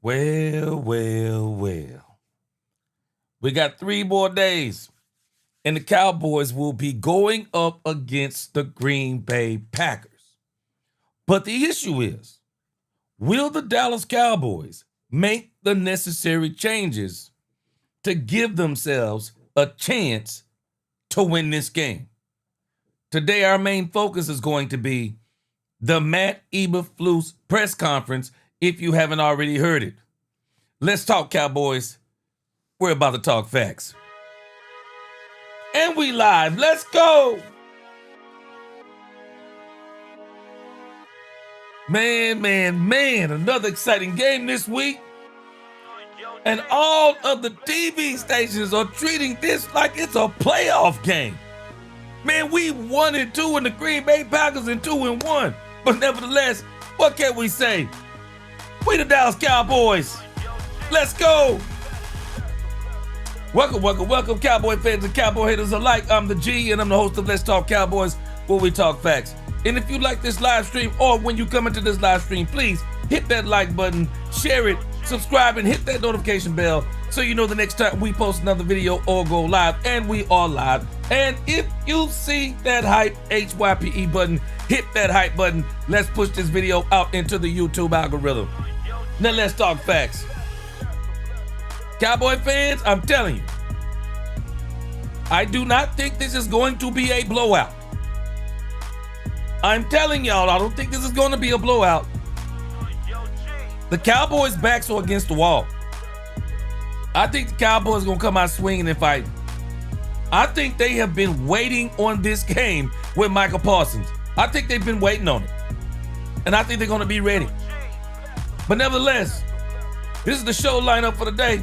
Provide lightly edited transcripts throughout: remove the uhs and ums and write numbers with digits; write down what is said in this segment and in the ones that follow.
Well, well, well. We got 3 more days, and the Cowboys will be going up against the Green Bay Packers. But the issue is, will the Dallas Cowboys make the necessary changes to give themselves a chance to win this game? Today, our main focus is going to be the Matt Eberflus press conference, if you haven't already heard it. Let's talk, Cowboys. We're about to talk facts. And we live. Let's go. Man. Another exciting game this week. And all of the TV stations are treating this like it's a playoff game. Man, we 1-2 in the Green Bay Packers and 2-1. But nevertheless, what can we say? We the Dallas Cowboys. Let's go. Welcome, Cowboy fans and Cowboy haters alike. I'm the G, and I'm the host of Let's Talk Cowboys, where we talk facts. And if you like this live stream, or when you come into this live stream, please hit that like button, share it, subscribe, and hit that notification bell so you know the next time we post another video or go live, and we are live. And if you see that hype, HYPE button, hit that hype button. Let's push this video out into the YouTube algorithm. Now let's talk facts. Cowboy fans, I'm telling you, I do not think this is going to be a blowout. I'm telling y'all, I don't think this is going to be a blowout. The Cowboys' backs are against the wall. I think the Cowboys are going to come out swinging and fighting. I think they have been waiting on this game with Michael Parsons. I think they've been waiting on it. And I think they're going to be ready. But nevertheless, this is the show lineup for the day.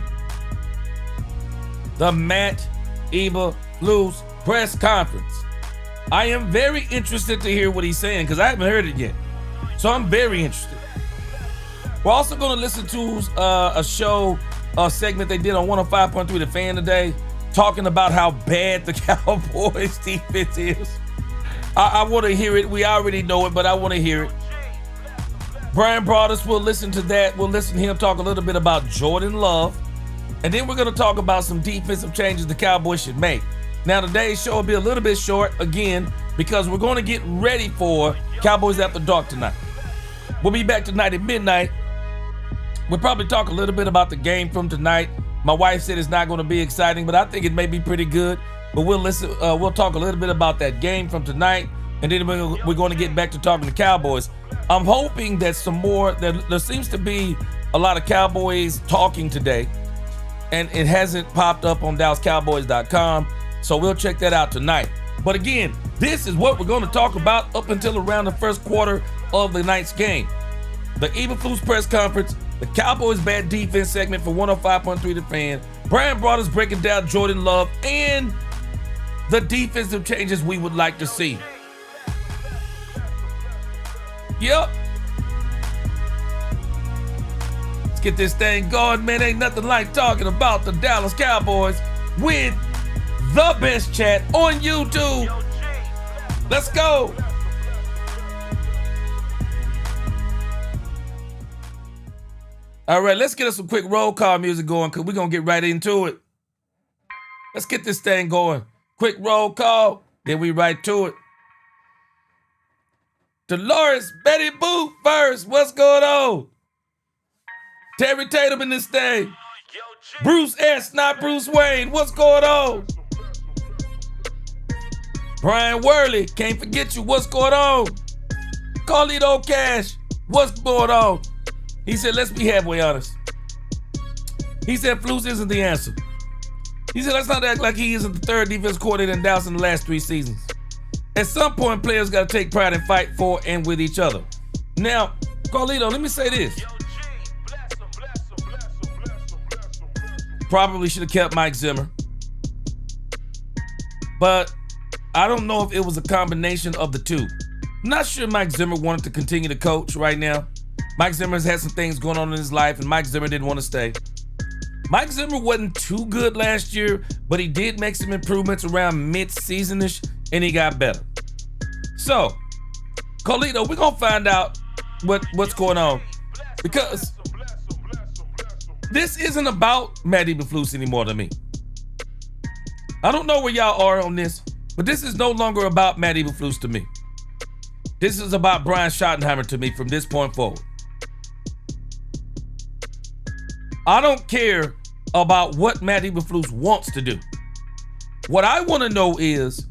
The Matt Eberflus press conference. I am very interested to hear what he's saying because I haven't heard it yet. So I'm very interested. We're also going to listen to a show, a segment they did on 105.3 The Fan today, talking about how bad the Cowboys defense is. I want to hear it. We already know it, but I want to hear it. Brian Broaddus, we'll listen to that. We'll listen to him talk a little bit about Jordan Love. And then we're going to talk about some defensive changes the Cowboys should make. Now, today's show will be a little bit short, again, because we're going to get ready for Cowboys After Dark tonight. We'll be back tonight at midnight. We'll probably talk a little bit about the game from tonight. My wife said it's not going to be exciting, but I think it may be pretty good. But we'll listen. We'll talk a little bit about that game from tonight, and then we're going to get back to talking to Cowboys. I'm hoping that there seems to be a lot of Cowboys talking today, and it hasn't popped up on DallasCowboys.com, so we'll check that out tonight. But again, this is what we're going to talk about up until around the first quarter of the night's game. The Eberflus press conference, the Cowboys' bad defense segment for 105.3 The Fan, Brian Broaddus breaking down Jordan Love, and the defensive changes we would like to see. Yep. Let's get this thing going, man. Ain't nothing like talking about the Dallas Cowboys with the best chat on YouTube. Let's go. All right, let's get us some quick roll call music going because we're going to get right into it. Let's get this thing going. Quick roll call, then we right to it. Dolores Betty Boot first. What's going on? Terry Tatum in this thing. Bruce S., not Bruce Wayne. What's going on? Brian Worley, can't forget you. What's going on? Carlito Cash, what's going on? He said, let's be halfway honest. He said, Flus isn't the answer. He said, let's not act like he isn't the third defense coordinator in Dallas in the last 3 seasons. At some point, players got to take pride and fight for and with each other. Now, Carlito, let me say this. Probably should have kept Mike Zimmer. But I don't know if it was a combination of the two. I'm not sure Mike Zimmer wanted to continue to coach right now. Mike Zimmer's had some things going on in his life, and Mike Zimmer didn't want to stay. Mike Zimmer wasn't too good last year, but he did make some improvements around mid-season-ish, and he got better. So, Carlito, we're going to find out what's going on. Because This isn't about Matt Eberflus anymore to me. I don't know where y'all are on this, but this is no longer about Matt Eberflus to me. This is about Brian Schottenheimer to me from this point forward. I don't care about what Matt Eberflus wants to do. What I want to know is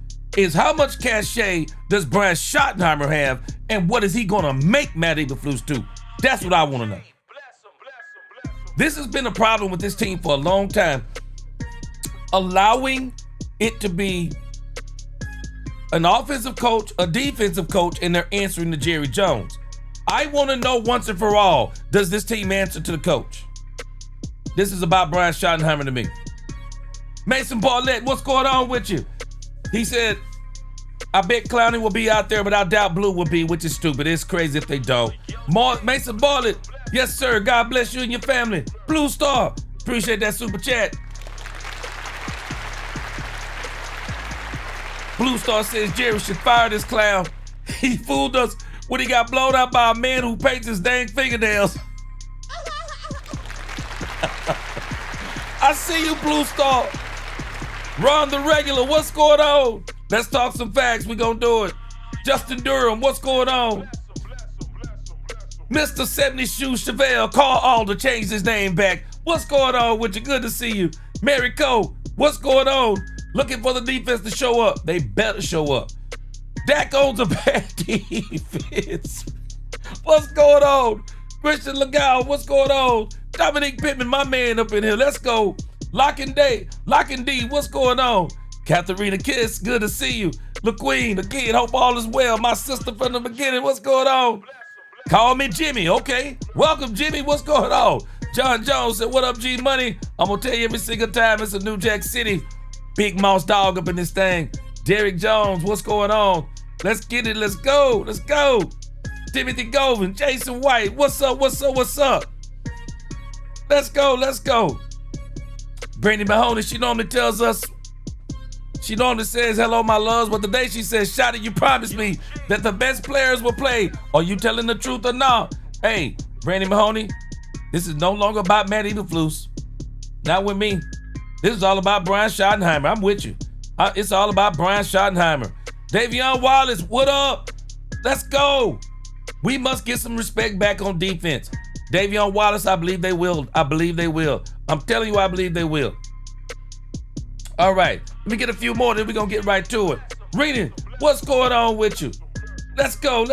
how much cachet does Brian Schottenheimer have, and what is he going to make Matt Eberflus do? That's what I want to know. This has been a problem with this team for a long time. Allowing it to be an offensive coach, a defensive coach, and they're answering to Jerry Jones. I want to know once and for all, does this team answer to the coach? This is about Brian Schottenheimer to me. Mason Barlett, what's going on with you? He said, I bet Clowney will be out there, but I doubt Blue will be, which is stupid. It's crazy if they don't. Mason Barlett, yes, sir. God bless you and your family. Blue Star, appreciate that super chat. Blue Star says Jerry should fire this clown. He fooled us when he got blown out by a man who paints his dang fingernails. I see you, Blue Star. Ron the Regular, what's going on? Let's talk some facts. We gonna do it. Justin Durham, what's going on? Mr. 70 Shoe Chevelle, call all to change his name back. What's going on with you? Good to see you. Mary Cole, what's going on? Looking for the defense to show up. They better show up. Dak owns a bad defense. What's going on? Christian Legal, what's going on? Dominique Pittman, my man up in here. Let's go. Lock and D, what's going on? Katharina Kiss, good to see you. LaQueen, again, hope all is well. My sister from the beginning, what's going on? Call me Jimmy, okay. Welcome, Jimmy, what's going on? John Jones said, what up, G Money? I'm gonna tell you every single time it's a New Jack City. Big Mouse Dog up in this thing. Derek Jones, what's going on? Let's get it, let's go. Timothy Govan, Jason White, what's up? Let's go. Brandy Mahoney, she normally says, hello, my loves, but today she says, Shotty, you promised me that the best players will play. Are you telling the truth or not? Hey, Brandy Mahoney, this is no longer about Matt Eberflus. Not with me. This is all about Brian Schottenheimer. I'm with you. It's all about Brian Schottenheimer. Davion Wallace, what up? Let's go. We must get some respect back on defense. Davion Wallace, I believe they will. I'm telling you, I believe they will. All right, let me get a few more, then we're going to get right to it. Reading, what's going on with you? Let's go.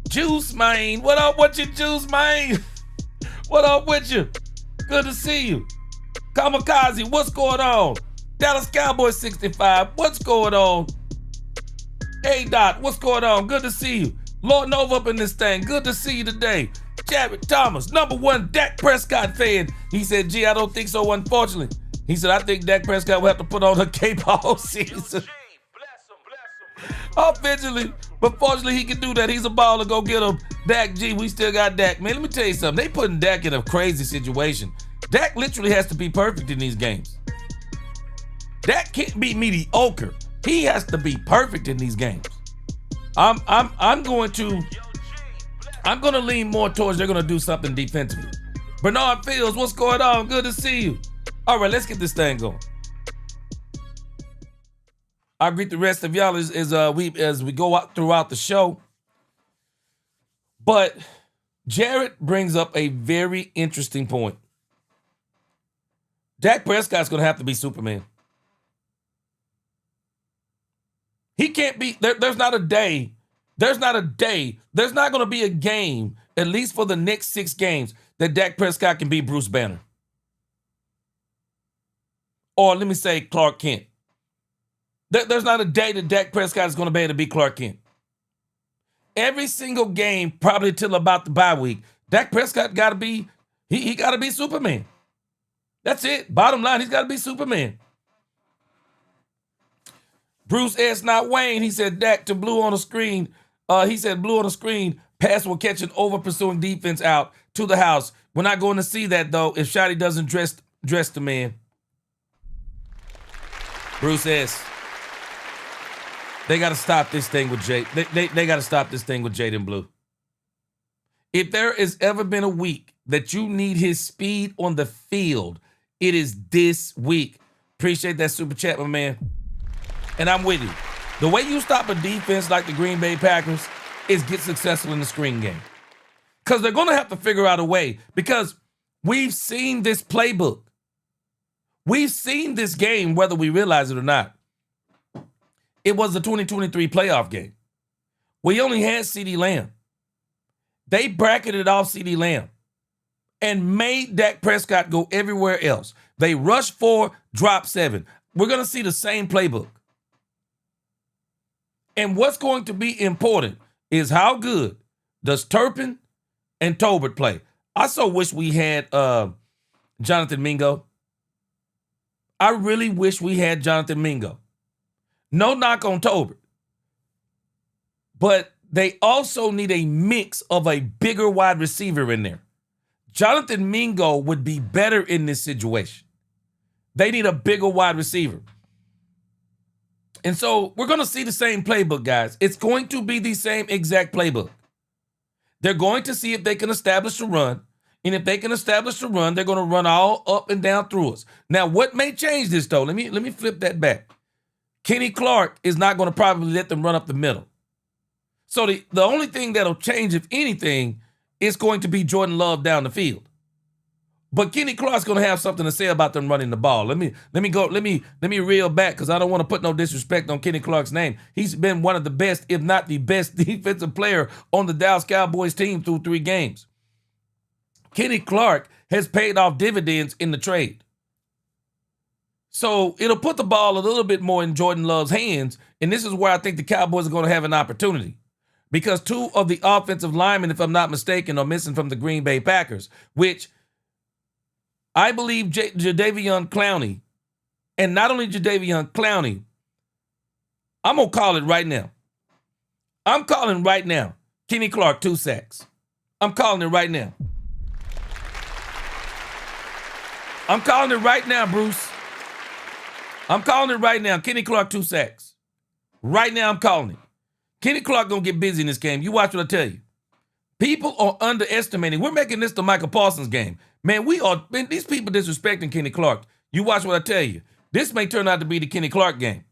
Juice, man. What up with you, Juice, man? What up with you? Good to see you. Kamikaze, what's going on? Dallas Cowboys 65, what's going on? A-Dot, what's going on? Good to see you. Lord Nova up in this thing. Good to see you today. Jared Thomas, #1 Dak Prescott fan. He said, gee, I don't think so, unfortunately. He said, I think Dak Prescott will have to put on a cape all season. Offensively, but fortunately he can do that. He's a baller. Go get him. Dak, G, we still got Dak. Man, let me tell you something. They putting Dak in a crazy situation. Dak literally has to be perfect in these games. Dak can't be mediocre. He has to be perfect in these games. I'm going to lean more towards they're going to do something defensively. Bernard Fields, what's going on? Good to see you. All right, let's get this thing going. I'll greet the rest of y'all as we go out throughout the show. But Jared brings up a very interesting point. Dak Prescott's going to have to be Superman. He can't be, there's not going to be a game, at least for the next 6 games, that Dak Prescott can be Bruce Banner. Or let me say Clark Kent. There's not a day that Dak Prescott is going to be able to be Clark Kent. Every single game, probably till about the bye week, Dak Prescott got to be, he got to be Superman. That's it. Bottom line, he's got to be Superman. Bruce S. Not Wayne, he said Dak to Blue on the screen. He said Blue on the screen, pass will catch an over-pursuing defense out to the house. We're not going to see that, though, if Shotty doesn't dress the man. Bruce S. They got to stop this thing with Jay. They got to stop this thing with Jaden Blue. If there has ever been a week that you need his speed on the field, it is this week. Appreciate that super chat, my man. And I'm with you. The way you stop a defense like the Green Bay Packers is get successful in the screen game. Because they're going to have to figure out a way, because we've seen this playbook. We've seen this game, whether we realize it or not. It was the 2023 playoff game. We only had CeeDee Lamb. They bracketed off CeeDee Lamb and made Dak Prescott go everywhere else. They rushed 4, dropped 7. We're going to see the same playbook. And what's going to be important is how good does Turpin and Tolbert play. I so wish we had Jonathan Mingo. I really wish we had Jonathan Mingo. No knock on Tolbert. But they also need a mix of a bigger wide receiver in there. Jonathan Mingo would be better in this situation. They need a bigger wide receiver. And so we're going to see the same playbook, guys. It's going to be the same exact playbook. They're going to see if they can establish a run. And if they can establish a run, they're going to run all up and down through us. Now, what may change this, though? Let me flip that back. Kenny Clark is not going to probably let them run up the middle. So the only thing that'll change, if anything, is going to be Jordan Love down the field. But Kenny Clark's going to have something to say about them running the ball. Let me reel back, because I don't want to put no disrespect on Kenny Clark's name. He's been one of the best, if not the best, defensive player on the Dallas Cowboys team through 3 games. Kenny Clark has paid off dividends in the trade. So it'll put the ball a little bit more in Jordan Love's hands, and this is where I think the Cowboys are going to have an opportunity. Because 2 of the offensive linemen, if I'm not mistaken, are missing from the Green Bay Packers, which I believe Jadeveon Clowney, and not only Jadeveon Clowney, I'm going to call it right now. I'm calling right now, Kenny Clark 2 sacks. I'm calling it right now. I'm calling it right now, Bruce. I'm calling it right now. Kenny Clark 2 sacks. Right now, I'm calling it. Kenny Clark going to get busy in this game. You watch what I tell you. People are underestimating. We're making this the Michael Parsons game. Man, these people disrespecting Kenny Clark. You watch what I tell you. This may turn out to be the Kenny Clark game.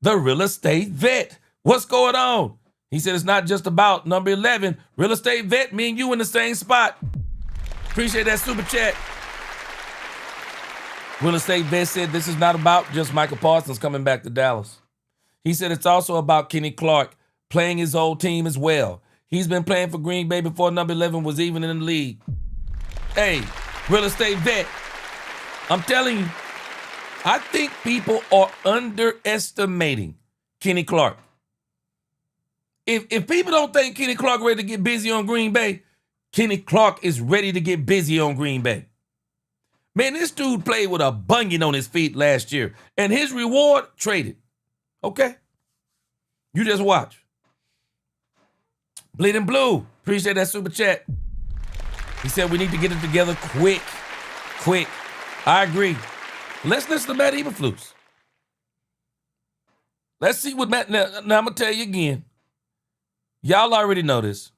The real estate vet. What's going on? He said it's not just about number 11. Real estate vet, me and you in the same spot. Appreciate that super chat. Real estate vet said this is not about just Michael Parsons coming back to Dallas. He said it's also about Kenny Clark playing his old team as well. He's been playing for Green Bay before number 11 was even in the league. Hey, real estate vet, I'm telling you, I think people are underestimating Kenny Clark. If people don't think Kenny Clark ready to get busy on Green Bay, Kenny Clark is ready to get busy on Green Bay. Man, this dude played with a bunion on his feet last year, and his reward, traded. Okay? You just watch. Bleeding Blue, appreciate that super chat. He said we need to get it together quick. I agree. Let's listen to Matt Eberflus. Let's see what Matt, now I'm going to tell you again. Y'all already know this.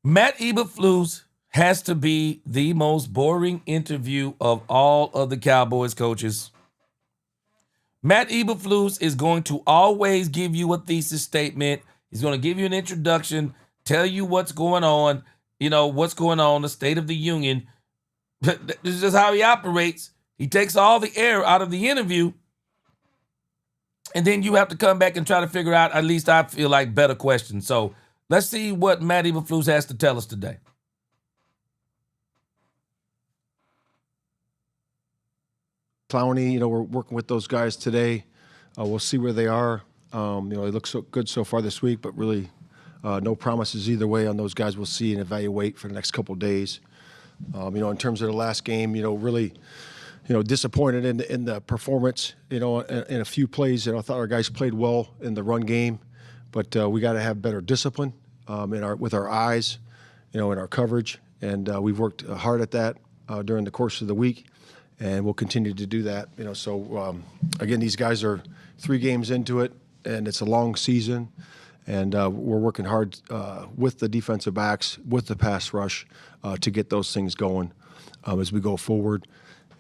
Matt Eberflus has to be the most boring interview of all of the Cowboys coaches. Matt Eberflus is going to always give you a thesis statement. He's going to give you an introduction, tell you what's going on, the State of the Union. This is just how he operates. He takes all the air out of the interview, and then you have to come back and try to figure out, at least I feel like, better questions. So let's see what Matt Eberflus has to tell us today. Clowney, we're working with those guys today. We'll see where they are. They look so good so far this week, but really no promises either way on those guys. We'll see and evaluate for the next couple of days. In terms of the last game, really, disappointed in the performance, in a few plays. I thought our guys played well in the run game, but we got to have better discipline with our eyes, in our coverage. And we've worked hard at that during the course of the week. And we'll continue to do that. So again, these guys are 3 games into it, and it's a long season. And we're working hard with the defensive backs, with the pass rush, to get those things going as we go forward.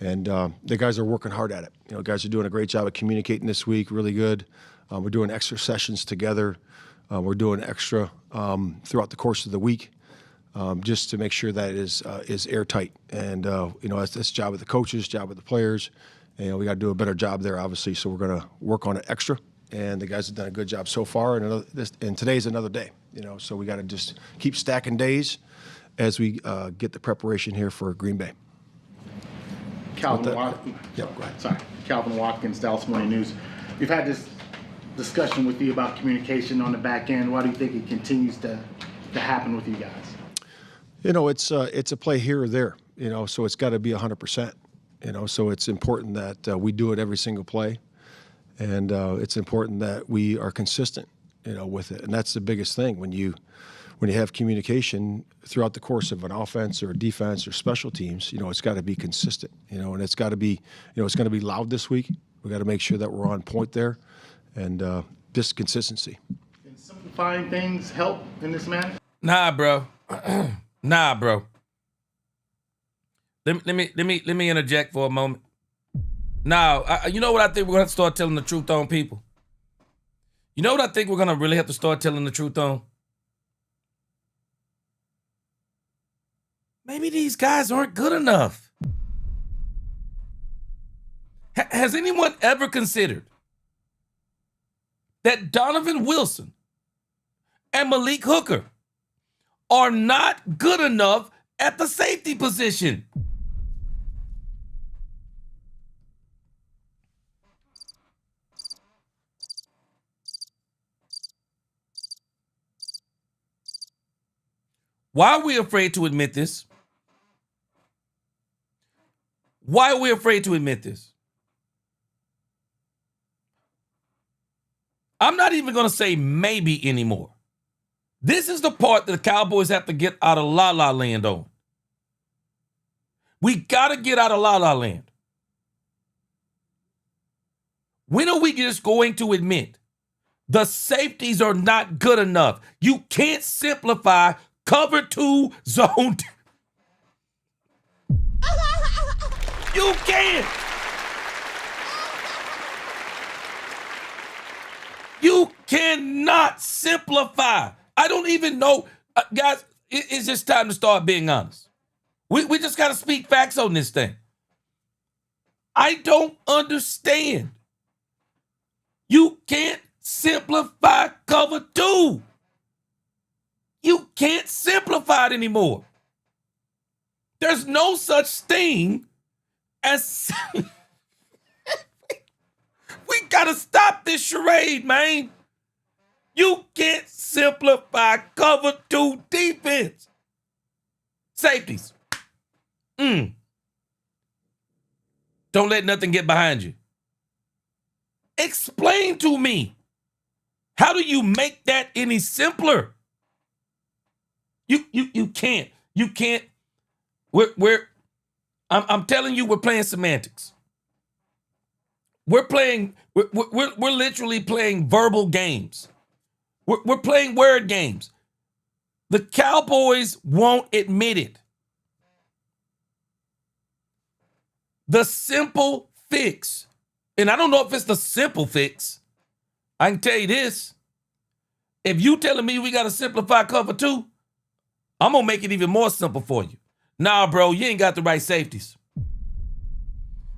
And the guys are working hard at it. Guys are doing a great job of communicating this week, really good. We're doing extra sessions together. We're doing extra throughout the course of the week, just to make sure that it is airtight. And that's the job of the coaches, job of the players. And we got to do a better job there, obviously. So we're going to work on it extra. And the guys have done a good job so far. And today's another day. So we got to just keep stacking days as we get the preparation here for Green Bay. Calvin Watkins. Yep, go ahead. Sorry, Calvin Watkins, Dallas Morning News. We've had this discussion with you about communication on the back end. Why do you think it continues to happen with you guys? It's a play here or there. So it's got to be 100%. So it's important that we do it every single play, and it's important that we are consistent, with it. And that's the biggest thing when you have communication throughout the course of an offense or defense or special teams. It's got to be consistent. And it's got to be, it's going to be loud this week. We got to make sure that we're on point there, and just consistency. Can simplifying things help in this manner? Nah, bro. Nah, bro. Let me interject for a moment. Now, you know what I think we're gonna have to start telling the truth on, people? You know what I think we're gonna really have to start telling the truth on? Maybe these guys aren't good enough. Has anyone ever considered that Donovan Wilson and Malik Hooker are not good enough at the safety position? Why are we afraid to admit this? Why are we afraid to admit this? I'm not even going to say maybe anymore. This is the part that the Cowboys have to get out of la-la land on. We got to get out of la-la land. When are we just going to admit the safeties are not good enough? You can't simplify cover 2 zone. You can't. You cannot simplify. I don't even know. Guys, it's just time to start being honest. We just got to speak facts on this thing. I don't understand. You can't simplify cover 2. You can't simplify it anymore. There's no such thing as... We gotta stop this charade, man. You can't simplify cover 2 defense. Safeties. Don't let nothing get behind you. Explain to me, how do you make that any simpler? You can't. You can't. I'm telling you, we're playing semantics. We're literally playing verbal games. We're playing word games. The Cowboys won't admit it. The simple fix, and I don't know if it's the simple fix. I can tell you this. If you telling me we got to simplify cover 2, I'm going to make it even more simple for you. Nah, bro, you ain't got the right safeties.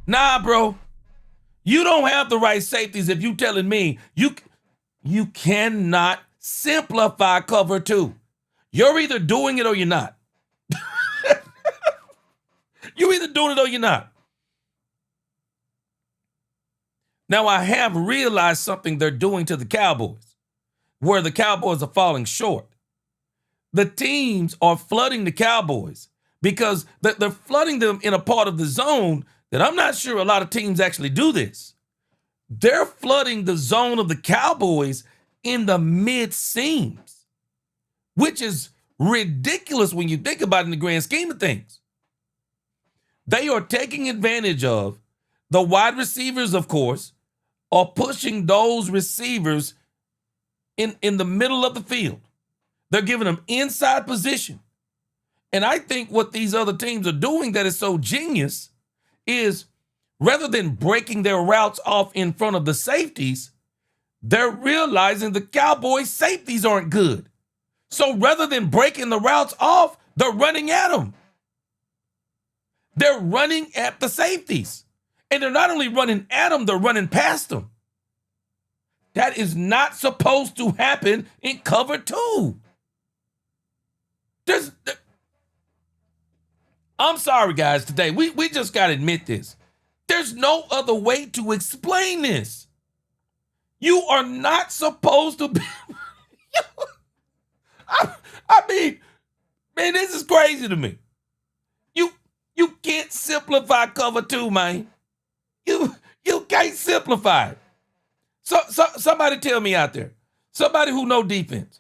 Nah, bro. You don't have the right safeties if you telling me you cannot simplify cover 2. You're either doing it or you're not. You're either doing it or you're not. Now, I have realized something they're doing to the Cowboys, where the Cowboys are falling short. The teams are flooding the Cowboys because they're flooding them in a part of the zone that I'm not sure a lot of teams actually do this. They're flooding the zone of the Cowboys in the mid seams, which is ridiculous when you think about it in the grand scheme of things. They are taking advantage of the wide receivers, of course, are pushing those receivers in the middle of the field. They're giving them inside position. And I think what these other teams are doing that is so genius is rather than breaking their routes off in front of the safeties, they're realizing the Cowboys' safeties aren't good. So rather than breaking the routes off, they're running at them. They're running at the safeties. And they're not only running at them, they're running past them. That is not supposed to happen in cover two. I'm sorry, guys, today. We just got to admit this. There's no other way to explain this. You are not supposed to be. I mean, man, this is crazy to me. You can't simplify cover two, man. You can't simplify it. So somebody tell me out there, somebody who know defense,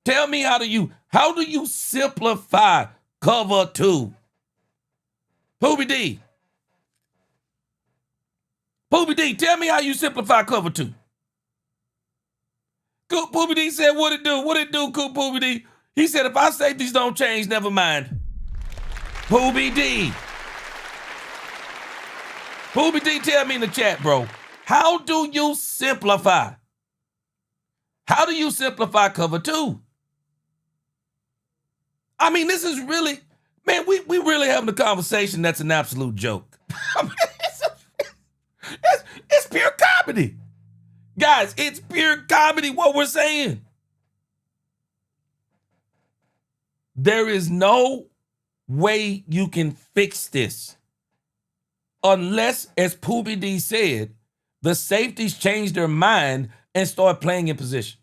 tell me how do you simplify cover two? Poobie D, tell me how you simplify cover two. Coop Poobie D said, what it do? What it do, Coop Poobie D? He said, if our safeties don't change, never mind. Poobie D. Poobie D, tell me in the chat, bro. How do you simplify? How do you simplify cover two? I mean, this is really, man, we really having a conversation that's an absolute joke. I mean, it's pure comedy. Guys, it's pure comedy what we're saying. There is no way you can fix this unless, as Poobie D said, the safeties change their mind and start playing in position.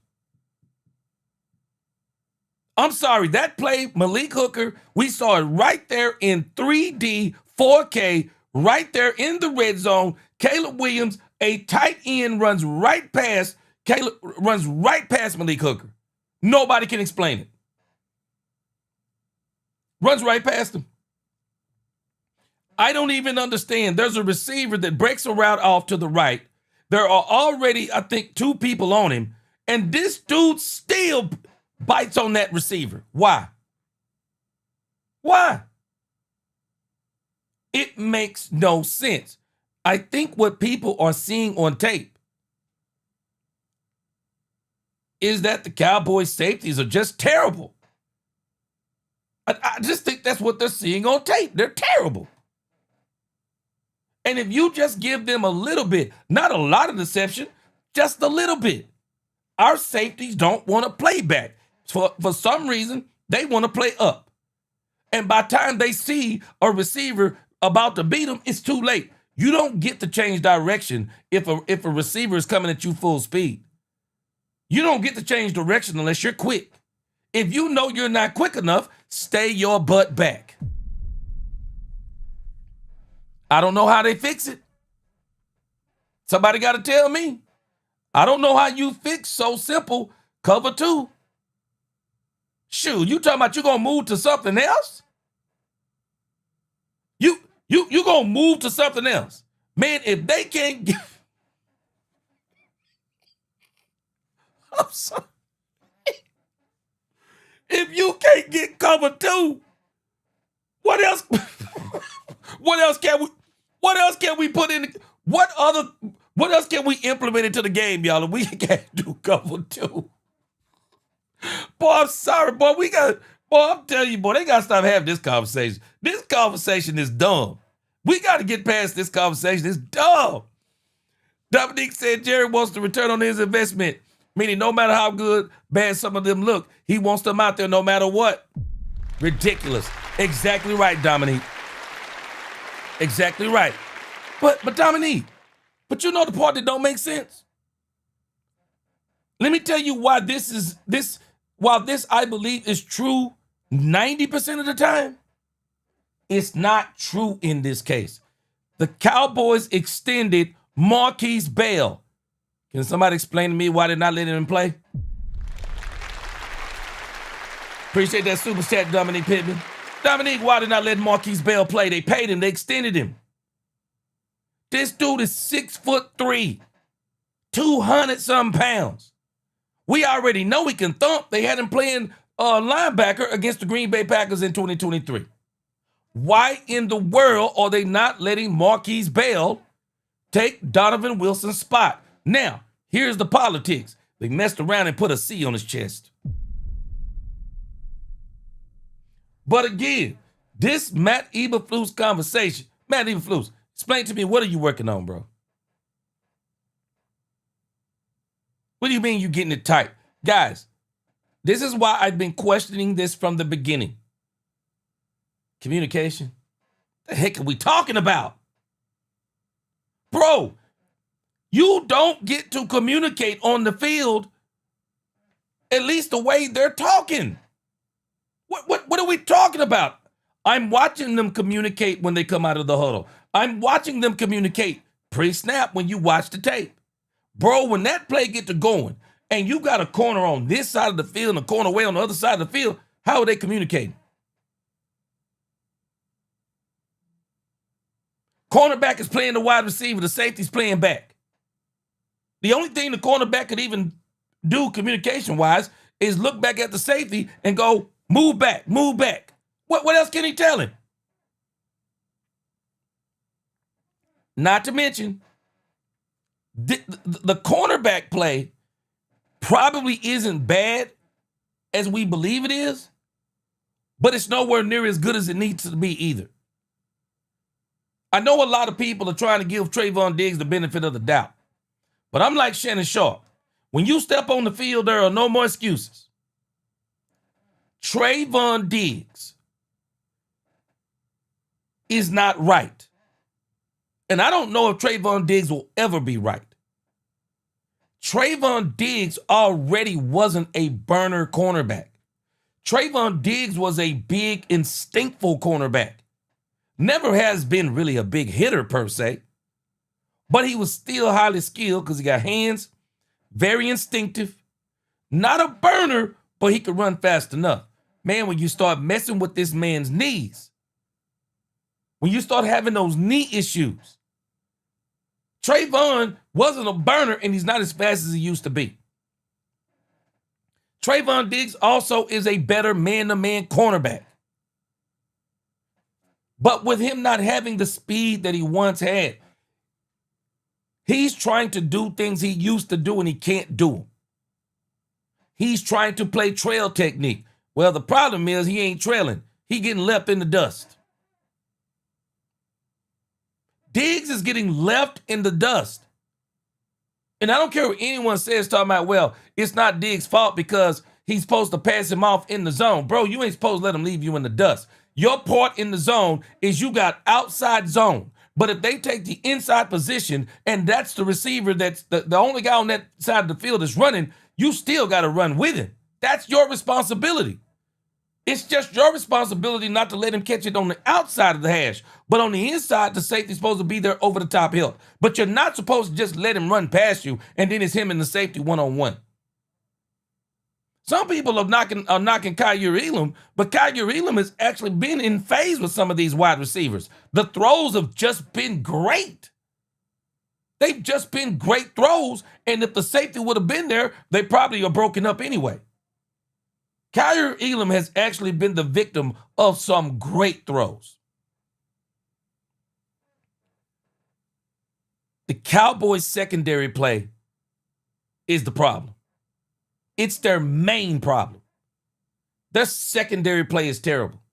I'm sorry, that play, Malik Hooker, we saw it right there in 3D, 4K, right there in the red zone. Caleb Williams, a tight end, runs right past Malik Hooker. Nobody can explain it. Runs right past him. I don't even understand. There's a receiver that breaks a route off to the right. There are already, I think, 2 people on him, and this dude still bites on that receiver. Why? Why? It makes no sense. I think what people are seeing on tape is that the Cowboys safeties are just terrible. I just think that's what they're seeing on tape. They're terrible. And if you just give them a little bit, not a lot of deception, just a little bit, our safeties don't want to play back. For some reason, they want to play up. And by the time they see a receiver about to beat them, it's too late. You don't get to change direction if a receiver is coming at you full speed. You don't get to change direction unless you're quick. If you know you're not quick enough, stay your butt back. I don't know how they fix it. Somebody got to tell me. I don't know how you fix so simple cover two. Shoot, you talking about you gonna move to something else? You gonna move to something else. Man, if they can't get... I'm sorry. If you can't get cover two, what else? What else can we put in? What else can we implement into the game, y'all? If we can't do cover two. Boy, I'm sorry, boy. I'm telling you, boy, they gotta stop having this conversation. This conversation is dumb. We gotta get past this conversation. It's dumb. Dominique said Jerry wants to return on his investment, meaning no matter how good, bad some of them look, he wants them out there no matter what. Ridiculous. Exactly right, Dominique. Exactly right. But Dominique, but you know the part that don't make sense? Let me tell you why this I believe is true 90% of the time. It's not true in this case. The Cowboys extended Marquise Bell. Can somebody explain to me why they're not letting him play? Appreciate that super chat, Dominique Pittman. Dominique, why did not let Marquise Bell play? They paid him. They extended him. This dude is 6'3", 200-something pounds. We already know he can thump. They had him playing linebacker against the Green Bay Packers in 2023. Why in the world are they not letting Marquise Bell take Donovan Wilson's spot? Now, here's the politics. They messed around and put a C on his chest. But again, this Matt Eberflus conversation, Matt Eberflus, explain to me, what are you working on, bro? What do you mean you getting it tight? Guys, this is why I've been questioning this from the beginning. Communication? The heck are we talking about? Bro, you don't get to communicate on the field at least the way they're talking. What are we talking about? I'm watching them communicate when they come out of the huddle. I'm watching them communicate pre-snap when you watch the tape. Bro, when that play get to going and you got a corner on this side of the field and a corner way on the other side of the field, how are they communicating? Cornerback is playing the wide receiver. The safety's playing back. The only thing the cornerback could even do communication-wise is look back at the safety and go, move back, move back. What else can he tell him? Not to mention, the cornerback play probably isn't bad as we believe it is, but it's nowhere near as good as it needs to be either. I know a lot of people are trying to give Trayvon Diggs the benefit of the doubt, but I'm like Shannon Sharp. When you step on the field, there are no more excuses. Trayvon Diggs is not right. And I don't know if Trayvon Diggs will ever be right. Trayvon Diggs already wasn't a burner cornerback. Trayvon Diggs was a big, instinctful cornerback. Never has been really a big hitter per se, but he was still highly skilled because he got hands, very instinctive, not a burner, but he could run fast enough. Man, when you start messing with this man's knees, when you start having those knee issues, Trayvon wasn't a burner and he's not as fast as he used to be. Trayvon Diggs also is a better man-to-man cornerback. But with him not having the speed that he once had, he's trying to do things he used to do and he can't do them. He's trying to play trail technique. Well, the problem is he ain't trailing. He getting left in the dust. Diggs is getting left in the dust. And I don't care what anyone says talking about, well, it's not Diggs' fault because he's supposed to pass him off in the zone. Bro, you ain't supposed to let him leave you in the dust. Your part in the zone is you got outside zone. But if they take the inside position and that's the receiver that's the only guy on that side of the field that's running, you still got to run with him. That's your responsibility. It's just your responsibility not to let him catch it on the outside of the hash. But on the inside, the safety's supposed to be there over the top help. But you're not supposed to just let him run past you and then it's him and the safety one-on-one. Some people are knocking Kyer Elam, but Kyer Elam has actually been in phase with some of these wide receivers. The throws have just been great. They've just been great throws, and if the safety would have been there, they probably are broken up anyway. Kyer Elam has actually been the victim of some great throws. The Cowboys' secondary play is the problem. It's their main problem. Their secondary play is terrible.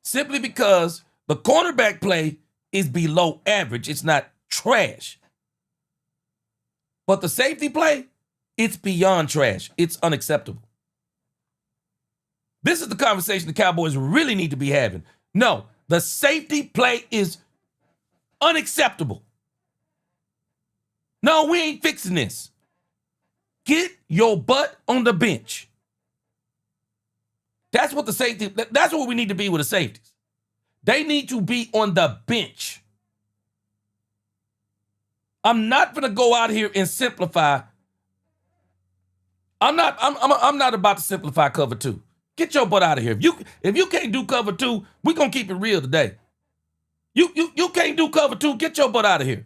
Simply because the cornerback play is below average. It's not trash. But the safety play, it's beyond trash. It's unacceptable. This is the conversation the Cowboys really need to be having. No, the safety play is unacceptable. No, we ain't fixing this. Get your butt on the bench. That's what that's what we need to be with the safeties. They need to be on the bench. I'm not going to go out here and simplify. I'm not about to simplify cover two. Get your butt out of here. If you can't do cover two, we're going to keep it real today. You can't do cover two. Get your butt out of here.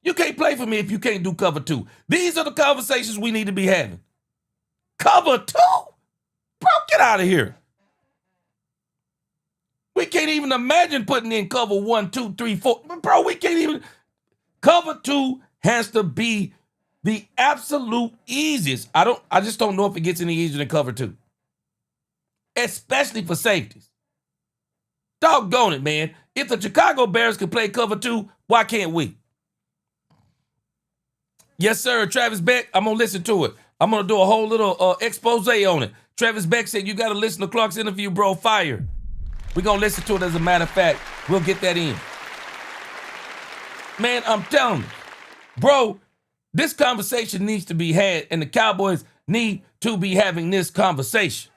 You can't play for me if you can't do cover two. These are the conversations we need to be having. Cover 2? Bro, get out of here. We can't even imagine putting in cover 1, 2, 3, 4. Bro, we can't even. Cover 2 has to be the absolute easiest. I just don't know if it gets any easier than cover 2. Especially for safeties. Doggone it, man. If the Chicago Bears can play cover 2, why can't we? Yes, sir, Travis Beck, I'm going to listen to it. I'm going to do a whole little expose on it. Travis Beck said, you got to listen to Clark's interview, bro. Fire. We're going to listen to it as a matter of fact. We'll get that in. Man, I'm telling you, bro, this conversation needs to be had, and the Cowboys need to be having this conversation.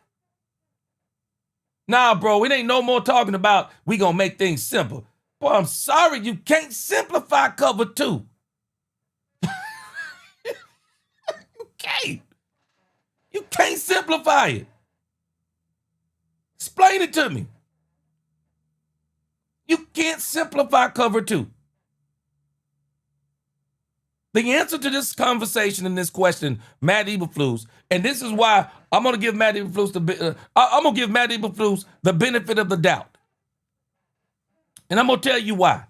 Nah, bro, it ain't no more talking about we going to make things simple. Boy, I'm sorry, you can't simplify cover 2. You can't simplify it. Explain it to me. You can't simplify cover 2. The answer to this conversation and this question, Matt Eberflus, and this is why I'm going to give Matt Eberflus the benefit of the doubt. And I'm going to tell you why.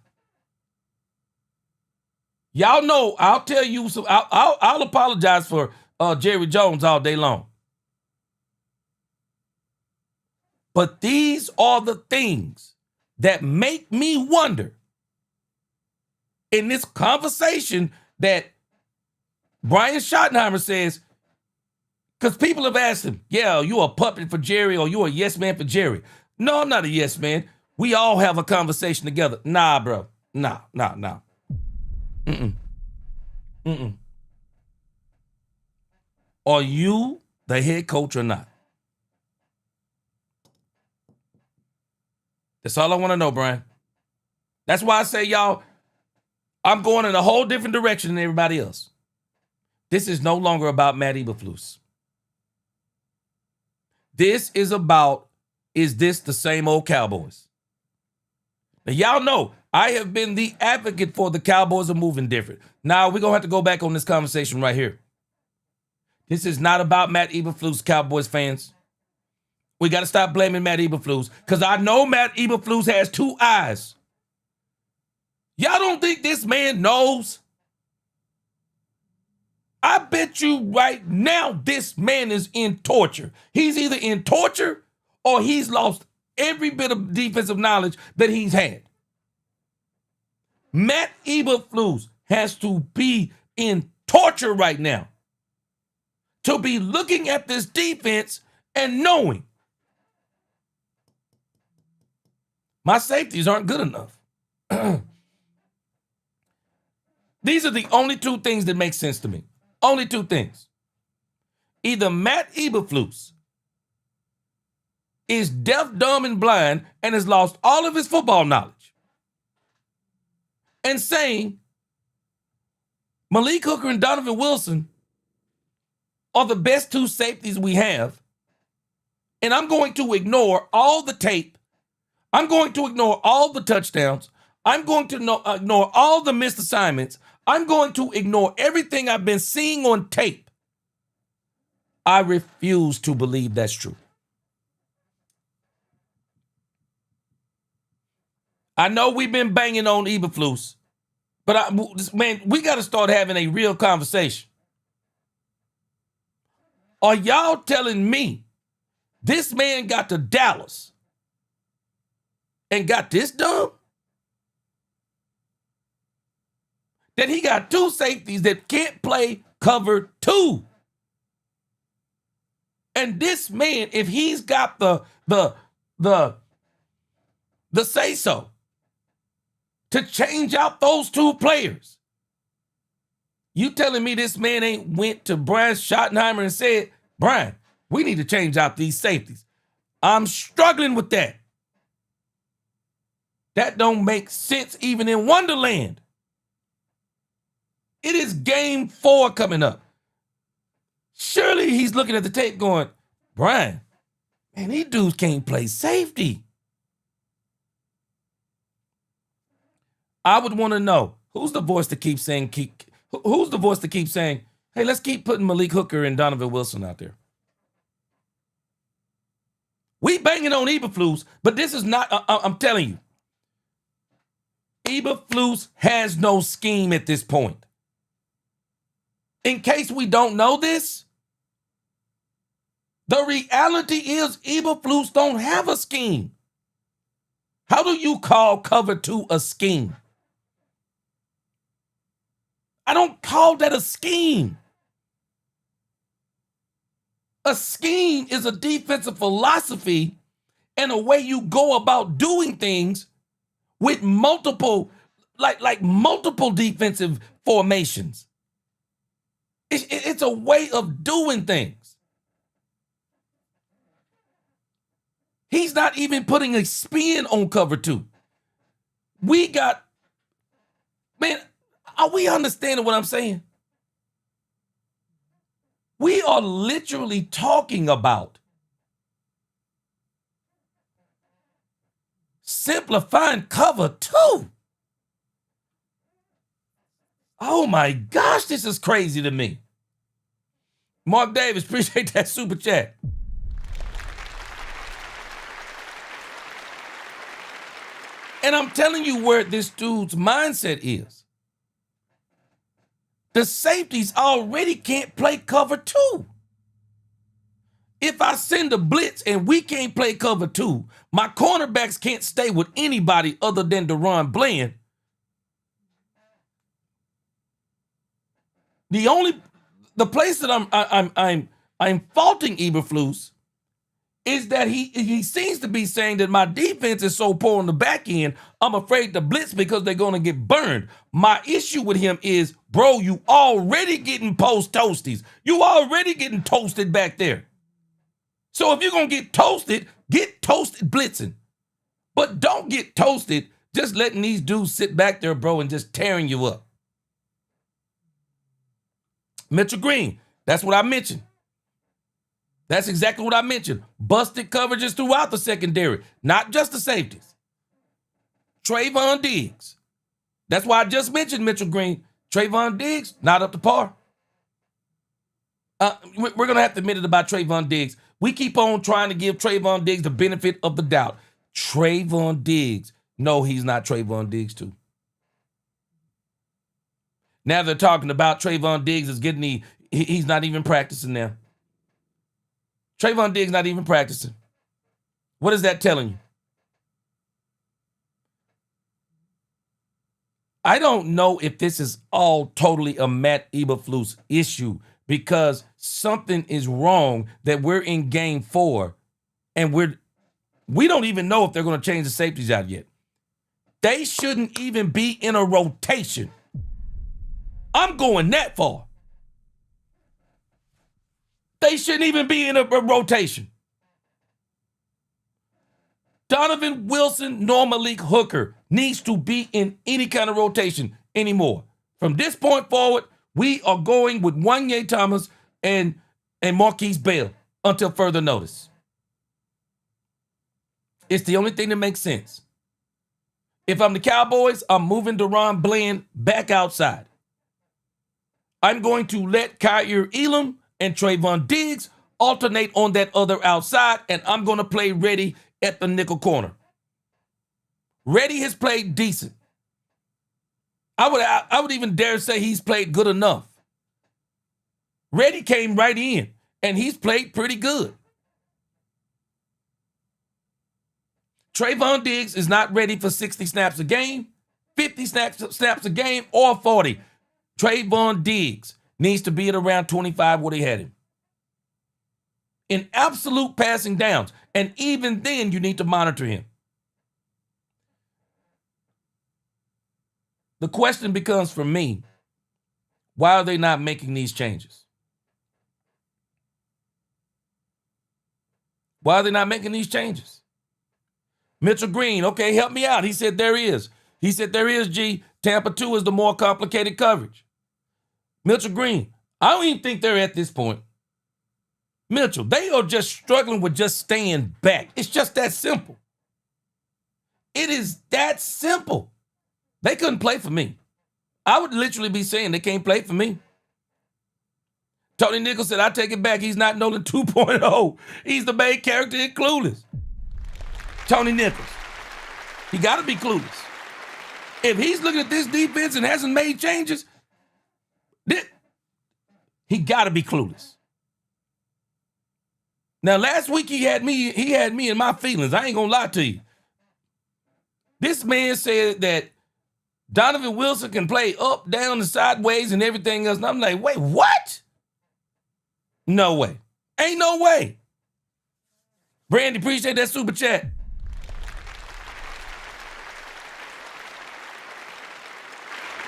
Y'all know, I'll tell you, so I'll apologize for Jerry Jones all day long. But these are the things that make me wonder in this conversation that Brian Schottenheimer says, because people have asked him, yeah, you a puppet for Jerry or you a yes man for Jerry. No, I'm not a yes man. We all have a conversation together. Nah, bro. Nah. Are you the head coach or not? That's all I want to know, Brian. That's why I say, y'all, I'm going in a whole different direction than everybody else. This is no longer about Matt Eberflus. This is about, is this the same old Cowboys? Now, y'all know, I have been the advocate for the Cowboys are moving different. Now, we're going to have to go back on this conversation right here. This is not about Matt Eberflus, Cowboys fans. We got to stop blaming Matt Eberflus, because I know Matt Eberflus has 2 eyes. Y'all don't think this man knows? I bet you right now this man is in torture. He's either in torture or he's lost every bit of defensive knowledge that he's had. Matt Eberflus has to be in torture right now to be looking at this defense and knowing my safeties aren't good enough. These are the only 2 things that make sense to me. Only 2 things. Either Matt Eberflus is deaf, dumb, and blind and has lost all of his football knowledge and saying Malik Hooker and Donovan Wilson are the best 2 safeties we have, and I'm going to ignore all the tape. I'm going to ignore all the touchdowns. I'm going to ignore all the missed assignments. I'm going to ignore everything I've been seeing on tape. I refuse to believe that's true. I know we've been banging on Eberflus, but man, we got to start having a real conversation. Are y'all telling me this man got to Dallas and got this done? That he got 2 safeties that can't play cover 2. And this man, if he's got the say so to change out those 2 players, you telling me this man ain't went to Brian Schottenheimer and said, Brian, we need to change out these safeties. I'm struggling with that. That don't make sense even in Wonderland. It is game 4 coming up. Surely he's looking at the tape going, Brian, man, these dudes can't play safety. I would want to know, who's the voice to keep saying, hey, let's keep putting Malik Hooker and Donovan Wilson out there? We banging on Eberflus, but this is not, I'm telling you, Eberflus has no scheme at this point. In case we don't know this, the reality is Eberflus don't have a scheme. How do you call cover 2 a scheme? I don't call that a scheme. A scheme is a defensive philosophy and a way you go about doing things with multiple, like multiple defensive formations. It's a way of doing things. He's not even putting a spin on cover 2. Man, are we understanding what I'm saying? We are literally talking about simplifying cover 2. Oh my gosh, this is crazy to me. Mark Davis, appreciate that super chat. And I'm telling you where this dude's mindset is. The safeties already can't play cover 2. If I send a blitz and we can't play cover 2, my cornerbacks can't stay with anybody other than Deron Bland. The place that I'm faulting Eberflus is that he seems to be saying that my defense is so poor on the back end, I'm afraid to blitz because they're going to get burned. My issue with him is, bro, you already getting post toasties. You already getting toasted back there. So if you're going to get toasted blitzing. But don't get toasted just letting these dudes sit back there, bro, and just tearing you up. Mitchell Green, that's what I mentioned. That's exactly what I mentioned. Busted coverages throughout the secondary, not just the safeties. Trayvon Diggs. That's why I just mentioned Mitchell Green. Trayvon Diggs, not up to par. We're going to have to admit it about Trayvon Diggs. We keep on trying to give Trayvon Diggs the benefit of the doubt. Trayvon Diggs, no, he's not Trayvon Diggs too. Now they're talking about Trayvon Diggs is getting he's not even practicing now. Trayvon Diggs not even practicing. What is that telling you? I don't know if this is all totally a Matt Eberflus issue because something is wrong that we're in game 4 and we don't even know if they're going to change the safeties out yet. They shouldn't even be in a rotation. I'm going that far. They shouldn't even be in a rotation. Donovan Wilson, Malik Hooker needs to be in any kind of rotation anymore. From this point forward, we are going with Wanye Thomas and Marquise Bell until further notice. It's the only thing that makes sense. If I'm the Cowboys, I'm moving Deron Bland back outside. I'm going to let Kyer Elam and Trayvon Diggs alternate on that other outside, and I'm going to play Reddy at the nickel corner. Reddy has played decent. I would even dare say he's played good enough. Reddy came right in, and he's played pretty good. Trayvon Diggs is not ready for 60 snaps a game, 50 snaps a game, or 40. Trayvon Diggs needs to be at around 25 where they had him. In absolute passing downs. And even then, you need to monitor him. The question becomes for me, why are they not making these changes? Why are they not making these changes? Mitchell Green, okay, help me out. He said there is. He said there is, G. Tampa 2 is the more complicated coverage. Mitchell Green, I don't even think they're at this point. Mitchell, they are just struggling with just staying back. It's just that simple. It is that simple. They couldn't play for me. I would literally be saying they can't play for me. Tony Nichols said, I take it back. He's not Nolan 2.0. He's the main character in Clueless. Tony Nichols. He got to be clueless. If he's looking at this defense and hasn't made changes, he got to be clueless. Now, last week he had me in my feelings. I ain't gonna lie to you. This man said that Donovan Wilson can play up, down, and sideways and everything else. And I'm like, wait, what? No way. Ain't no way. Brandy, appreciate that super chat.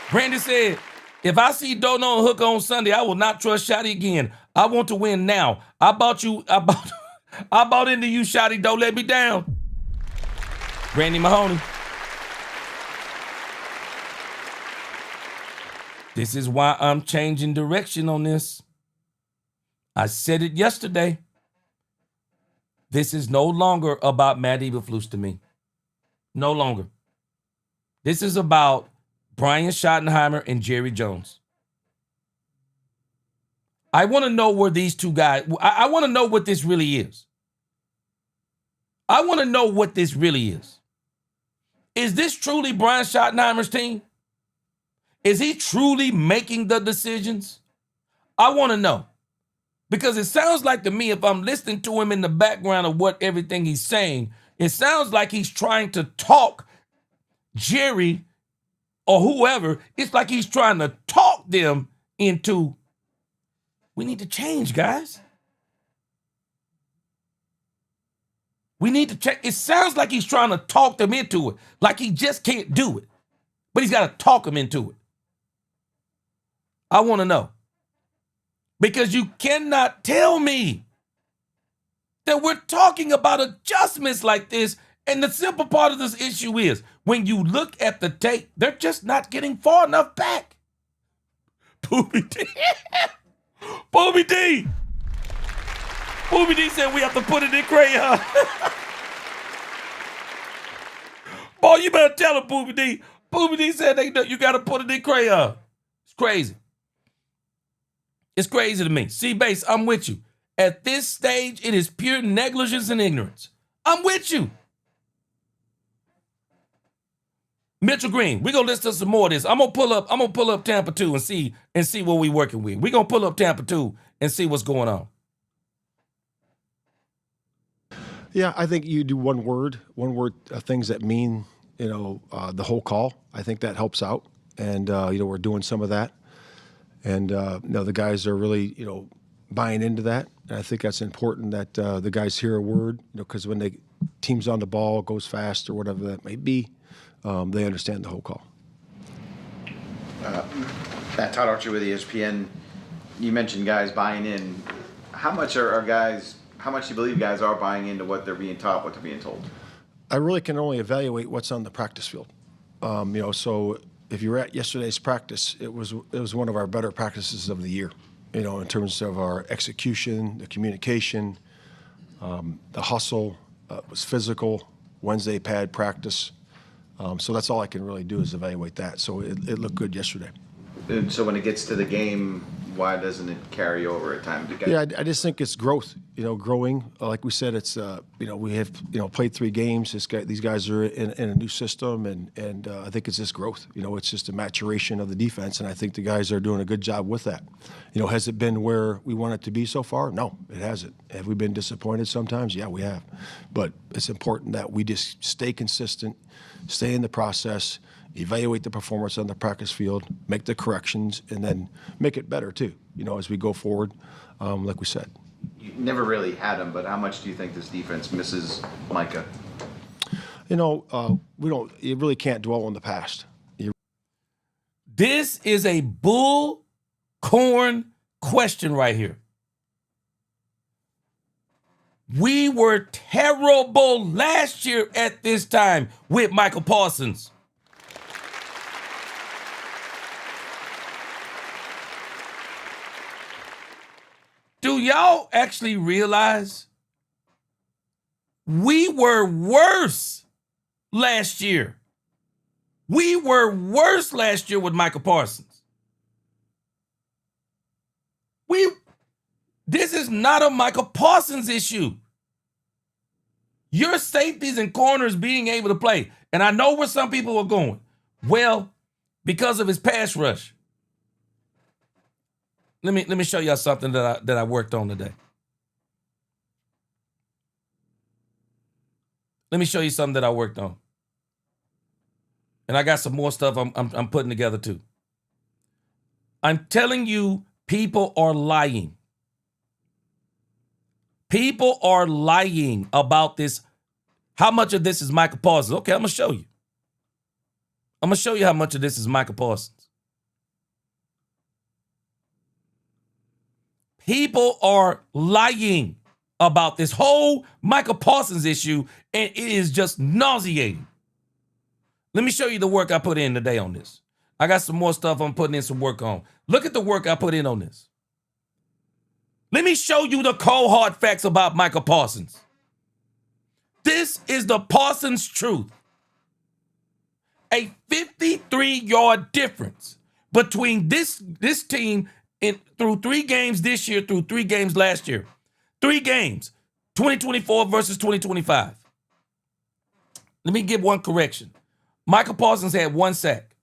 Brandy said, if I see Dono on Hook on Sunday, I will not trust Shotty again. I want to win now. I bought into you, Shotty. Don't let me down. Brandy Mahoney. This is why I'm changing direction on this. I said it yesterday. This is no longer about Matt Eberflus to me. No longer. This is about Brian Schottenheimer and Jerry Jones. I want to know where these two guys, I want to know what this really is. I want to know what this really is. Is this truly Brian Schottenheimer's team? Is he truly making the decisions? I want to know. Because it sounds like to me, if I'm listening to him in the background of what everything he's saying, it sounds like he's trying to talk Jerry or whoever. It's like he's trying to talk them into, we need to change, guys. We need to check. It sounds like he's trying to talk them into it, like he just can't do it. But he's got to talk them into it. I want to know. Because you cannot tell me that we're talking about adjustments like this. And the simple part of this issue is when you look at the tape, they're just not getting far enough back. Booby D. Booby D. Booby D said we have to put it in crayon. Boy, you better tell him, Booby D. Booby D said you got to put it in crayon. It's crazy. It's crazy to me. C-Base, I'm with you. At this stage, it is pure negligence and ignorance. I'm with you. Mitchell Green, we're gonna listen to some more of this. I'm gonna pull up Tampa 2 and see what we're working with. We're gonna pull up Tampa 2 and see what's going on. Yeah, I think you do one word things that mean, the whole call. I think that helps out. And, we're doing some of that. And, the guys are really, buying into that. And I think that's important that the guys hear a word, because when the team's on the ball, goes fast or whatever that may be, they understand the whole call. Matt Todd Archer with ESPN. You mentioned guys buying in. How much do you believe guys are buying into what they're being taught, what they're being told? I really can only evaluate what's on the practice field. So if you were at yesterday's practice, it was one of our better practices of the year, in terms of our execution, the communication, the hustle. It was physical. Wednesday pad practice. So that's all I can really do is evaluate that. So it looked good yesterday. And so when it gets to the game, why doesn't it carry over at times? Yeah, I just think it's growth. Growing. Like we said, it's we have played 3 games. These guys are in a new system, and I think it's just growth. It's just a maturation of the defense, and I think the guys are doing a good job with that. Has it been where we want it to be so far? No, it hasn't. Have we been disappointed sometimes? Yeah, we have. But it's important that we just stay consistent, stay in the process, evaluate the performance on the practice field, make the corrections, and then make it better too, as we go forward, like we said. You never really had him, but how much do you think this defense misses Micah? You really can't dwell on the past. This is a bullcorn question right here. We were terrible last year at this time with Michael Parsons. Do y'all actually realize we were worse last year? We were worse last year with Michael Parsons. This is not a Michael Parsons issue. Your safeties and corners being able to play. And I know where some people are going. Well, because of his pass rush. Let me show y'all something that I worked on today. Let me show you something that I worked on. And I got some more stuff I'm putting together too. I'm telling you, people are lying. People are lying about this. How much of this is Michael Parsons? Okay, I'm going to show you. I'm going to show you how much of this is Michael Parsons. People are lying about this whole Michael Parsons issue, and it is just nauseating. Let me show you the work I put in today on this. I got some more stuff I'm putting in some work on. Look at the work I put in on this. Let me show you the cold hard facts about Michael Parsons. This is the Parsons truth. A 53-yard difference between this team through 3 games this year, through 3 games last year. 3 games, 2024 versus 2025. Let me give one correction. Michael Parsons had 1 sack.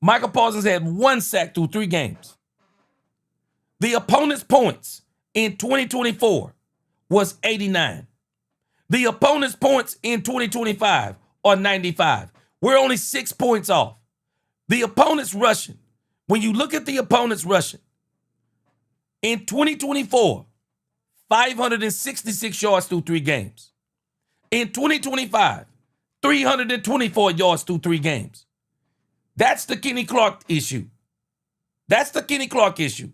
Michael Parsons had 1 sack through 3 games. The opponent's points in 2024 was 89. The opponent's points in 2025 are 95. We're only 6 points off. The opponent's rushing. When you look at the opponent's rushing, in 2024, 566 yards through 3 games. In 2025, 324 yards through 3 games. That's the Kenny Clark issue. That's the Kenny Clark issue.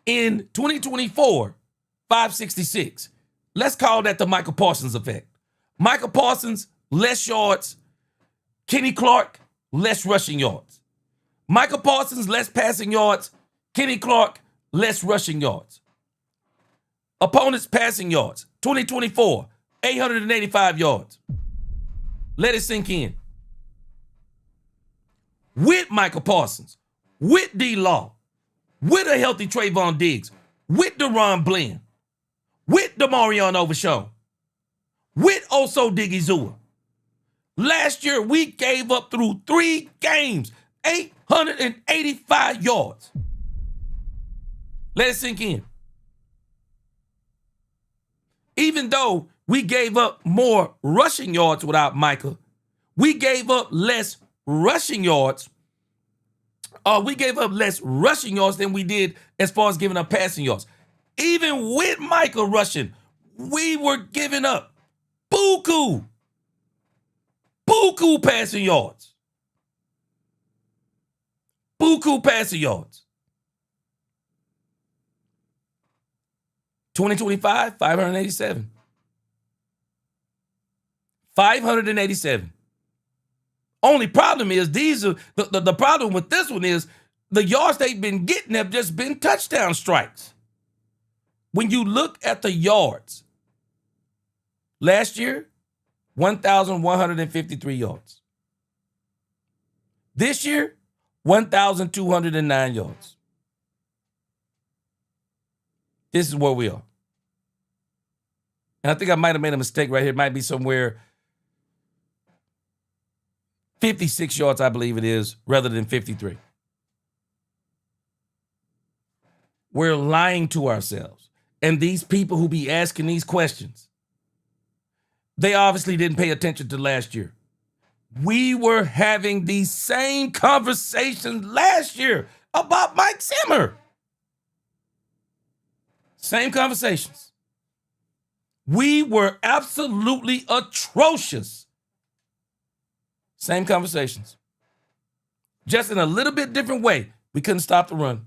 In 2024, 566. Let's call that the Michael Parsons effect. Michael Parsons, less yards. Kenny Clark, less rushing yards. Michael Parsons, less passing yards. Kenny Clark, less rushing yards. Opponents' passing yards. 2024, 885 yards. Let it sink in. With Michael Parsons, with D-Law, with a healthy Trayvon Diggs, with Deron Bland, with DeMarion Overshown, with Oso Digizua. Last year, we gave up through 3 games, 885 yards. Let it sink in. Even though we gave up more rushing yards without Micah, we gave up less rushing yards. We gave up less rushing yards than we did as far as giving up passing yards. Even with Micah rushing, we were giving up buku passing yards. Buku passing yards. 2025, 587. 587. Only problem is the problem with this one is the yards they've been getting have just been touchdown strikes. When you look at the yards, last year, 1,153 yards. This year, 1,209 yards. This is where we are. And I think I might have made a mistake right here. It might be somewhere 56 yards, I believe it is, rather than 53. We're lying to ourselves. And these people who be asking these questions, they obviously didn't pay attention to last year. We were having these same conversations last year about Mike Zimmer. Same conversations. We were absolutely atrocious. Same conversations. Just in a little bit different way. We couldn't stop the run.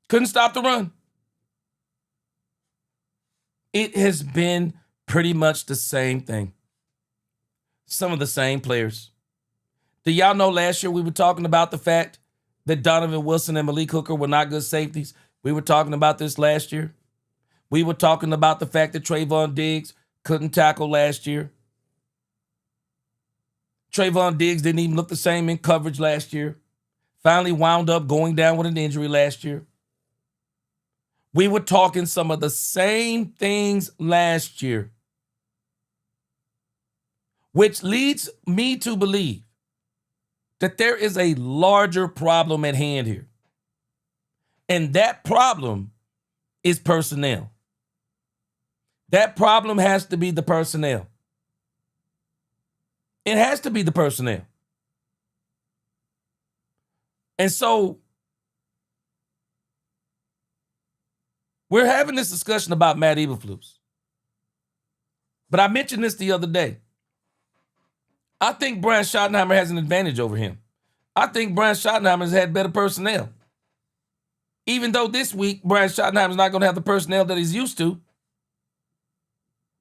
Couldn't stop the run. It has been pretty much the same thing. Some of the same players. Do y'all know last year we were talking about the fact that Donovan Wilson and Malik Hooker were not good safeties? We were talking about this last year. We were talking about the fact that Trayvon Diggs couldn't tackle last year. Trayvon Diggs didn't even look the same in coverage last year. Finally wound up going down with an injury last year. We were talking some of the same things last year, which leads me to believe that there is a larger problem at hand here. And that problem is personnel. That problem has to be the personnel. It has to be the personnel. And so we're having this discussion about Matt Eberflus. But I mentioned this the other day. I think Brian Schottenheimer has an advantage over him. I think Brian Schottenheimer has had better personnel. Even though this week, Brian Schottenheimer is not going to have the personnel that he's used to.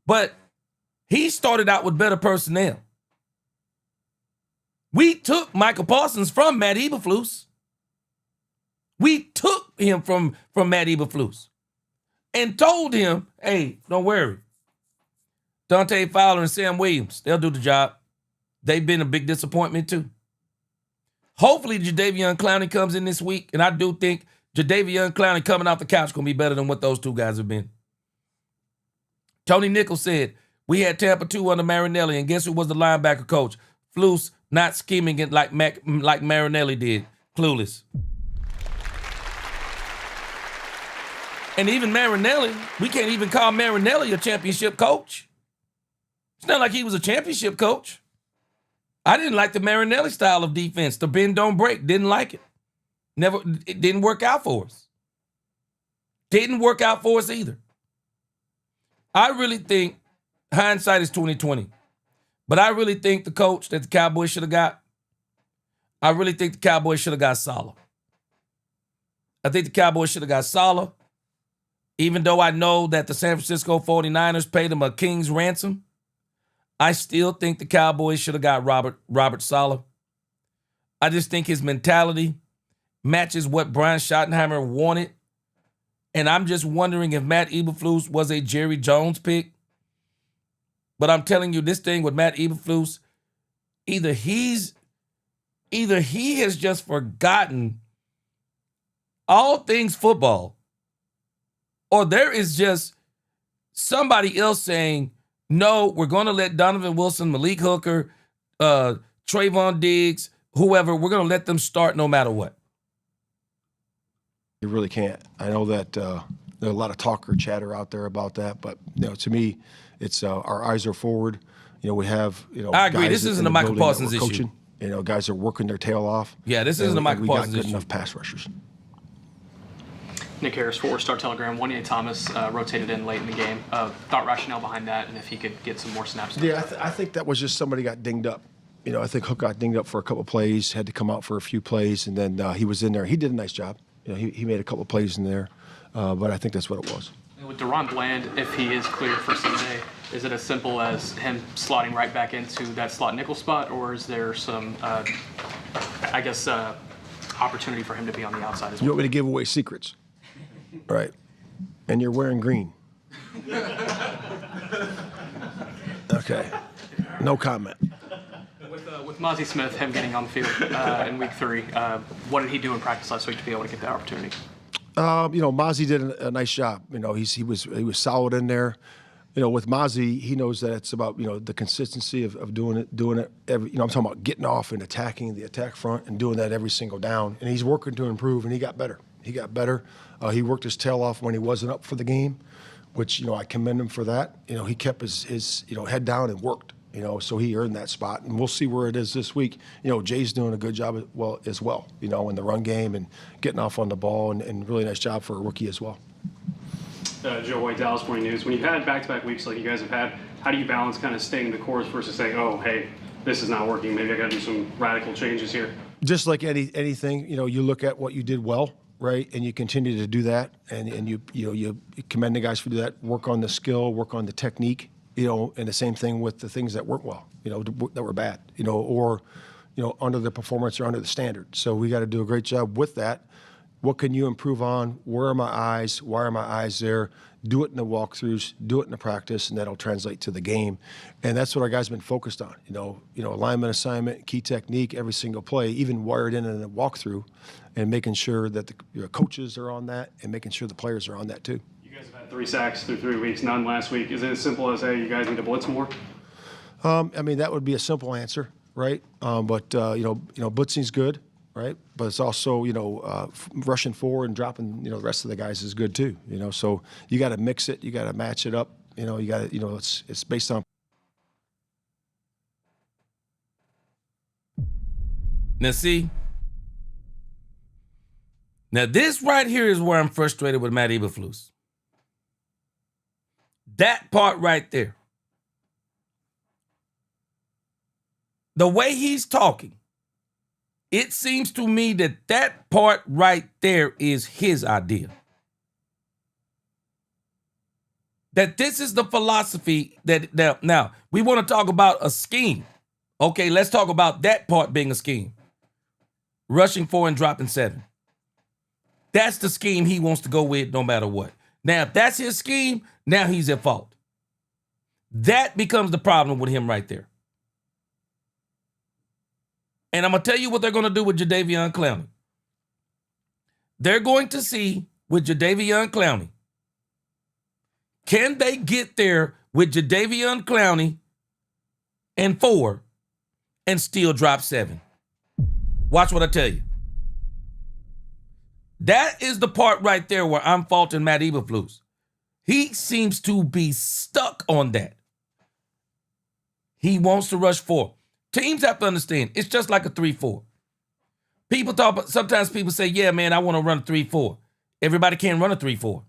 But he started out with better personnel. We took Michael Parsons from Matt Eberflus. We took him from Matt Eberflus and told him, hey, don't worry. Dante Fowler and Sam Williams, they'll do the job. They've been a big disappointment too. Hopefully Jadeveon Clowney comes in this week, and I do think Jadeveon Clowney coming off the couch is going to be better than what those two guys have been. Tony Nichols said, we had Tampa 2 under Marinelli, and guess who was the linebacker coach? Flus, not scheming it like Marinelli did. Clueless. And even Marinelli, we can't even call Marinelli a championship coach. It's not like he was a championship coach. I didn't like the Marinelli style of defense. The bend, don't break. Didn't like it. It didn't work out for us. Didn't work out for us either. I really think hindsight is 20/20. But I really think the coach that the Cowboys should have got, I really think the Cowboys should have got Saleh. I think the Cowboys should have got Saleh. Even though I know that the San Francisco 49ers paid him a king's ransom, I still think the Cowboys should have got Robert Saleh. I just think his mentality matches what Brian Schottenheimer wanted. And I'm just wondering if Matt Eberflus was a Jerry Jones pick. But I'm telling you, this thing with Matt Eberflus, either he has just forgotten all things football, or there is just somebody else saying, no, we're going to let Donovan Wilson, Malik Hooker, Trayvon Diggs, whoever, we're going to let them start no matter what. You really can't. I know that there's a lot of talk or chatter out there about that, but to me, it's our eyes are forward. We have I agree. This isn't a Michael Parsons issue. Coaching. Guys are working their tail off. Yeah, this isn't a Michael Parsons issue. We got good enough pass rushers. Nick Harris, for Star Telegram. Wanye Thomas rotated in late in the game. Thought rationale behind that, and if he could get some more snaps. Yeah, I think that was just somebody got dinged up. I think Hook got dinged up for a couple of plays, had to come out for a few plays, and then he was in there. He did a nice job. He made a couple of plays in there, but I think that's what it was. With Deron Bland, if he is cleared for Sunday, is it as simple as him slotting right back into that slot nickel spot, or is there some, opportunity for him to be on the outside as well? You want me to give away secrets? Right. And you're wearing green. Okay. No comment. With Mozzie Smith, him getting on the field in week 3, what did he do in practice last week to be able to get that opportunity? Mozzie did a nice job. He was solid in there. With Mozzie, he knows that it's about the consistency of doing it every. I'm talking about getting off and attacking the attack front and doing that every single down. And he's working to improve, and he got better. He worked his tail off when he wasn't up for the game, which I commend him for that. He kept his head down and worked. So he earned that spot, and we'll see where it is this week. Jay's doing a good job as well. In the run game and getting off on the ball, and really nice job for a rookie as well. Joe White, Dallas Morning News. When you've had back-to-back weeks like you guys have had, how do you balance kind of staying the course versus saying, oh, hey, this is not working, maybe I got to do some radical changes here? Just like anything, you look at what you did well, right, and you continue to do that, and you commend the guys for that. Work on the skill, work on the technique, and the same thing with the things that weren't well, that were bad, or under the performance or under the standard. So we got to do a great job with that. What can you improve on? Where are my eyes? Why are my eyes there? Do it in the walkthroughs, do it in the practice, and that'll translate to the game. And that's what our guys have been focused on. Alignment assignment, key technique, every single play, even wired in a walkthrough, and making sure that the coaches are on that and making sure the players are on that too. You guys have had 3 sacks through 3 weeks, none last week. Is it as simple as, hey, you guys need to blitz more? That would be a simple answer, right? But blitzing's good, right? But it's also, rushing forward and dropping, the rest of the guys is good too, So you got to mix it, you got to match it up, you got to, it's based on. Now see, this right here is where I'm frustrated with Matt Eberflus. That part right there. The way he's talking, it seems to me that part right there is his idea. That this is the philosophy that now we want to talk about a scheme. Okay, let's talk about that part being a scheme. Rushing 4 and dropping 7. That's the scheme he wants to go with no matter what. Now, if that's his scheme, now he's at fault. That becomes the problem with him right there. And I'm going to tell you what they're going to do with Jadeveon Clowney. They're going to see with Jadeveon Clowney, can they get there with Jadeveon Clowney and 4 and still drop 7? Watch what I tell you. That is the part right there where I'm faulting Matt Eberflus. He seems to be stuck on that. He wants to rush 4. Teams have to understand, it's just like a 3-4. Sometimes people say, yeah, man, I want to run a 3-4. Everybody can't run a 3-4.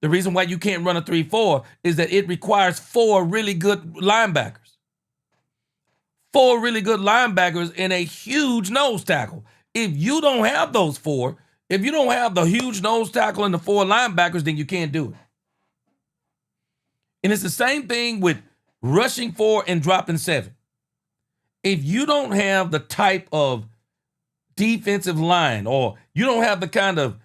The reason why you can't run a 3-4 is that it requires 4 really good linebackers. 4 really good linebackers and a huge nose tackle. If you don't have those 4, if you don't have the huge nose tackle and the 4 linebackers, then you can't do it. And it's the same thing with rushing 4 and dropping 7. If you don't have the type of defensive line, or you don't have the kind of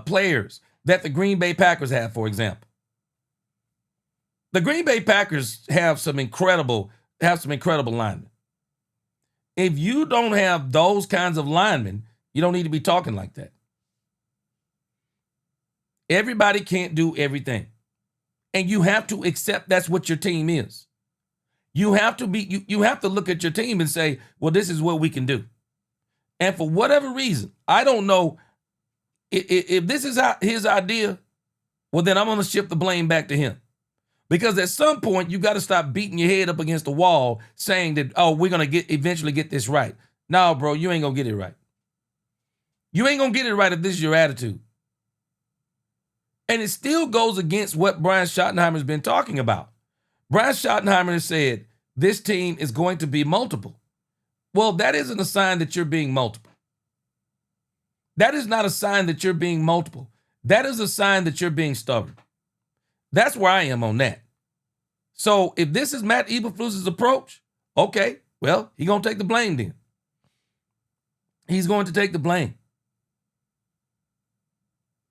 players that the Green Bay Packers have, for example. The Green Bay Packers have some incredible linemen. If you don't have those kinds of linemen, you don't need to be talking like that. Everybody can't do everything. And you have to accept that's what your team is. You have to look at your team and say, well, this is what we can do. And for whatever reason, I don't know if this is his idea, well, then I'm going to shift the blame back to him. Because at some point, you got to stop beating your head up against the wall saying that, oh, we're going to eventually get this right. No, bro, you ain't going to get it right. You ain't going to get it right if this is your attitude. And it still goes against what Brian Schottenheimer's been talking about. Brian Schottenheimer has said this team is going to be multiple. Well, that isn't a sign that you're being multiple. That is not a sign that you're being multiple. That is a sign that you're being stubborn. That's where I am on that. So if this is Matt Eberflus's approach, okay, well, he's going to take the blame then. He's going to take the blame.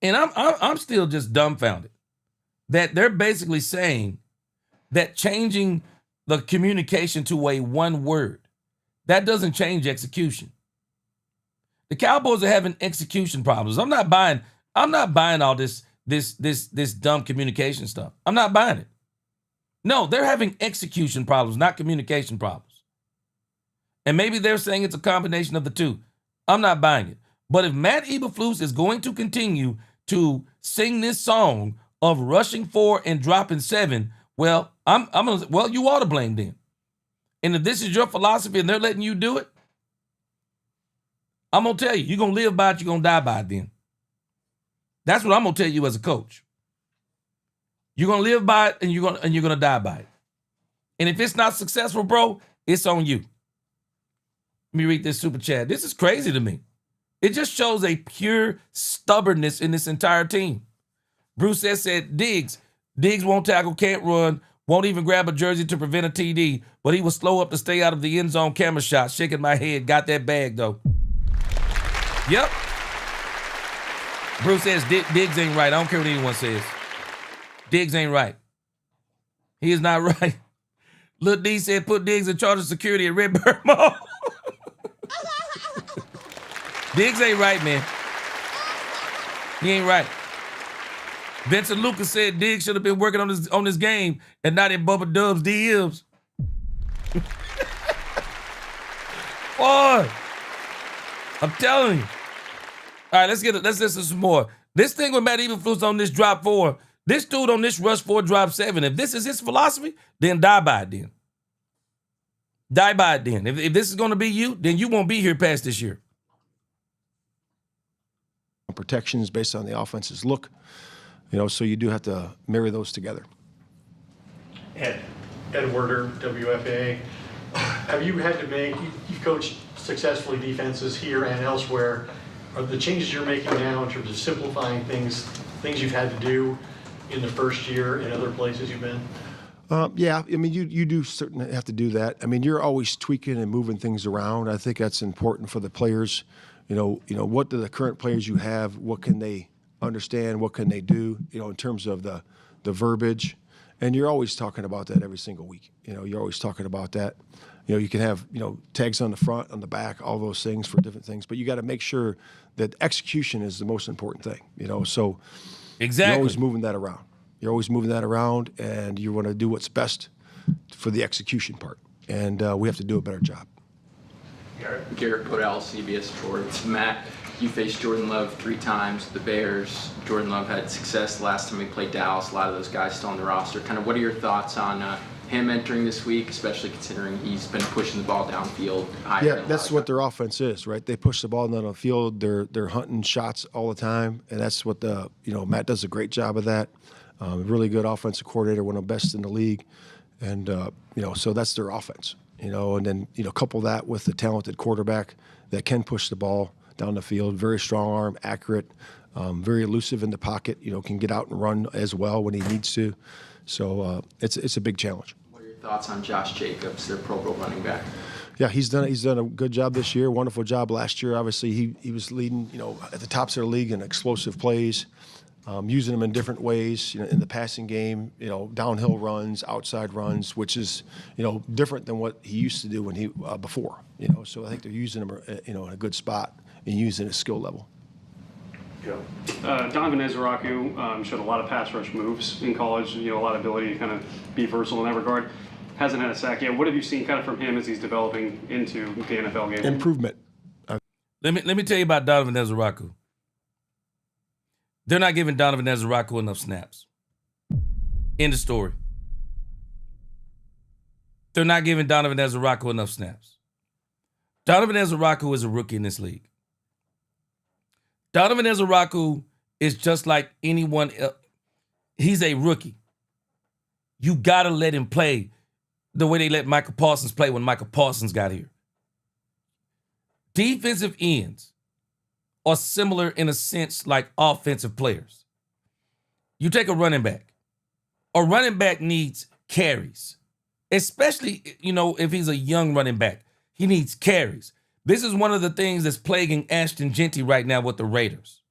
And I'm still just dumbfounded that they're basically saying that changing the communication to a one word, that doesn't change execution. The Cowboys are having execution problems. I'm not buying all this dumb communication stuff. I'm not buying it. No, they're having execution problems, not communication problems. And maybe they're saying it's a combination of the two. I'm not buying it. But if Matt Eberflus is going to continue to sing this song of rushing 4 and dropping 7, well, you ought to blame them. And if this is your philosophy and they're letting you do it, I'm going to tell you, you're going to live by it, you're going to die by it then. That's what I'm going to tell you as a coach. You're going to live by it and you're going to die by it. And if it's not successful, bro, it's on you. Let me read this super chat. This is crazy to me. It just shows a pure stubbornness in this entire team. Bruce said, Diggs won't tackle, can't run. Won't even grab a jersey to prevent a TD, but he was slow up to stay out of the end zone camera shot. Shaking my head. Got that bag, though. Yep. Bruce says Diggs ain't right. I don't care what anyone says. Diggs ain't right. He is not right. Lil D said put Diggs in charge of security at Redbird Mall. Diggs ain't right, man. He ain't right. Vincent Lucas said Diggs should have been working on this game and not in Bubba Dub's DMs. Boy, I'm telling you. All right, let's listen to some more. This thing with Matt Eberflus on this drop 4, this dude on this rush 4 drop 7, if this is his philosophy, then die by it then. Die by it then. If this is going to be you, then you won't be here past this year. Protections based on the offense's look, so you do have to marry those together. Ed Werder, WFA. Have you had to make, you've coached successfully defenses here and elsewhere. Are the changes you're making now in terms of simplifying things you've had to do in the first year in other places you've been? Yeah, I mean, you do certainly have to do that. I mean, you're always tweaking and moving things around. I think that's important for the players. What do the current players you have, what can they understand, what can they do, in terms of the verbiage. And you're always talking about that every single week. You're always talking about that. You can have, tags on the front, on the back, all those things for different things. But you got to make sure that execution is the most important thing, So exactly. You're always moving that around. You're always moving that around, and you want to do what's best for the execution part. And we have to do a better job. Garrett Podell, CBS Sports. Matt, you faced Jordan Love 3 times. The Bears, Jordan Love had success the last time he played Dallas. A lot of those guys still on the roster. Kind of what are your thoughts on him entering this week, especially considering he's been pushing the ball downfield? Yeah, that's what their offense is, right? They push the ball down the field. They're hunting shots all the time, and that's what Matt does a great job of that. Really good offensive coordinator, one of the best in the league, and so that's their offense. And then couple that with the talented quarterback that can push the ball down the field, very strong arm, accurate, very elusive in the pocket. Can get out and run as well when he needs to. So it's a big challenge. What are your thoughts on Josh Jacobs, their Pro Bowl running back? Yeah, he's done a good job this year. Wonderful job last year. Obviously, he was leading at the tops of the league in explosive plays. Using them in different ways, in the passing game, downhill runs, outside runs, which is, different than what he used to do when he before, So I think they're using him, in a good spot and using his skill level. Donovan Ezraku showed a lot of pass rush moves in college. A lot of ability to kind of be versatile in that regard. Hasn't had a sack yet. What have you seen kind of from him as he's developing into the NFL game? Improvement. Let me tell you about Donovan Ezraku. They're not giving Donovan Ezraku enough snaps. End of story. They're not giving Donovan Ezraku enough snaps. Donovan Ezraku is a rookie in this league. Donovan Ezraku is just like anyone else. He's a rookie. You got to let him play the way they let Michael Parsons play when Michael Parsons got here. Defensive ends are similar in a sense like offensive players. You take a running back. A running back needs carries, especially, if he's a young running back. He needs carries. This is one of the things that's plaguing Ashton Genty right now with the Raiders.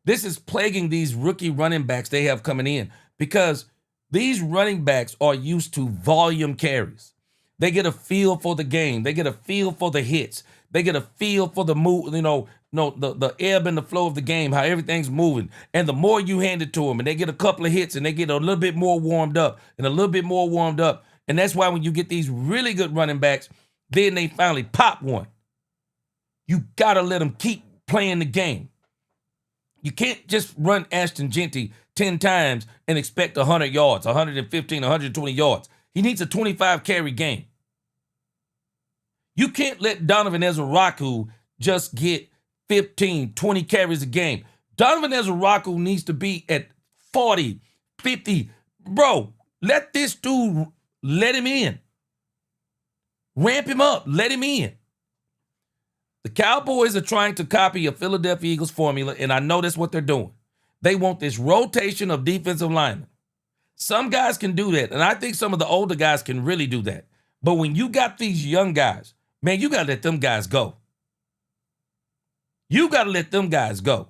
This is plaguing these rookie running backs they have coming in because these running backs are used to volume carries. They get a feel for the game. They get a feel for the hits. They get a feel for the move, the ebb and the flow of the game, how everything's moving. And the more you hand it to them, and they get a couple of hits, and they get a little bit more warmed up, and a little bit more warmed up. And that's why when you get these really good running backs, then they finally pop one. You got to let them keep playing the game. You can't just run Ashton Genty 10 times and expect 100 yards, 115, 120 yards. He needs a 25 carry game. You can't let Donovan Ezraku just get 15, 20 carries a game. Donovan Ezraku needs to be at 40, 50. Bro, let this dude, let him in. Ramp him up, let him in. The Cowboys are trying to copy a Philadelphia Eagles formula, and I know that's what they're doing. They want this rotation of defensive linemen. Some guys can do that, and I think some of the older guys can really do that. But when you got these young guys, man, you got to let them guys go. You got to let them guys go.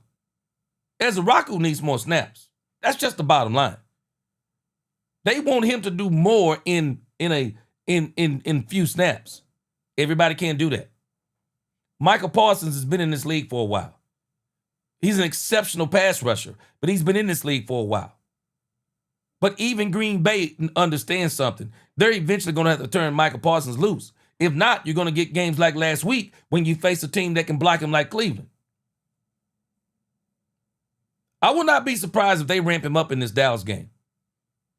Ezraku needs more snaps. That's just the bottom line. They want him to do more in few snaps. Everybody can't do that. Michael Parsons has been in this league for a while. He's an exceptional pass rusher, but he's been in this league for a while. But even Green Bay understands something. They're eventually going to have to turn Michael Parsons loose. If not, you're going to get games like last week when you face a team that can block him like Cleveland. I will not be surprised if they ramp him up in this Dallas game.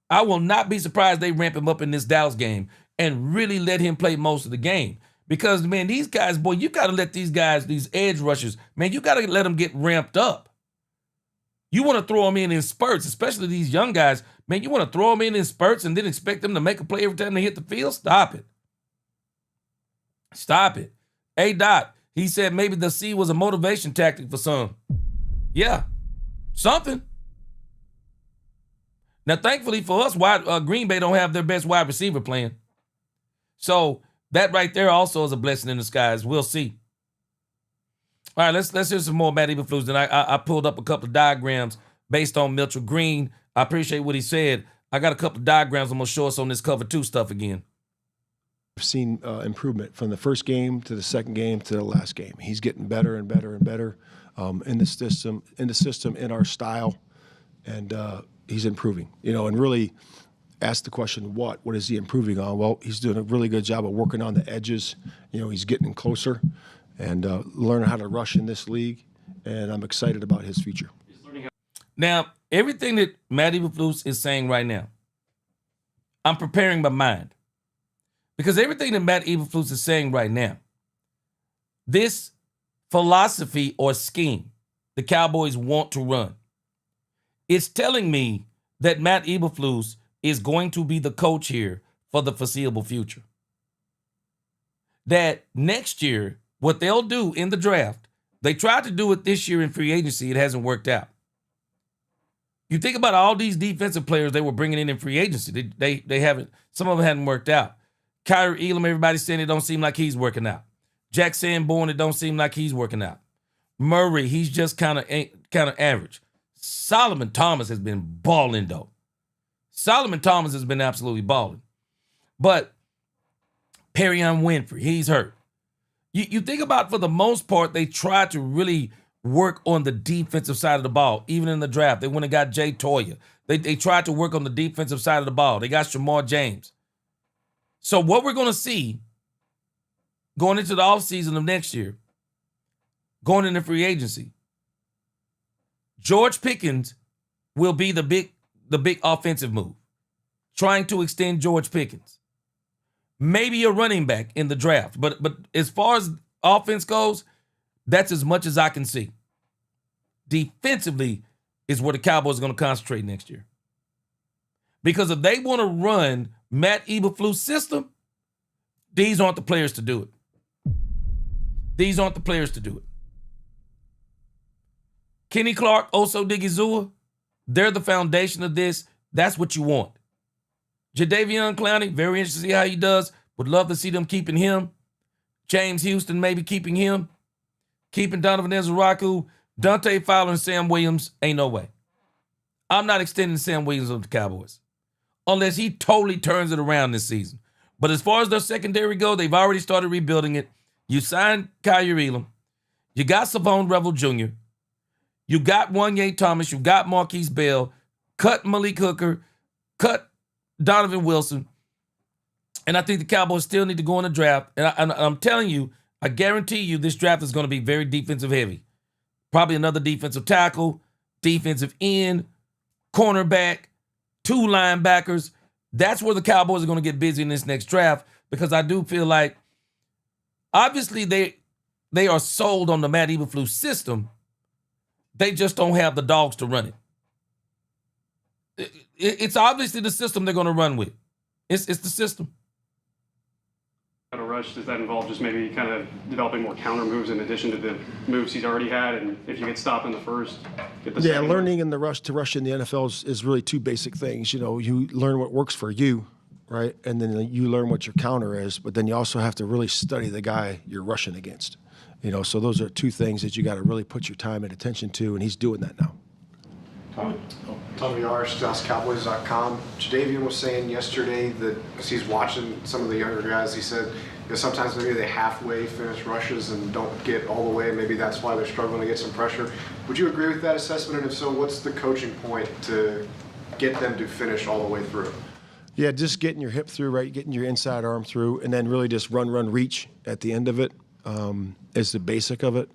I will not be surprised they ramp him up in this Dallas game and really let him play most of the game. Because, man, these guys, boy, you got to let these guys, these edge rushers, man, you got to let them get ramped up. You want to throw them in spurts, especially these young guys. Man, you want to throw them in spurts and then expect them to make a play every time they hit the field? Stop it. Stop it. Hey, Doc, he said maybe the C was a motivation tactic for some. Yeah, something. Now, thankfully for us, Green Bay don't have their best wide receiver playing. So that right there also is a blessing in disguise. We'll see. All right, let's hear some more Matt Eberflus. Then I pulled up a couple of diagrams based on Mitchell Green. I appreciate what he said. I got a couple of diagrams I'm going to show us on this cover 2 stuff again. I've seen improvement from the first game to the second game to the last game. He's getting better and better and better in the system, in our style, and he's improving. And really ask the question, what is he improving on? Well, he's doing a really good job of working on the edges. He's getting closer and learning how to rush in this league, and I'm excited about his future. Now, everything that Matt Eberflus is saying right now, I'm preparing my mind. Because everything that Matt Eberflus is saying right now, this philosophy or scheme the Cowboys want to run, it's telling me that Matt Eberflus is going to be the coach here for the foreseeable future. That next year, what they'll do in the draft, they tried to do it this year in free agency, it hasn't worked out. You think about all these defensive players they were bringing in free agency. They haven't, some of them hadn't worked out. Kyrie Elam, everybody's saying it don't seem like he's working out. Jack Sanborn, it don't seem like he's working out. Murray, he's just kind of average. Solomon Thomas has been balling, though. Solomon Thomas has been absolutely balling. But Perrion Winfrey, he's hurt. You think about, for the most part, they tried to really work on the defensive side of the ball, even in the draft. They went and got Jay Toya. They tried to work on the defensive side of the ball. They got Shamar James. So what we're going to see going into the offseason of next year, going into free agency, George Pickens will be the big offensive move, trying to extend George Pickens. Maybe a running back in the draft. But as far as offense goes, that's as much as I can see. Defensively is where the Cowboys are going to concentrate next year. Because if they want to run Matt Eberflus' system, these aren't the players to do it. These aren't the players to do it. Kenny Clark, Oso Digizua, they're the foundation of this. That's what you want. Jadeveon Clowney, very interested to see how he does. Would love to see them keeping him. James Houston, maybe keeping him. Keeping Donovan Ezraku. Dante Fowler and Sam Williams, ain't no way. I'm not extending Sam Williams on the Cowboys unless he totally turns it around this season. But as far as their secondary go, they've already started rebuilding it. You signed Kyrie Elam. You got Savon Revel Jr. You got Wanye Thomas. You got Marquise Bell. Cut Malik Hooker. Cut Donovan Wilson. And I think the Cowboys still need to go in the draft. And I'm telling you, I guarantee you this draft is going to be very defensive heavy. Probably another defensive tackle, defensive end, cornerback, 2 linebackers. That's where the Cowboys are going to get busy in this next draft, because I do feel like obviously they are sold on the Matt Eberflus system. They just don't have the dogs to run it. It's obviously the system they're going to run with. It's the system. Got to rush, does that involve just maybe kind of developing more counter moves in addition to the moves he's already had? And if you get stopped in the first, get the Yeah, second. learning in the rush to rush in the NFL is really two basic things. You know, you learn what works for you, right? And then you learn what your counter is, but then you also have to really study the guy you're rushing against. You know, so those are two things that you got to really put your time and attention to, and he's doing that now. Tommy Arsh, DallasCowboys.com. Jadavian was saying yesterday that as he's watching some of the younger guys, he said, you know, sometimes maybe they halfway finish rushes and don't get all the way. Maybe that's why they're struggling to get some pressure. Would you agree with that assessment? And if so, what's the coaching point to get them to finish all the way through? Yeah, just getting your hip through, right? Getting your inside arm through, and then really just run, reach at the end of it is the basic of it.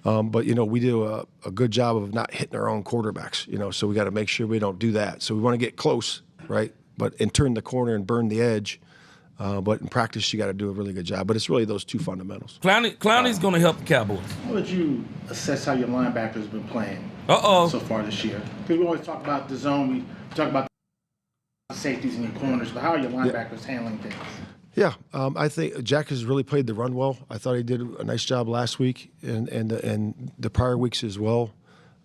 But, you know, we do a good job of not hitting our own quarterbacks, you know, so we got to make sure we don't do that. So we want to get close, right? And turn the corner and burn the edge. But in practice, you got to do a really good job. But it's really those two fundamentals. Clowney's going to help the Cowboys. How would you assess how your linebackers been playing Uh-oh. so far this year? Because we always talk about the zone, we talk about the safeties and your corners, but how are your linebackers handling things? Yeah, I think Jack has really played the run well. I thought he did a nice job last week and the prior weeks as well.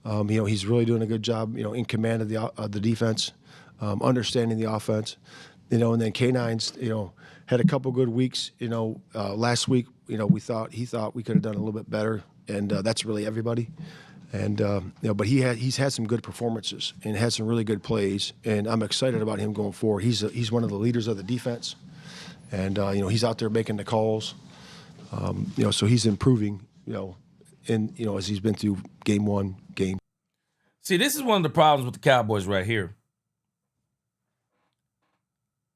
You know, he's really doing a good job, you know, in command of the defense, understanding the offense. You know, and then K9's, you know, had a couple good weeks. You know, last week, you know, he thought we could have done a little bit better, and that's really everybody. And you know, but he's had some good performances and had some really good plays, and I'm excited about him going forward. He's one of the leaders of the defense. And, you know, he's out there making the calls, you know, so he's improving, you know, as he's been through game one. See, this is one of the problems with the Cowboys right here.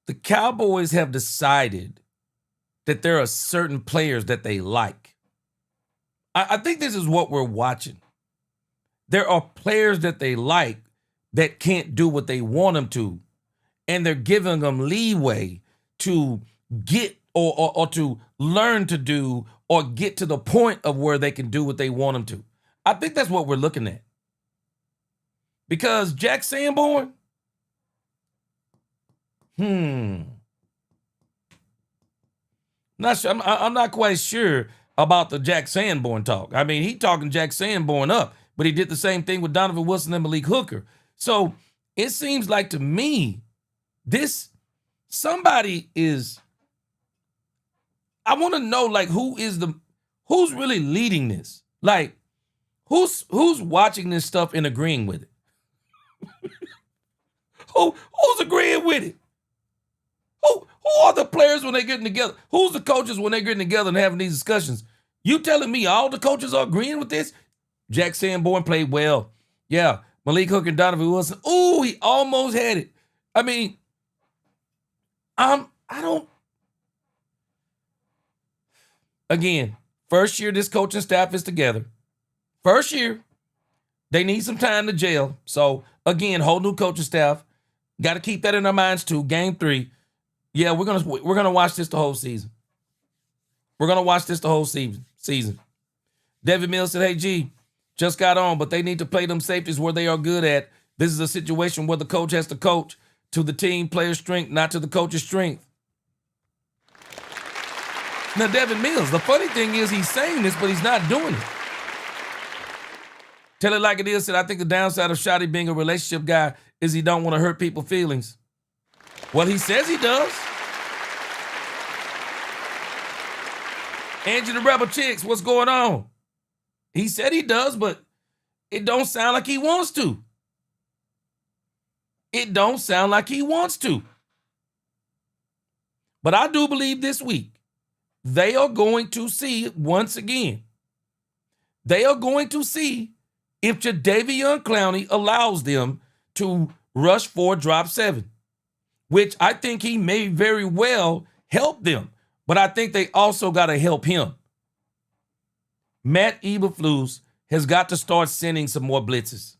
The Cowboys have decided that there are certain players that they like. I think this is what we're watching. There are players that they like that can't do what they want them to, and they're giving them leeway to get or to learn to do or get to the point of where they can do what they want them to. I think that's what we're looking at. Because Jack Sanborn, not sure. I'm not quite sure about the Jack Sanborn talk. I mean, he talking Jack Sanborn up, but he did the same thing with Donovan Wilson and Malik Hooker. So it seems like to me, somebody is. I want to know, like, who's really leading this? Like, who's watching this stuff and agreeing with it? Who's agreeing with it? Who are the players when they're getting together? Who's the coaches when they're getting together and having these discussions? You telling me all the coaches are agreeing with this? Jack Sanborn played well. Yeah, Malik Hooker and Donovan Wilson. Ooh, he almost had it. I mean, I don't. Again, first year this coaching staff is together. First year, they need some time to gel. So, again, whole new coaching staff. Got to keep that in our minds, too. Game 3. Yeah, we're gonna watch this the whole season. We're going to watch this the whole season. Devin Mills said, hey, G, just got on, but they need to play them safeties where they are good at. This is a situation where the coach has to coach to the team player's strength, not to the coach's strength. Now, Devin Mills, the funny thing is he's saying this, but he's not doing it. Tell it like it is, said, I think the downside of Shotty being a relationship guy is he don't want to hurt people's feelings. Well, he says he does. Angie the Rebel Chicks, what's going on? He said he does, but it don't sound like he wants to. It don't sound like he wants to. But I do believe this week, they are going to see, once again, they are going to see if Jadeveon Clowney allows them to rush 4, drop 7, which I think he may very well help them, but I think they also got to help him. Matt Eberflus has got to start sending some more blitzes.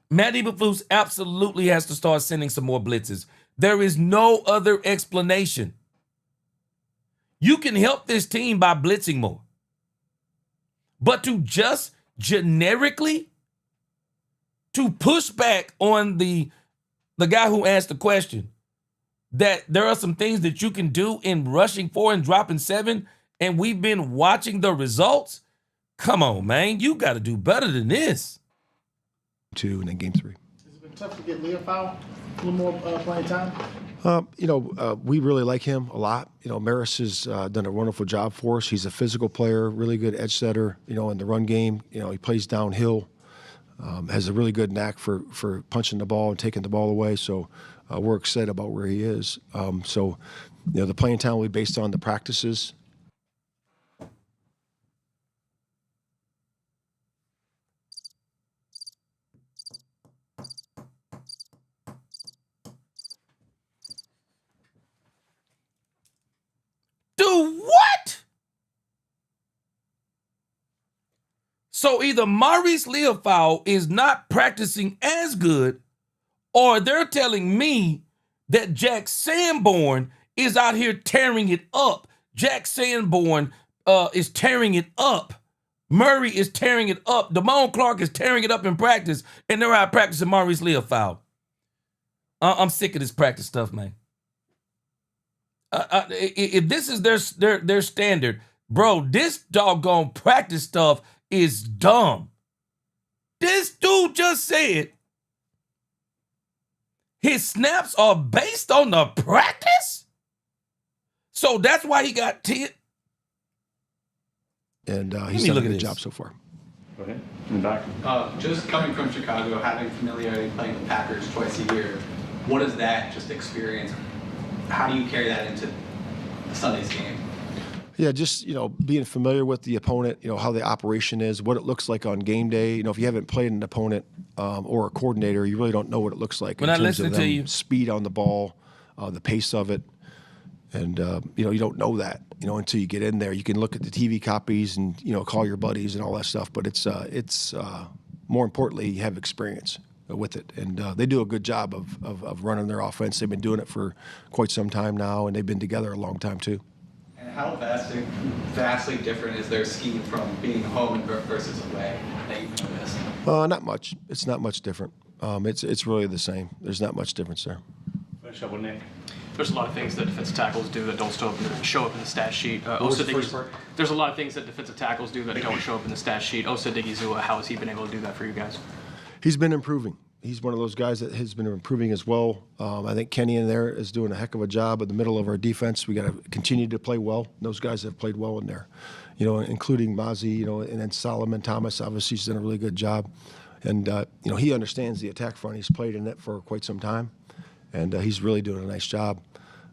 Matt Eberflus absolutely has to start sending some more blitzes. There is no other explanation. You can help this team by blitzing more. But to just generically to push back on the guy who asked the question, that there are some things that you can do in rushing 4 and dropping 7, and we've been watching the results? Come on, man. You got to do better than this. 2 and then game 3. Has it been tough to get Leofow a little more playing time? We really like him a lot. Maris has done a wonderful job for us. He's a physical player, really good edge setter, in the run game. He plays downhill, has a really good knack for punching the ball and taking the ball away. So we're excited about where he is. The playing time will be based on the practices. Do what? So either Maurice Leofow is not practicing as good, or they're telling me that Jack Sanborn is out here tearing it up. Jack Sanborn is tearing it up. Murray is tearing it up. Damone Clark is tearing it up in practice, and they're out practicing Maurice Leofow. I'm sick of this practice stuff, man. If this is their standard, bro, this doggone practice stuff is dumb. This dude just said his snaps are based on the practice? So that's why he got 10. And he's done a good job so far. Go ahead. In the back. Just coming from Chicago, having familiarity playing the Packers twice a year, what is that just experience? How do you carry that into Sunday's game? Yeah, just, being familiar with the opponent, how the operation is, what it looks like on game day. If you haven't played an opponent or a coordinator, you really don't know what it looks like. When in I terms listen of to you, speed on the ball, the pace of it. And, you don't know that, until you get in there. You can look at the TV copies and, call your buddies and all that stuff. But it's more importantly, you have experience with it. And they do a good job of running their offense. They've been doing it for quite some time now, and they've been together a long time too. And how vastly different is their scheme from being home versus away that you've noticed? Not much. It's not much different. It's really the same. There's not much difference there. Finish up with Nick. There's a lot of things that defensive tackles do that don't show up in the stat sheet. There's a lot of things that defensive tackles do that don't show up in the stat sheet. Osadigizua, how has he been able to do that for you guys? He's been improving. He's one of those guys that has been improving as well. I think Kenny in there is doing a heck of a job in the middle of our defense. We got to continue to play well. Those guys have played well in there, including Mozzie, and then Solomon Thomas. Obviously, he's done a really good job. And, he understands the attack front. He's played in it for quite some time. And he's really doing a nice job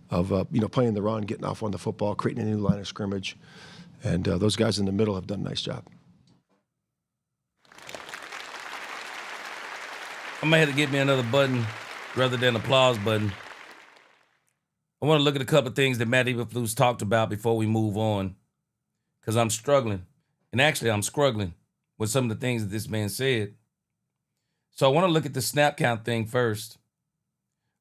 of, playing the run, getting off on the football, creating a new line of scrimmage. And those guys in the middle have done a nice job. I might have to get me another button rather than applause button. I want to look at a couple of things that Matt Eberflus talked about before we move on, because I'm struggling. And actually, I'm struggling with some of the things that this man said. So I want to look at the snap count thing first.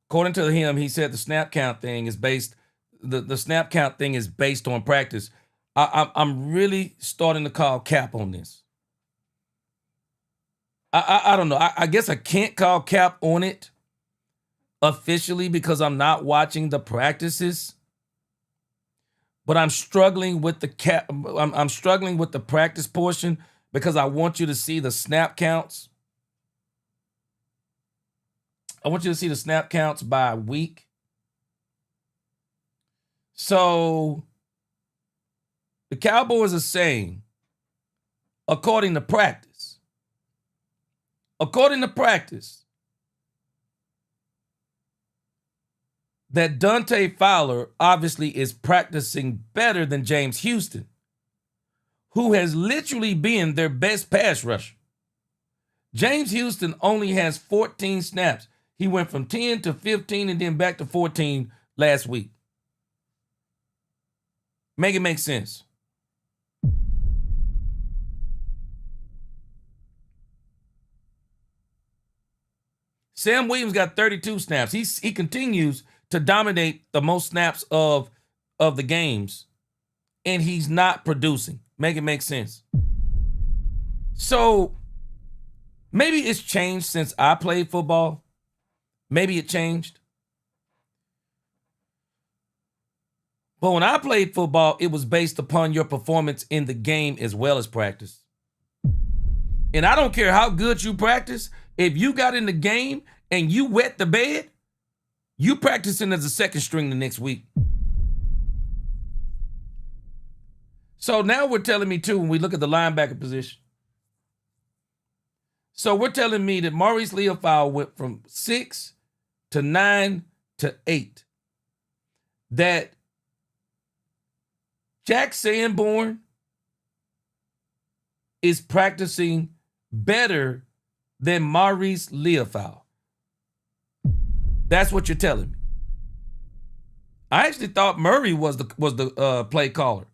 According to him, he said the snap count thing is based. The snap count thing is based on practice. I'm really starting to call cap on this. I don't know. I guess I can't call cap on it officially because I'm not watching the practices. But I'm struggling with the cap. I'm struggling with the practice portion because I want you to see the snap counts. I want you to see the snap counts by week. So the Cowboys are saying, according to practice, that Dante Fowler obviously is practicing better than James Houston, who has literally been their best pass rusher. James Houston only has 14 snaps. He went from 10 to 15 and then back to 14 last week. Make it make sense. Sam Williams got 32 snaps. He continues to dominate the most snaps of the games, and he's not producing. Make it make sense. So maybe it's changed since I played football. Maybe it changed. But when I played football, it was based upon your performance in the game as well as practice. And I don't care how good you practice, if you got in the game and you wet the bed, you practicing as a second string the next week. So now we're telling me too, when we look at the linebacker position. So we're telling me that Maurice Leofau went from 6 to 9 to 8. That Jack Sanborn is practicing better than Maurice Leofau. That's what you're telling me. I actually thought Murray was the play caller.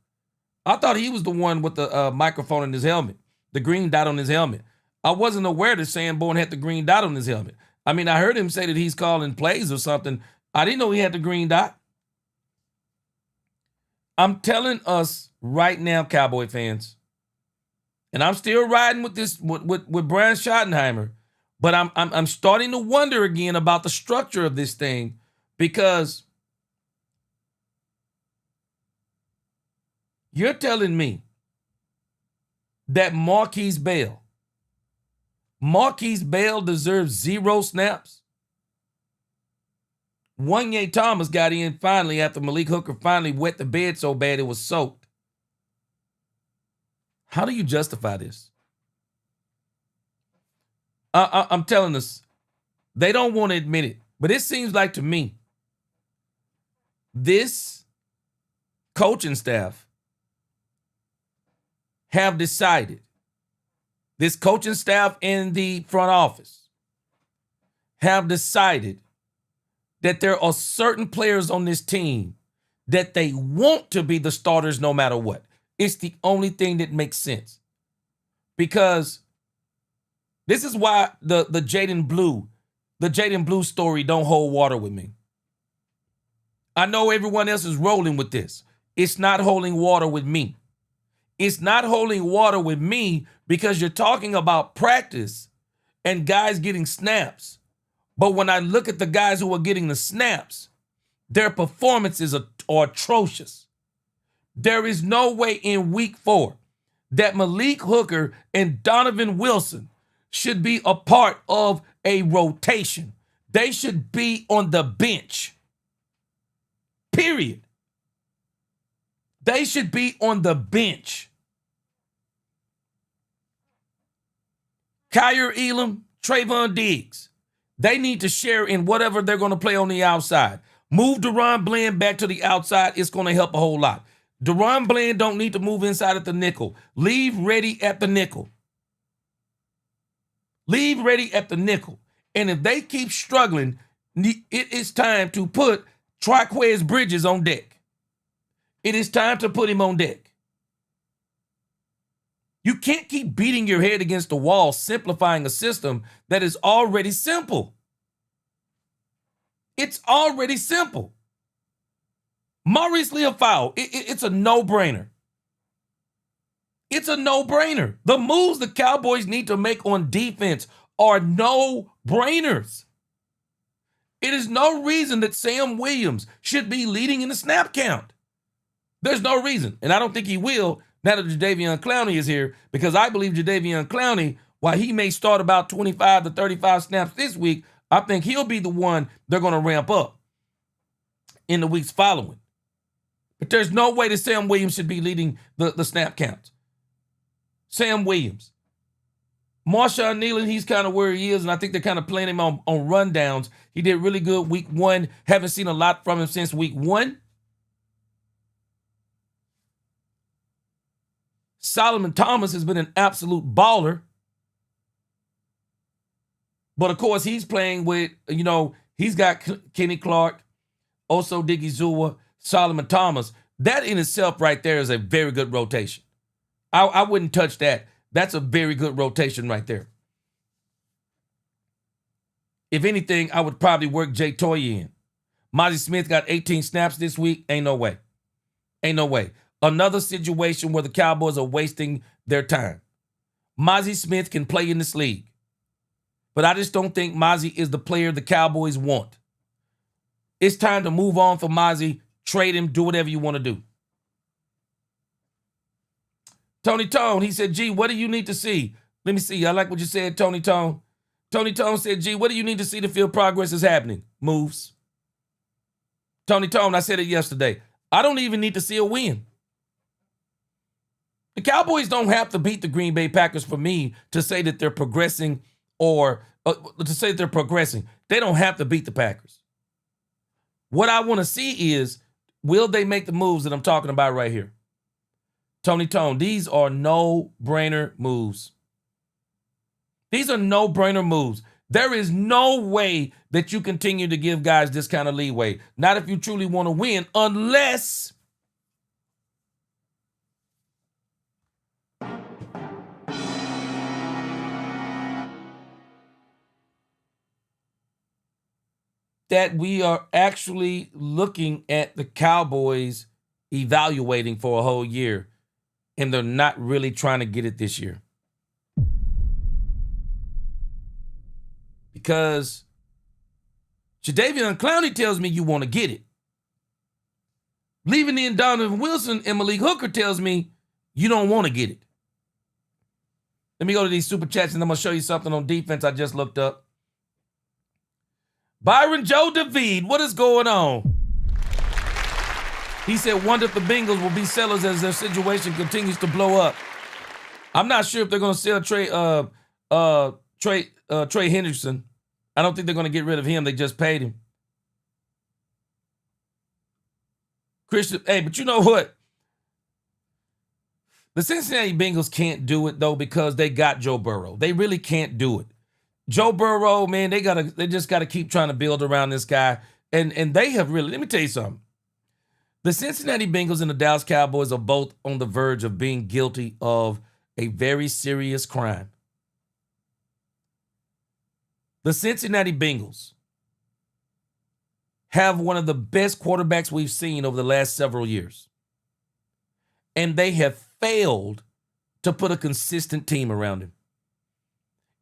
I thought he was the one with the microphone in his helmet, the green dot on his helmet. I wasn't aware that Sanborn had the green dot on his helmet. I mean, I heard him say that he's calling plays or something. I didn't know he had the green dot. I'm telling us right now, Cowboy fans, and I'm still riding with this with Brian Schottenheimer, but I'm starting to wonder again about the structure of this thing, because you're telling me that Marquise Bell deserves 0 snaps. Wanye Thomas got in finally after Malik Hooker finally wet the bed so bad it was soaked. How do you justify this? I'm telling us, they don't want to admit it, but it seems like to me, this coaching staff have decided, this coaching staff in the front office have decided that there are certain players on this team that they want to be the starters no matter what. It's the only thing that makes sense. Because this is why the Jaden Blue story don't hold water with me. I know everyone else is rolling with this. It's not holding water with me. It's not holding water with me because you're talking about practice and guys getting snaps. But when I look at the guys who are getting the snaps, their performances are atrocious. There is no way in week 4 that Malik Hooker and Donovan Wilson should be a part of a rotation. They should be on the bench. Period. They should be on the bench. Kyer Elam, Trayvon Diggs, they need to share in whatever they're going to play on the outside. Move Deron Bland back to the outside. It's going to help a whole lot. Deron Bland don't need to move inside at the nickel. Leave Reddy at the nickel. Leave Reddy at the nickel. And if they keep struggling, it is time to put Traquez Bridges on deck. It is time to put him on deck. You can't keep beating your head against the wall, simplifying a system that is already simple. It's already simple. Maurice Leofau, it's a no-brainer. It's a no-brainer. The moves the Cowboys need to make on defense are no-brainers. It is no reason that Sam Williams should be leading in the snap count. There's no reason, and I don't think he will now that Jadeveon Clowney is here, because I believe Jadeveon Clowney, while he may start about 25 to 35 snaps this week, I think he'll be the one they're going to ramp up in the weeks following. But there's no way that Sam Williams should be leading the snap counts. Sam Williams. Marshawn Nealon, he's kind of where he is, and I think they're kind of playing him on rundowns. He did really good week 1. Haven't seen a lot from him since week 1. Solomon Thomas has been an absolute baller. But, of course, he's playing with, he's got Kenny Clark, also Diggy Solomon Thomas. That in itself right there is a very good rotation. I wouldn't touch that. That's a very good rotation right there. If anything, I would probably work Jay Toye in. Mozzie Smith got 18 snaps this week. Ain't no way. Ain't no way. Another situation where the Cowboys are wasting their time. Mozzie Smith can play in this league. But I just don't think Mozzie is the player the Cowboys want. It's time to move on for Mozzie trade him, do whatever you want to do. Tony Tone, he said, G, what do you need to see? Let me see. I like what you said, Tony Tone. Tony Tone said, G, what do you need to see to feel progress is happening? Moves. Tony Tone, I said it yesterday. I don't even need to see a win. The Cowboys don't have to beat the Green Bay Packers for me to say that they're progressing or to say that they're progressing. They don't have to beat the Packers. What I want to see is, will they make the moves that I'm talking about right here? Tony Tone, these are no-brainer moves. These are no-brainer moves. There is no way that you continue to give guys this kind of leeway. Not if you truly want to win, unless that we are actually looking at the Cowboys evaluating for a whole year, and they're not really trying to get it this year. Because Jadeveon Clowney tells me you want to get it. Leaving in Donovan Wilson and Malik Hooker tells me you don't want to get it. Let me go to these super chats and I'm going to show you something on defense I just looked up. Byron Joe David, what is going on? He said, wonder if the Bengals will be sellers as their situation continues to blow up. I'm not sure if they're going to sell Trey Henderson. I don't think they're going to get rid of him. They just paid him. Christian, hey, but you know what? The Cincinnati Bengals can't do it, though, because they got Joe Burrow. They really can't do it. Joe Burrow, man, they just got to keep trying to build around this guy. And they have really, let me tell you something. The Cincinnati Bengals and the Dallas Cowboys are both on the verge of being guilty of a very serious crime. The Cincinnati Bengals have one of the best quarterbacks we've seen over the last several years. And they have failed to put a consistent team around him.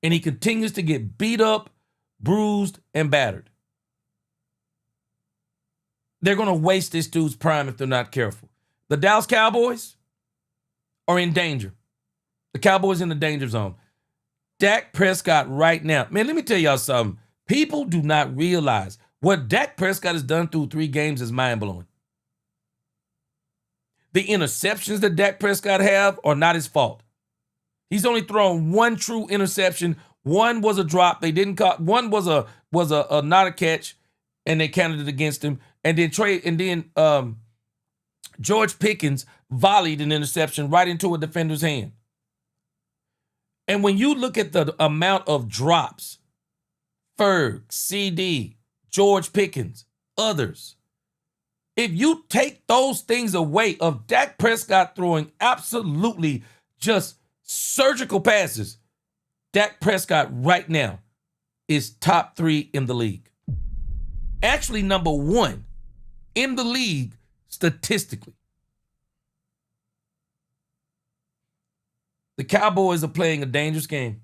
And he continues to get beat up, bruised, and battered. They're going to waste this dude's prime if they're not careful. The Dallas Cowboys are in danger. The Cowboys in the danger zone. Dak Prescott right now. Man, let me tell y'all something. People do not realize what Dak Prescott has done through 3 games is mind-blowing. The interceptions that Dak Prescott have are not his fault. He's only thrown 1 true interception. 1 was a drop. They didn't call. 1 was a not a catch, and they counted it against him. And then George Pickens volleyed an interception right into a defender's hand. And when you look at the amount of drops, Ferg, CD, George Pickens, others, if you take those things away of Dak Prescott throwing absolutely just surgical passes, Dak Prescott right now is top 3 in the league. Actually, number 1 in the league statistically. The Cowboys are playing a dangerous game.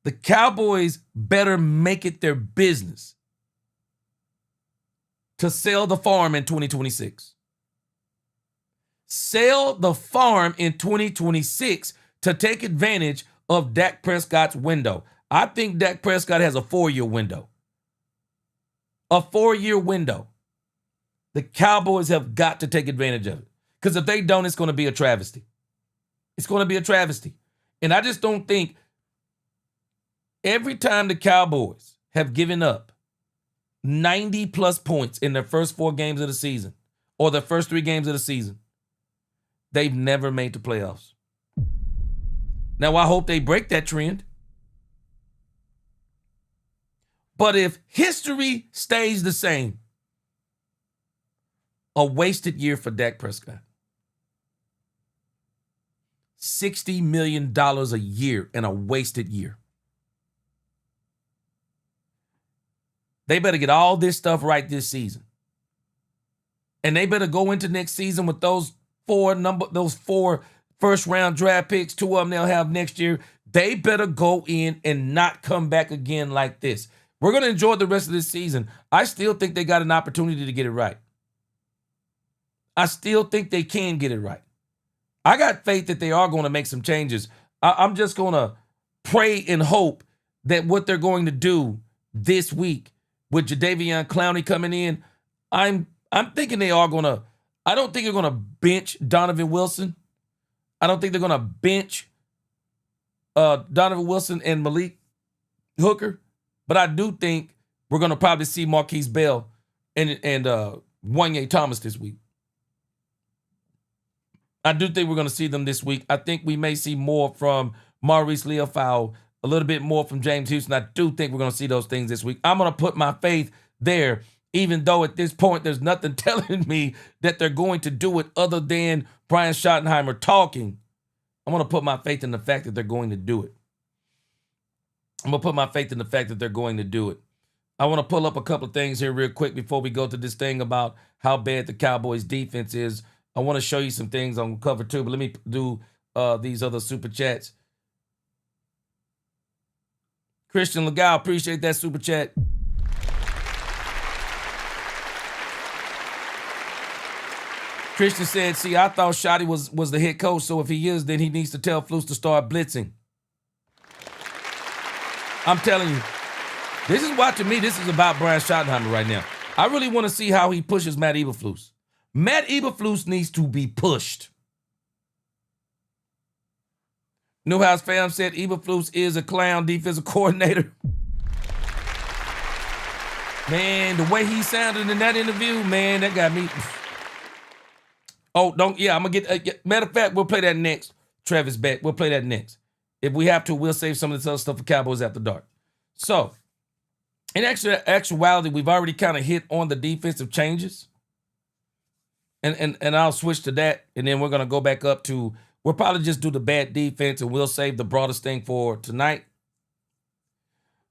The Cowboys better make it their business to sell the farm in 2026. Sell the farm in 2026 to take advantage of Dak Prescott's window. I think Dak Prescott has a 4-year window. A 4-year window. The Cowboys have got to take advantage of it. Because if they don't, it's going to be a travesty. It's going to be a travesty. And I just don't think every time the Cowboys have given up 90-plus points in their first 4 games of the season or the first 3 games of the season, they've never made the playoffs. Now, I hope they break that trend. But if history stays the same, a wasted year for Dak Prescott. $60 million a year and a wasted year. They better get all this stuff right this season. And they better go into next season with those 4 first-round draft picks, 2 of them they'll have next year. They better go in and not come back again like this. We're going to enjoy the rest of this season. I still think they got an opportunity to get it right. I still think they can get it right. I got faith that they are going to make some changes. I'm just going to pray and hope that what they're going to do this week with Jadeveon Clowney coming in, I'm thinking they are going to, I don't think they're going to bench Donovan Wilson. I don't think they're going to bench Donovan Wilson and Malik Hooker, but I do think we're going to probably see Marquise Bell and Wanye Thomas this week. I do think we're going to see them this week. I think we may see more from Maurice Leofau, a little bit more from James Houston. I do think we're going to see those things this week. I'm going to put my faith there, even though at this point there's nothing telling me that they're going to do it other than Brian Schottenheimer talking. I'm going to put my faith in the fact that they're going to do it. I'm going to put my faith in the fact that they're going to do it. I want to pull up a couple of things here real quick before we go to this thing about how bad the Cowboys defense is. I want to show you some things on cover 2, but let me do these other super chats. Christian Legal, appreciate that super chat. Christian said, see, I thought Shotty was the head coach, so if he is, then he needs to tell Flus to start blitzing. I'm telling you, this is why, to me, this is about Brian Schottenheimer right now. I really want to see how he pushes Matt Eberflus. Matt Eberflus needs to be pushed. Newhouse fam said Eberflus is a clown defensive coordinator. Man, the way he sounded in that interview, man, that got me. Oh, I'm going to get, matter of fact, we'll play that next. Travis Beck, we'll play that next. If we have to, we'll save some of this other stuff for Cowboys After Dark. So, in actuality, we've already kind of hit on the defensive changes. And I'll switch to that, and then we're going to go back up to, we'll probably just do the bad defense, and we'll save the broadest thing for tonight.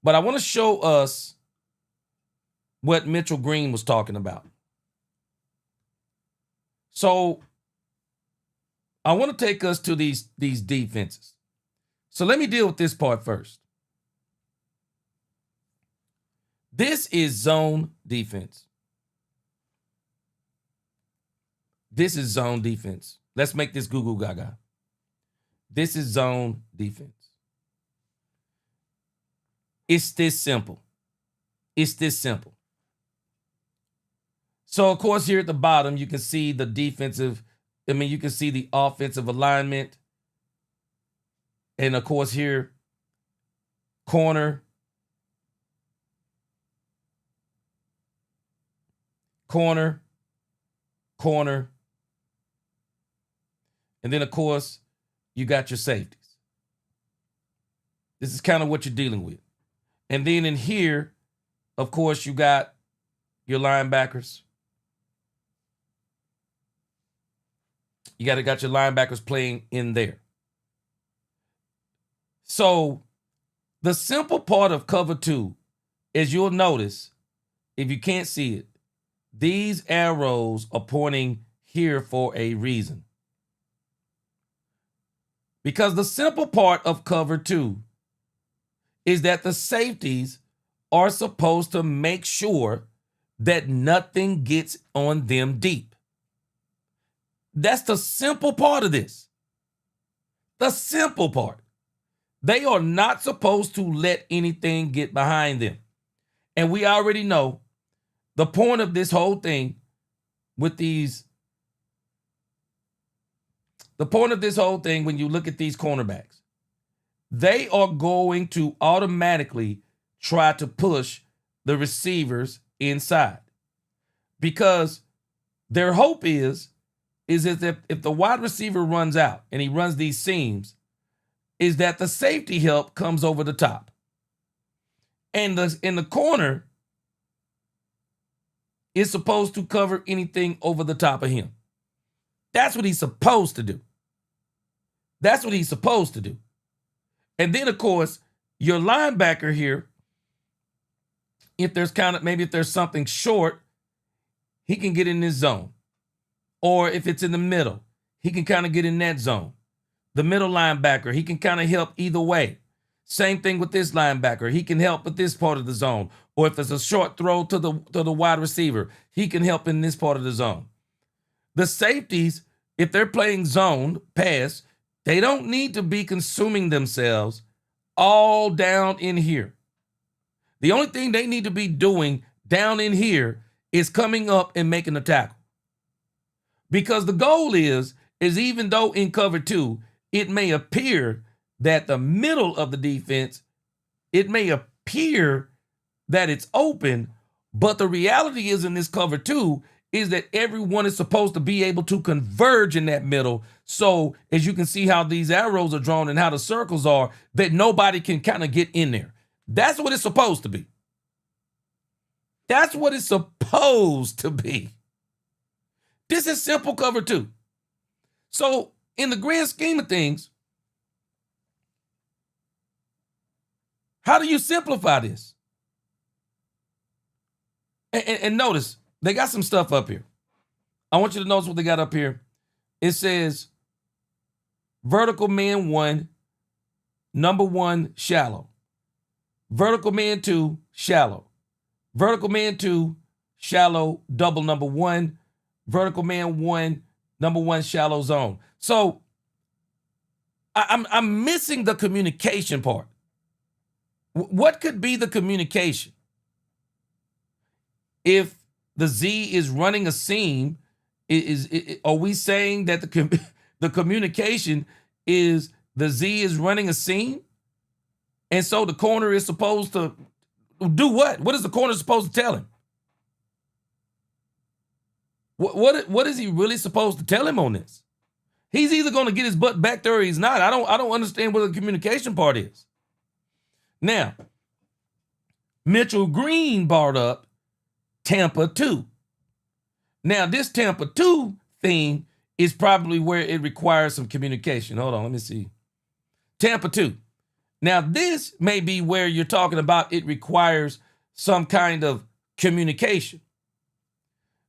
But I want to show us what Mitchell Green was talking about. So I want to take us to these defenses. So let me deal with this part first. This is zone defense. This is zone defense. Let's make this goo goo gaga. This is zone defense. It's this simple. It's this simple. So, of course, here at the bottom, you can see the you can see the offensive alignment. And, of course, here, corner, corner, corner. And then, of course, you got your safeties. This is kind of what you're dealing with. And then in here, of course, you got your linebackers. You got your linebackers playing in there. So the simple part of cover 2, as you'll notice, if you can't see it, these arrows are pointing here for a reason. Because the simple part of cover 2 is that the safeties are supposed to make sure that nothing gets on them deep. That's the simple part of this. The simple part. They are not supposed to let anything get behind them. And we already know the point of this whole thing with these, the point of this whole thing when you look at these cornerbacks, they are going to automatically try to push the receivers inside. Because their hope is that if the wide receiver runs out and he runs these seams, is that the safety help comes over the top. And in the corner is supposed to cover anything over the top of him. That's what he's supposed to do. That's what he's supposed to do. And then, of course, your linebacker here, if there's if there's something short, he can get in this zone. Or if it's in the middle, he can kind of get in that zone. The middle linebacker, he can kind of help either way. Same thing with this linebacker. He can help with this part of the zone. Or if it's a short throw to the wide receiver, he can help in this part of the zone. The safeties, if they're playing zone pass, they don't need to be consuming themselves all down in here. The only thing they need to be doing down in here is coming up and making a tackle. Because the goal is even though in cover 2, it may appear that the middle of the defense, it may appear that it's open, but the reality is in this cover 2 is that everyone is supposed to be able to converge in that middle. So as you can see how these arrows are drawn and how the circles are, that nobody can kind of get in there. That's what it's supposed to be. That's what it's supposed to be. This is simple cover 2. So in the grand scheme of things, how do you simplify this? And notice, they got some stuff up here. I want you to notice what they got up here. It says, vertical man 1, number 1, shallow. Vertical man 2, shallow. Vertical man 2, shallow, double number 1. Vertical man 1, number 1, shallow zone. So I'm missing the communication part. What could be the communication? If the Z is running a seam, are we saying that the communication is the Z is running a seam? And so the corner is supposed to do what? What is the corner supposed to tell him? What is he really supposed to tell him on this? He's either going to get his butt back there or he's not. I don't understand what the communication part is. Now, Mitchell Green brought up Tampa 2. Now, this Tampa 2 thing is probably where it requires some communication. Hold on, let me see. Tampa 2. Now, this may be where you're talking about it requires some kind of communication.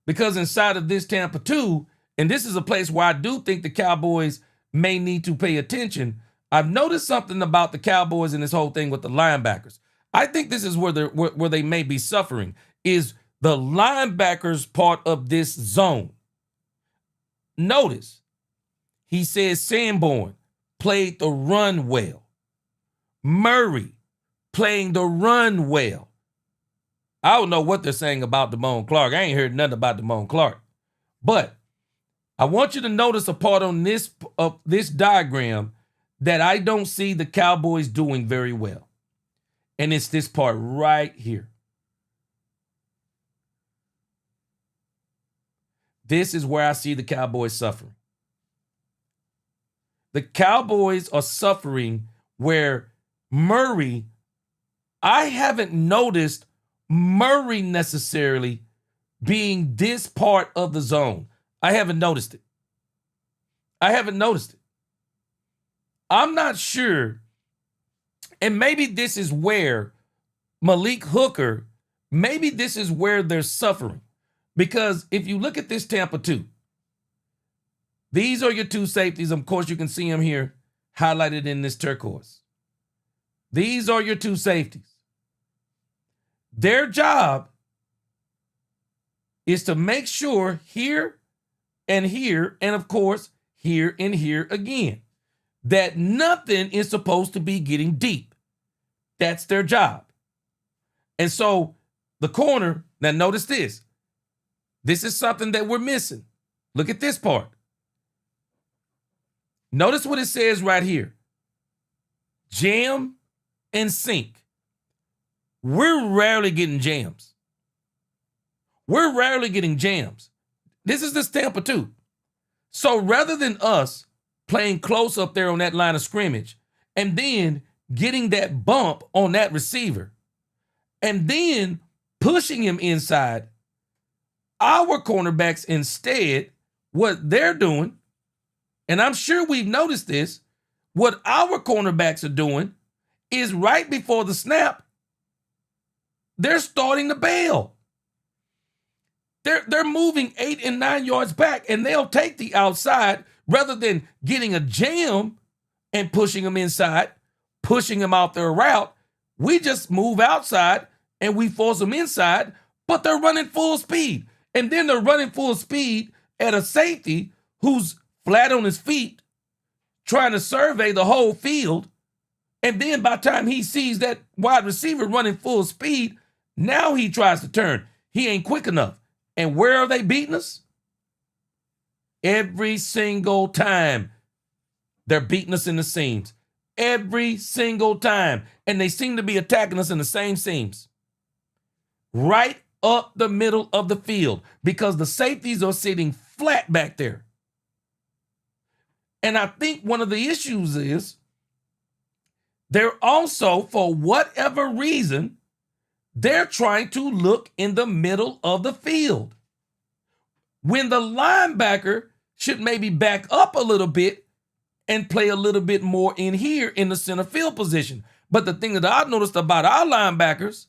Because inside of this Tampa 2, and this is a place where I do think the Cowboys may need to pay attention, I've noticed something about the Cowboys and this whole thing with the linebackers. I think this is where they may be suffering, is the linebackers part of this zone. Notice, he says Sanborn played the run well. Murray playing the run well. I don't know what they're saying about Damone Clark. I ain't heard nothing about Damone Clark. But I want you to notice a part on this diagram that I don't see the Cowboys doing very well. And it's this part right here. This is where I see the Cowboys suffering. The Cowboys are suffering where Murray, I haven't noticed Murray necessarily being this part of the zone. I haven't noticed it. I'm not sure. And maybe this is where Malik Hooker, maybe this is where they're suffering. Because if you look at this Tampa 2, these are your two safeties. Of course, you can see them here highlighted in this turquoise. These are your two safeties. Their job is to make sure here, and of course, here and here again, that nothing is supposed to be getting deep. That's their job. And so the corner, now notice this. This is something that we're missing. Look at this part. Notice what it says right here. Jam and sink. We're rarely getting jams. This is this Tampa 2. So rather than us playing close up there on that line of scrimmage and then getting that bump on that receiver and then pushing him inside, our cornerbacks instead, what they're doing, and I'm sure we've noticed this, what our cornerbacks are doing is right before the snap, they're starting to bail. They're moving 8 and 9 yards back, and they'll take the outside rather than getting a jam and pushing them inside. pushing them out their route. We just move outside and we force them inside, but they're running full speed. And then they're running full speed at a safety who's flat on his feet, trying to survey the whole field. And then by the time he sees that wide receiver running full speed, now he tries to turn. He ain't quick enough. And where are they beating us? Every single time they're beating us in the seams. Every single time. And they seem to be attacking us in the same seams. Right up the middle of the field, because the safeties are sitting flat back there. And I think one of the issues is they're also, for whatever reason, they're trying to look in the middle of the field, when the linebacker should maybe back up a little bit and play a little bit more in here in the center field position. But the thing that I've noticed about our linebackers,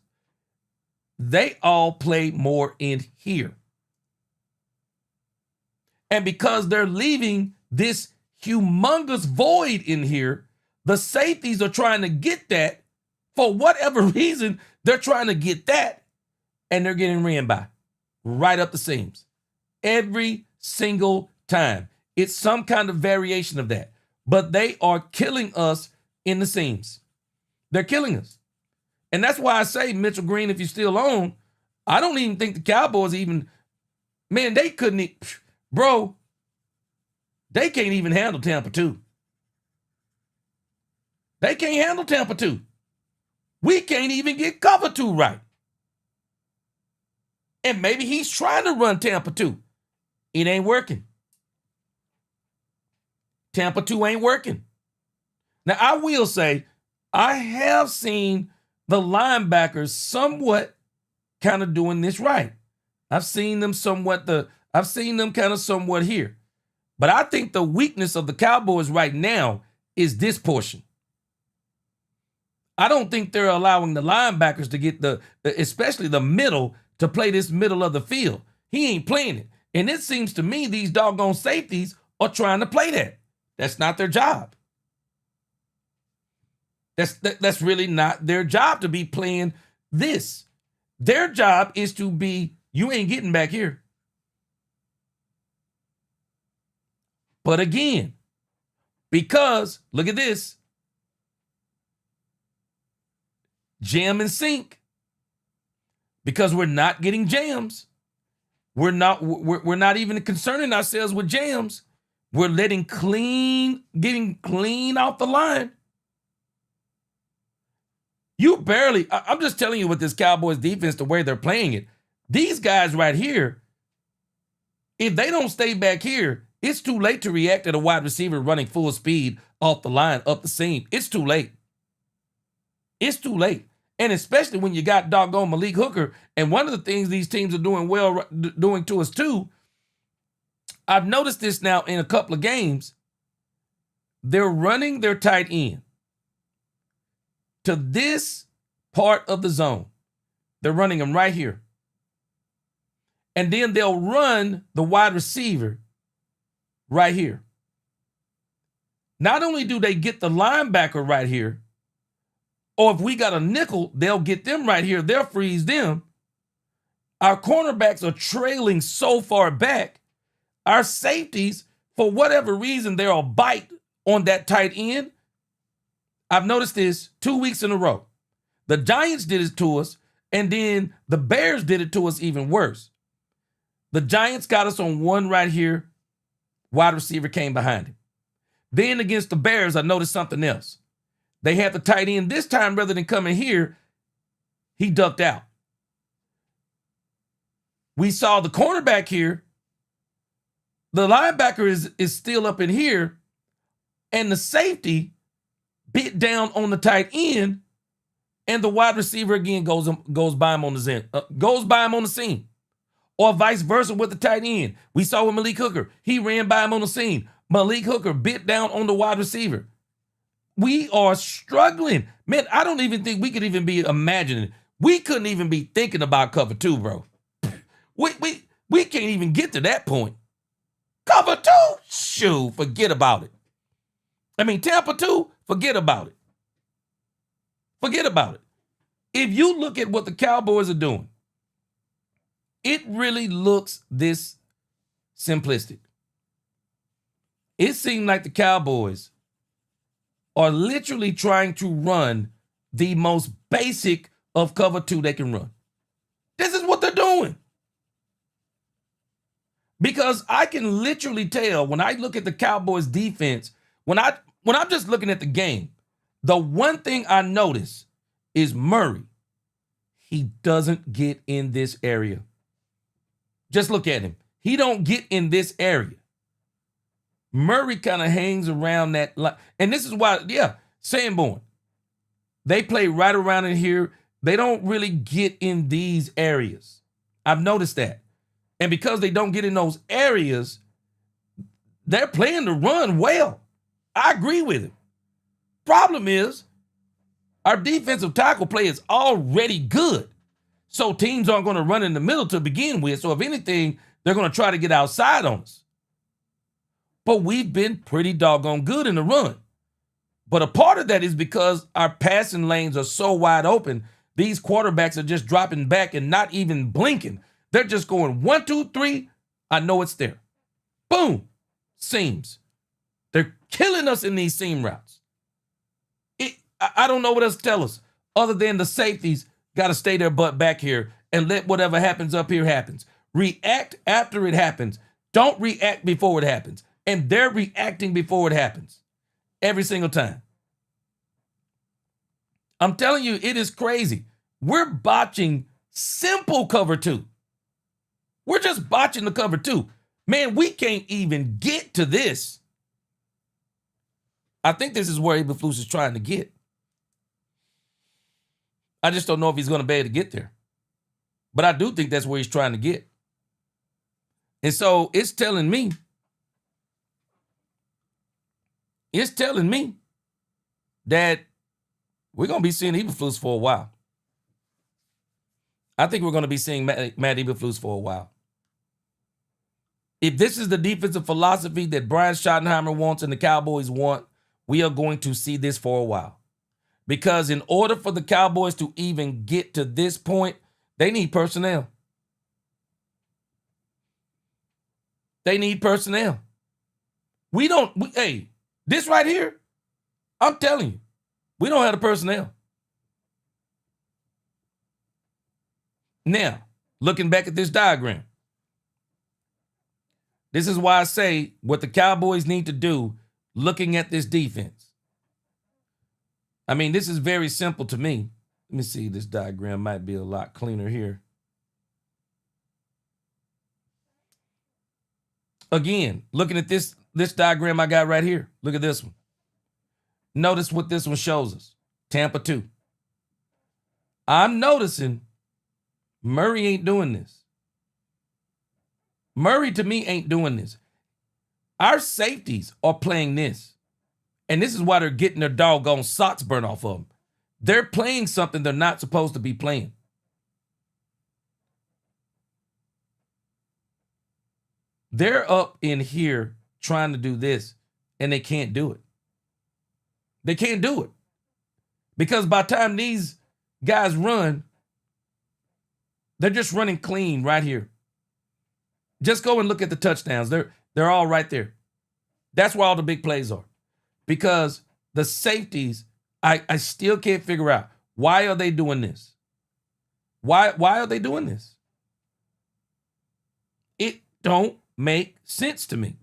they all play more in here. And because they're leaving this humongous void in here, the safeties are trying to get that. For whatever reason, they're trying to get that, and they're getting ran by right up the seams. Every single time. It's some kind of variation of that. But they are killing us in the seams. They're killing us. And that's why I say, Mitchell Green, if you're still on, I don't even think the Cowboys even, man, they couldn't, bro, they can't even handle Tampa 2. They can't handle Tampa 2. We can't even get cover 2 right. And maybe he's trying to run Tampa 2. It ain't working. Tampa 2 ain't working. Now, I will say, I have seen the linebackers somewhat kind of doing this right. I've seen them kind of somewhat here. But I think the weakness of the Cowboys right now is this portion. I don't think they're allowing the linebackers to get especially the middle, to play this middle of the field. He ain't playing it. And it seems to me these doggone safeties are trying to play that. That's not their job. That's really not their job to be playing this. Their job is to be, you ain't getting back here. But again, because, look at this, jam and sink. Because we're not getting jams. We're not even concerning ourselves with jams. We're getting clean off the line. I'm just telling you with this Cowboys defense, the way they're playing it, these guys right here, if they don't stay back here, it's too late to react at a wide receiver running full speed off the line, up the seam. It's too late. It's too late. And especially when you got doggone Malik Hooker. And one of the things these teams are doing to us too, I've noticed this now in a couple of games, they're running their tight end to this part of the zone. They're running them right here. And then they'll run the wide receiver right here. Not only do they get the linebacker right here, or if we got a nickel, they'll get them right here. They'll freeze them. Our cornerbacks are trailing so far back. Our safeties, for whatever reason, they're a bite on that tight end. I've noticed this 2 weeks in a row. The Giants did it to us, and then the Bears did it to us even worse. The Giants got us on one right here. Wide receiver came behind him. Then against the Bears, I noticed something else. They had the tight end this time, rather than coming here, he ducked out. We saw the cornerback here. The linebacker is still up in here, and the safety bit down on the tight end, and the wide receiver again goes by him on the seam. Or vice versa with the tight end. We saw with Malik Hooker. He ran by him on the seam. Malik Hooker bit down on the wide receiver. We are struggling. Man, I don't even think we could even be imagining. We couldn't even be thinking about cover 2, bro. We can't even get to that point. Cover 2? Shoot, forget about it. I mean, Tampa 2, forget about it. Forget about it. If you look at what the Cowboys are doing, it really looks this simplistic. It seemed like the Cowboys are literally trying to run the most basic of cover two they can run. This is what they're doing. Because I can literally tell when I look at the Cowboys defense, when I'm just looking at the game, the one thing I notice is Murray. He doesn't get in this area. Just look at him. He don't get in this area. Murray kind of hangs around that line. And this is why, Sanborn. They play right around in here. They don't really get in these areas. I've noticed that. And because they don't get in those areas, they're playing the run well. I agree with him. Problem is, our defensive tackle play is already good. So teams aren't going to run in the middle to begin with. So if anything, they're going to try to get outside on us. But we've been pretty doggone good in the run. But a part of that is because our passing lanes are so wide open, these quarterbacks are just dropping back and not even blinking. They're just going 1, 2, 3. I know it's there. Boom. Seams. They're killing us in these seam routes. I don't know what else to tell us other than the safeties got to stay their butt back here and let whatever happens up here happens. React after it happens. Don't react before it happens. And they're reacting before it happens. Every single time. I'm telling you, it is crazy. We're botching simple cover two. We're just botching the cover two. Man, we can't even get to this. I think this is where Eberflus is trying to get. I just don't know if he's going to be able to get there. But I do think that's where he's trying to get. And so it's telling me that we're going to be seeing Eberflus for a while. I think we're going to be seeing Matt Eberflus for a while. If this is the defensive philosophy that Brian Schottenheimer wants and the Cowboys want, we are going to see this for a while. Because in order for the Cowboys to even get to this point, they need personnel. They need personnel. This right here, I'm telling you, we don't have the personnel. Now, looking back at this diagram, this is why I say what the Cowboys need to do looking at this defense. I mean, this is very simple to me. Let me see. This diagram might be a lot cleaner here. Again, looking at this diagram I got right here. Look at this one. Notice what this one shows us. Tampa 2. I'm noticing Murray ain't doing this. Murray, to me, ain't doing this. Our safeties are playing this. And this is why they're getting their doggone socks burnt off of them. They're playing something they're not supposed to be playing. They're up in here trying to do this, and they can't do it. They can't do it. Because by the time these guys run, they're just running clean right here. Just go and look at the touchdowns. They're all right there. That's where all the big plays are. Because the safeties, I still can't figure out, why are they doing this? Why are they doing this? It don't make sense to me.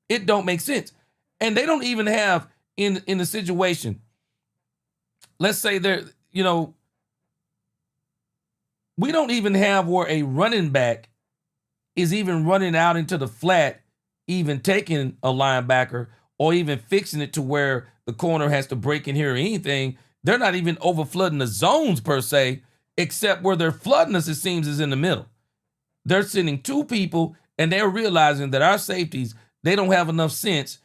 It don't make sense. And they don't even have in the situation, let's say they're, we don't even have where a running back is even running out into the flat, even taking a linebacker or even fixing it to where the corner has to break in here or anything. They're not even over flooding the zones per se, except where they're flooding us, it seems, is in the middle. They're sending two people, and they're realizing that our safeties, they don't have enough sense.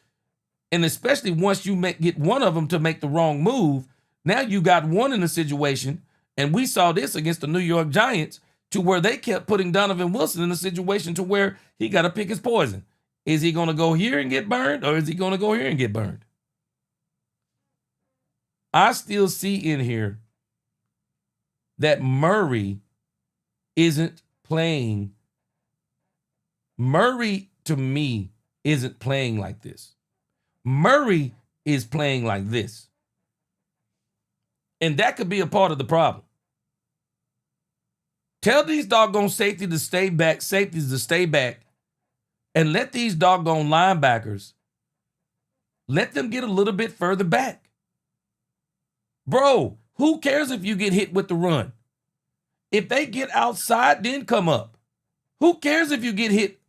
And especially once you get one of them to make the wrong move, now you got one in a situation, and we saw this against the New York Giants, to where they kept putting Donovan Wilson in a situation to where he got to pick his poison. Is he going to go here and get burned, or is he going to go here and get burned? I still see in here that Murray isn't playing. Murray, to me, isn't playing like this. Murray is playing like this. And that could be a part of the problem. Tell these doggone safeties to stay back, and let these doggone linebackers, let them get a little bit further back. Bro, who cares if you get hit with the run? If they get outside, then come up. Who cares if you get hit?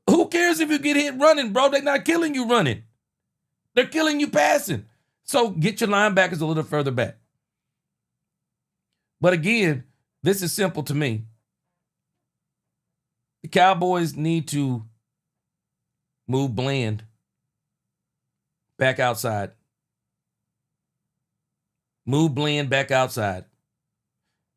Who cares if you get hit running, bro? They're not killing you running. They're killing you passing. So get your linebackers a little further back. But again, this is simple to me. The Cowboys need to move Bland back outside. Move Bland back outside.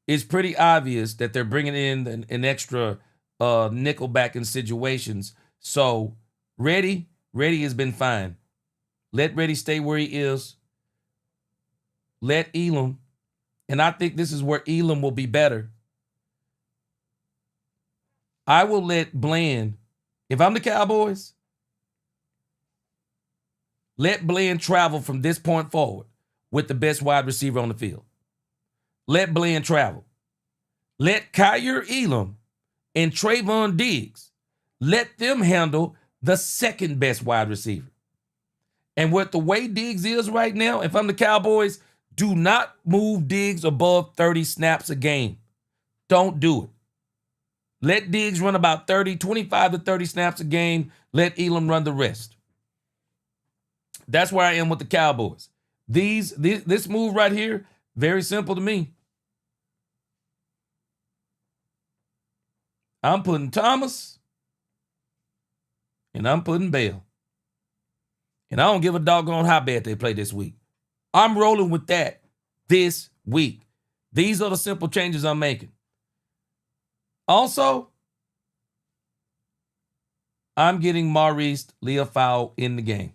It's pretty obvious that they're bringing in an extra nickel back in situations. So Reddy has been fine. Let Reddy stay where he is. Let Elam, and I think this is where Elam will be better. I will let Bland, if I'm the Cowboys, let Bland travel from this point forward with the best wide receiver on the field. Let Bland travel. Let Kyer Elam and Trayvon Diggs, let them handle the second best wide receiver. And with the way Diggs is right now, if I'm the Cowboys, do not move Diggs above 30 snaps a game. Don't do it. Let Diggs run about 25 to 30 snaps a game. Let Elam run the rest. That's where I am with the Cowboys. This move right here, very simple to me. I'm putting Thomas and I'm putting Bell. And I don't give a doggone how bad they play this week. I'm rolling with that this week. These are the simple changes I'm making. Also, I'm getting Maurice Leofau in the game.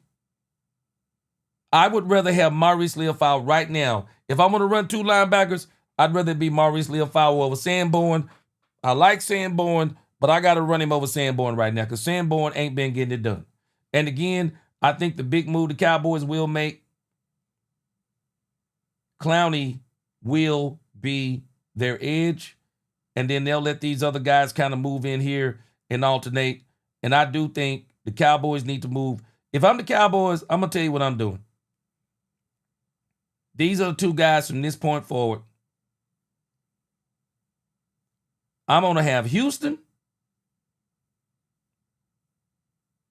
I would rather have Maurice Leofau right now. If I'm going to run two linebackers, I'd rather it be Maurice Leofau over Sanborn. I like Sanborn, but I got to run him over Sanborn right now because Sanborn ain't been getting it done. And again, I think the big move the Cowboys will make, Clowney will be their edge, and then they'll let these other guys kind of move in here and alternate. And I do think the Cowboys need to move. If I'm the Cowboys, I'm going to tell you what I'm doing. These are the two guys from this point forward. I'm going to have Houston,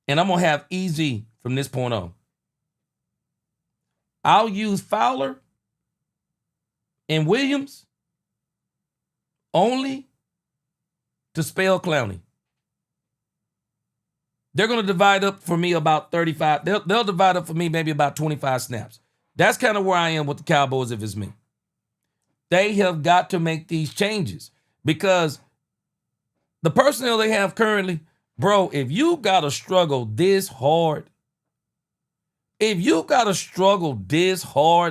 and I'm going to have EZ from this point on. I'll use Fowler and Williams only to spell Clowney. They're going to divide up for me about 35. They'll divide up for me maybe about 25 snaps. That's kind of where I am with the Cowboys if it's me. They have got to make these changes because the personnel they have currently, bro, if you got to struggle this hard,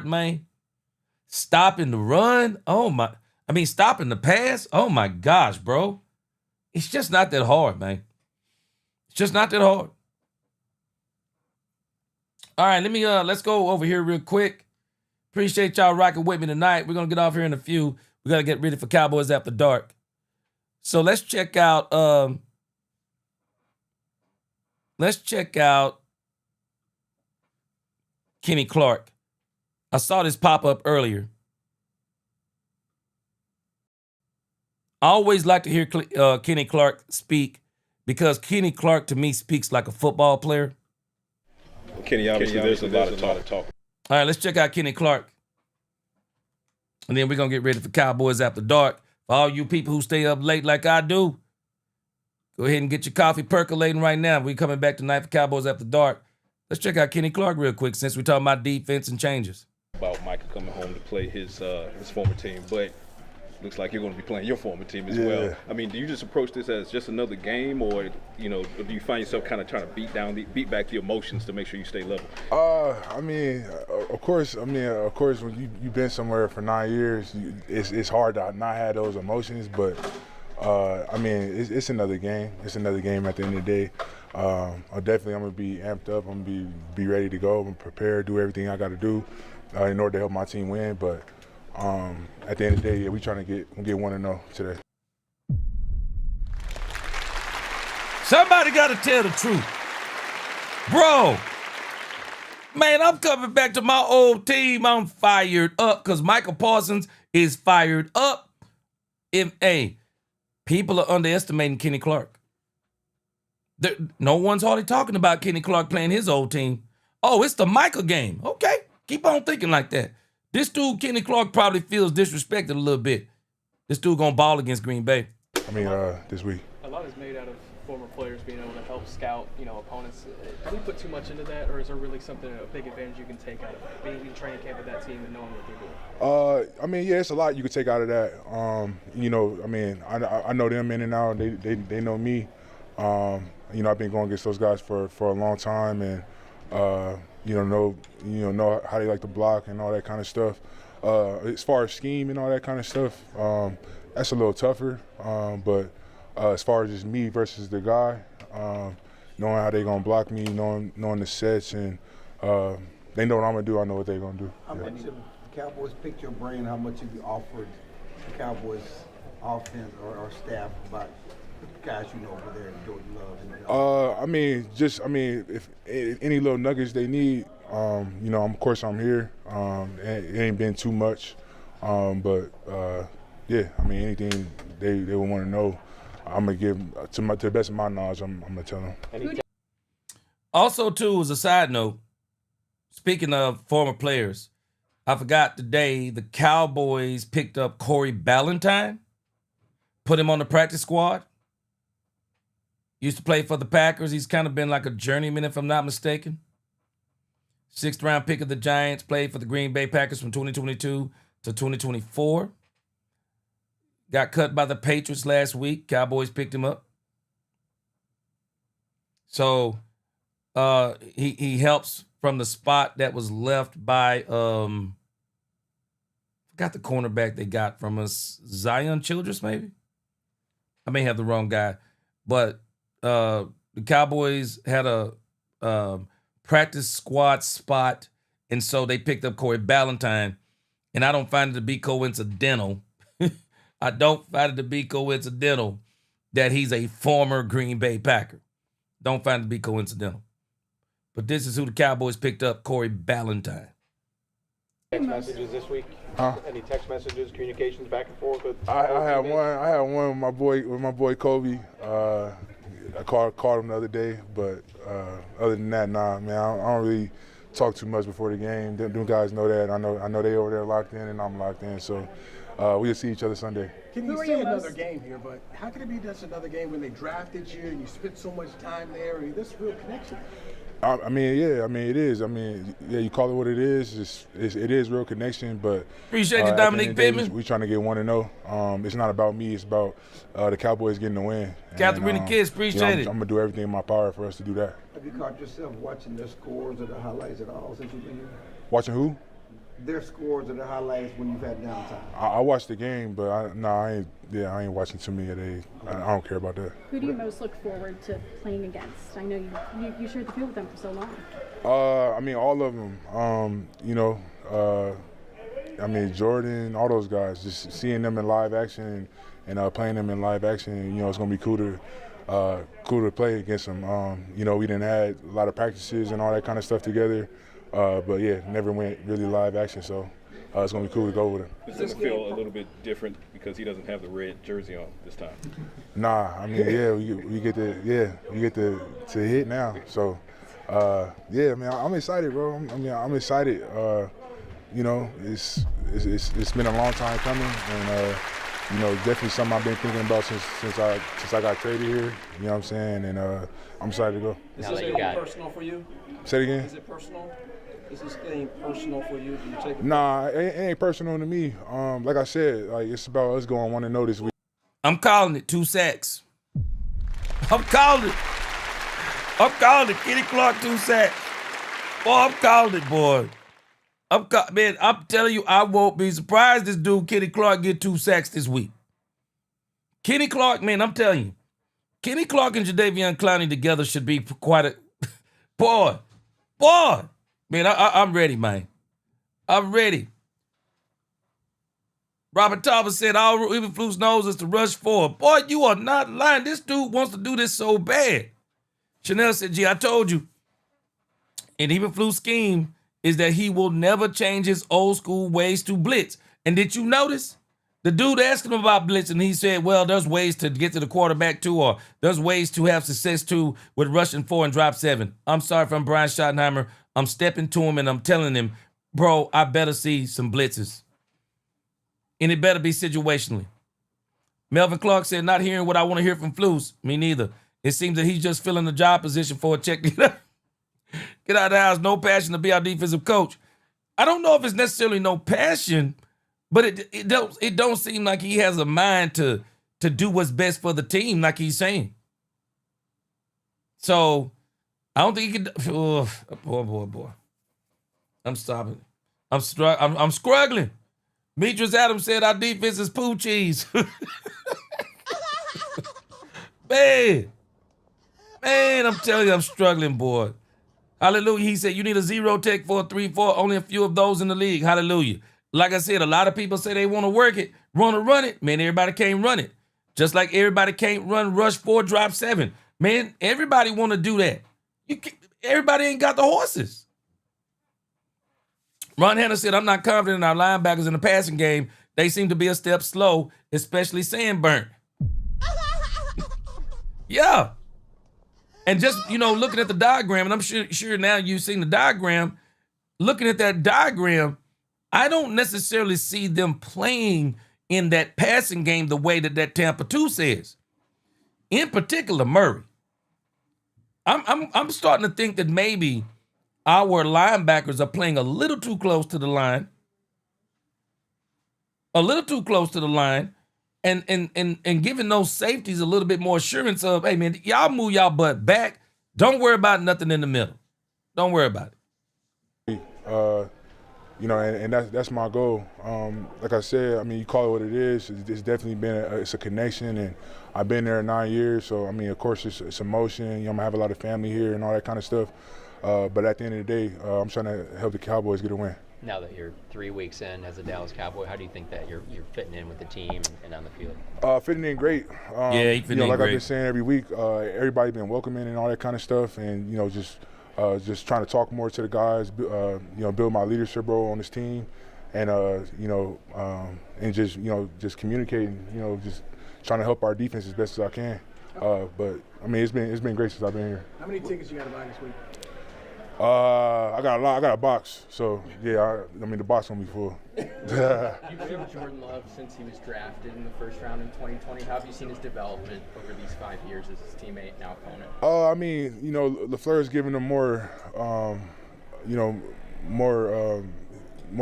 man, stopping the run, stopping the pass, oh my gosh, bro. It's just not that hard, man. It's just not that hard. All right, let's go over here real quick. Appreciate y'all rocking with me tonight. We're going to get off here in a few. We got to get ready for Cowboys After Dark. So let's check out Kenny Clark. I saw this pop up earlier. I always like to hear Kenny Clark speak because Kenny Clark to me speaks like a football player. Kenny, obviously there's a lot of talk. All right, let's check out Kenny Clark. And then we're going to get ready for Cowboys After Dark. For all you people who stay up late like I do, go ahead and get your coffee percolating right now. We're coming back tonight for Cowboys After Dark. Let's check out Kenny Clark real quick since we're talking about defense and changes. About Micah coming home to play his former team. But looks like you're going to be playing your former team as Yeah. well. I mean, do you just approach this as just another game, or or do you find yourself kind of trying to beat back the emotions to make sure you stay level? I mean, of course, when you've been somewhere for 9 years, it's hard to not have those emotions. But I mean, it's another game. It's another game at the end of the day. I'm gonna be amped up. I'm gonna be ready to go. I'm prepared, do everything I got to do in order to help my team win. But at the end of the day, yeah, we trying to get 1-0 today. Somebody got to tell the truth. Bro, man, I'm coming back to my old team. I'm fired up because Michael Parsons is fired up. People are underestimating Kenny Clark. No one's hardly talking about Kenny Clark playing his old team. Oh, it's the Michael game. Okay, keep on thinking like that. This dude, Kenny Clark, probably feels disrespected a little bit. This dude gonna ball against Green Bay. This week. A lot is made out of former players being able to help scout, opponents. Do we put too much into that, or is there really a big advantage you can take out of being in training camp with that team and knowing what they're doing? Yeah, it's a lot you can take out of that. I know them in and out. They know me. I've been going against those guys for a long time, and know how they like to block and all that kind of stuff. As far as scheme and all that kind of stuff, that's a little tougher. But as far as just me versus the guy, knowing how they gonna block me, knowing the sets, and they know what I'm gonna do. I know what they're gonna do. How much of the Cowboys picked your brain? How much have you offered the Cowboys offense or staff about the guys over there, Jordan Love? If any little nuggets they need, of course I'm here. It ain't been too much, anything they would want to know, I'm gonna give to the best of my knowledge. I'm gonna tell them. Also, too, as a side note, speaking of former players, I forgot today the Cowboys picked up Corey Ballantyne, put him on the practice squad. Used to play for the Packers. He's kind of been like a journeyman, if I'm not mistaken. 6th round pick of the Giants, played for the Green Bay Packers from 2022 to 2024. Got cut by the Patriots last week. Cowboys picked him up. So he helps from the spot that was left by, forgot the cornerback they got from us, Zion Childress, maybe? I may have the wrong guy. But the Cowboys had a practice squad spot, and so they picked up Corey Ballantyne. And I don't find it to be coincidental. I don't find it to be coincidental that he's a former Green Bay Packer. Don't find it to be coincidental. But this is who the Cowboys picked up, Corey Ballantyne. Text messages this week? Any text messages, communications back and forth? I had one with my boy Kobe. I called him the other day, but other than that, nah, man, I don't really talk too much before the game. Them guys know that. I know they over there locked in, and I'm locked in. So we'll see each other Sunday. Can you say another game here? But how can it be just another game when they drafted you and you spent so much time there? I mean, this real connection. It is. You call it what it is. It is real connection, but appreciate you, Dominique Pittman. We trying to get 1-0. It's not about me. It's about the Cowboys getting the win. Catherine and kids, appreciate it. I'm gonna do everything in my power for us to do that. Have you caught yourself watching their scores or the highlights at all since you've been here? Watching who? Their scores or the highlights when you've had downtime. I watched the game, but I ain't watching too many of they. I don't care about that. Who do you most look forward to playing against? I know you shared the field with them for so long. All of them. Jordan, all those guys. Just seeing them in live action and playing them in live action. It's gonna be cool to play against them. We didn't had a lot of practices and all that kind of stuff together. Never went really live action, so it's gonna be cool to go with him. Does it feel a little bit different because he doesn't have the red jersey on this time? Nah, we get to hit now. So, I'm excited, bro. I'm excited. It's been a long time coming, and definitely something I've been thinking about since I got traded here. You know what I'm saying? And I'm excited to go. Is this personal for you? Say it again. Is it personal? Is this thing personal for you? Do you take it? Nah, it ain't personal to me. Like I said, like it's about us going 1-0 this week. I'm calling it 2 sacks. I'm calling it. I'm calling it. Kenny Clark 2 sacks. Boy, I'm calling it, boy. Man, I'm telling you, I won't be surprised this dude, Kenny Clark, get 2 sacks this week. Kenny Clark, man, I'm telling you, Kenny Clark and Jadeveon Clowney together should be quite a boy. Man, I'm ready, man. I'm ready. Robert Thomas said all Eberflus knows is to rush forward. Boy, you are not lying. This dude wants to do this so bad. Chanel said, G, I told you. And Eberflus' scheme is that he will never change his old school ways to blitz. And did you notice? The dude asked him about blitz, and he said, well, there's ways to get to the quarterback too, or there's ways to have success too with rushing 4 and drop 7. I'm sorry from Brian Schottenheimer. I'm stepping to him and I'm telling him, bro, I better see some blitzes. And it better be situationally. Melvin Clark said, not hearing what I want to hear from Flus. Me neither. It seems that he's just filling the job position for a check. Get out of the house. No passion to be our defensive coach. I don't know if it's necessarily no passion, but it don't seem like he has a mind to do what's best for the team, like he's saying. So I don't think he can. Oh, boy. I'm stopping. I'm struggling. Demetrius Adams said our defense is poo cheese. Man, I'm telling you, I'm struggling, boy. Hallelujah. He said you need a 0 tech for a 3-4. Only a few of those in the league. Hallelujah. Like I said, a lot of people say they want to work it, want to run it. Man, everybody can't run it. Just like everybody can't run rush 4, drop 7. Man, everybody want to do that. Everybody ain't got the horses. Ron Hanna said, I'm not confident in our linebackers in the passing game. They seem to be a step slow, especially Sandburn. Yeah. And just, looking at the diagram, and I'm sure now you've seen the diagram, looking at that diagram, I don't necessarily see them playing in that passing game the way that Tampa 2 says. In particular, Murray. I'm starting to think that maybe our linebackers are playing a little too close to the line. A little too close to the line. And giving those safeties a little bit more assurance of, hey, man, y'all move y'all butt back. Don't worry about nothing in the middle. Don't worry about it. And that's my goal. Like I said, I mean, you call it what it is. It's definitely been it's a connection, and I've been there 9 years. So, I mean, of course, it's emotion. I'm going to have a lot of family here and all that kind of stuff. But at the end of the day, I'm trying to help the Cowboys get a win. Now that you're 3 weeks in as a Dallas Cowboy, how do you think that you're fitting in with the team and on the field? Fitting in great. Yeah, he fitting in like great. I've been saying every week, everybody been welcoming and all that kind of stuff, and just trying to talk more to the guys, build my leadership role on this team, and and just communicating, just trying to help our defense as best as I can. But I mean, it's been great since I've been here. How many tickets you got to buy this week? I got a lot. I got a box, so yeah. I mean, the box gonna be full. You've seen Jordan Love since he was drafted in the first round in 2020. How have you seen his development over these 5 years as his teammate, now opponent? I mean, LaFleur's giving him more, more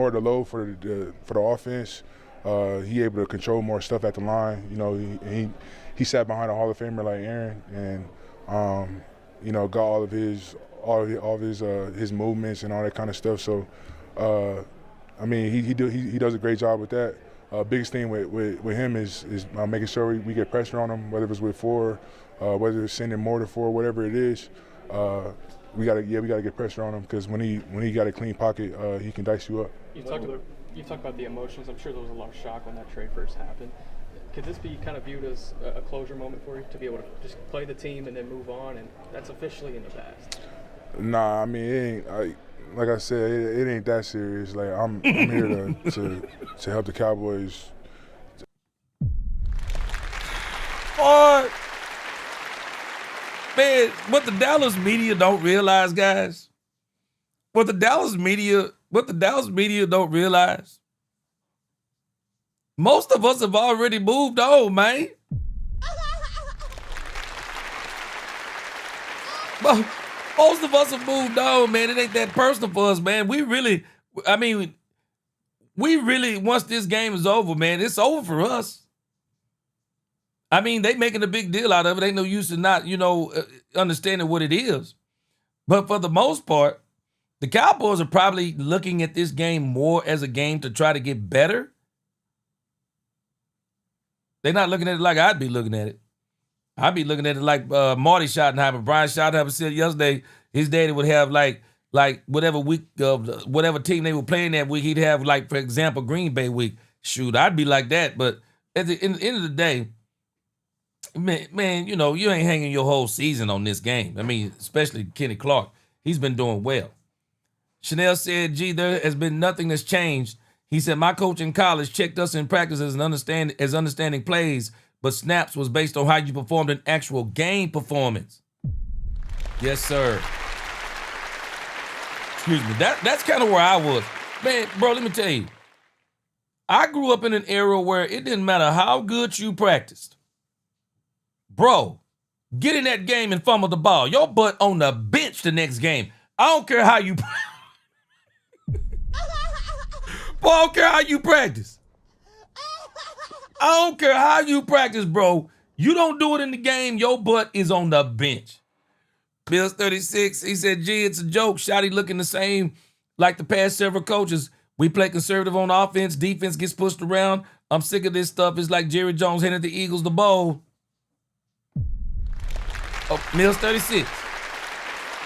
of the load for the offense. He able to control more stuff at the line. He sat behind a Hall of Famer like Aaron, and got all of his movements and all that kind of stuff. So, I mean, he does a great job with that. Biggest thing with him is making sure we get pressure on him, whether it's with 4, whether it's sending more to 4, whatever it is. We gotta get pressure on him, because when he got a clean pocket, he can dice you up. You talked about the emotions. I'm sure there was a lot of shock when that trade first happened. Could this be kind of viewed as a closure moment for you, to be able to just play the team and then move on, and that's officially in the past? Nah, I mean, it ain't. Like I said, it ain't that serious. Like I'm here to help the Cowboys. Boy, man, what the Dallas media don't realize, guys, what the Dallas media don't realize, most of us have already moved on, man. Most of us have moved on, man. It ain't that personal for us, man. We really, once this game is over, man, it's over for us. I mean, they making a big deal out of it. Ain't no use in not, understanding what it is. But for the most part, the Cowboys are probably looking at this game more as a game to try to get better. They're not looking at it like I'd be looking at it. I'd be looking at it like Marty Schottenheimer. Brian Schottenheimer said yesterday his daddy would have like whatever week of whatever team they were playing that week, he'd have like, for example, Green Bay week. Shoot, I'd be like that. But at the end of the day, man, you ain't hanging your whole season on this game. I mean, especially Kenny Clark. He's been doing well. Chanel said, gee, there has been nothing that's changed. He said, my coach in college checked us in practice as understanding plays, but snaps was based on how you performed in actual game performance. Yes, sir. Excuse me. That's kind of where I was. Man, bro, let me tell you. I grew up in an era where it didn't matter how good you practiced. Bro, get in that game and fumble the ball. Your butt on the bench the next game. I don't care how you Boy, I don't care how you practice. I don't care how you practice, bro. You don't do it in the game, your butt is on the bench. Bills 36, he said, gee, it's a joke. Shotty looking the same like the past several coaches. We play conservative on offense. Defense gets pushed around. I'm sick of this stuff. It's like Jerry Jones handed the Eagles the ball. Oh, Mills 36.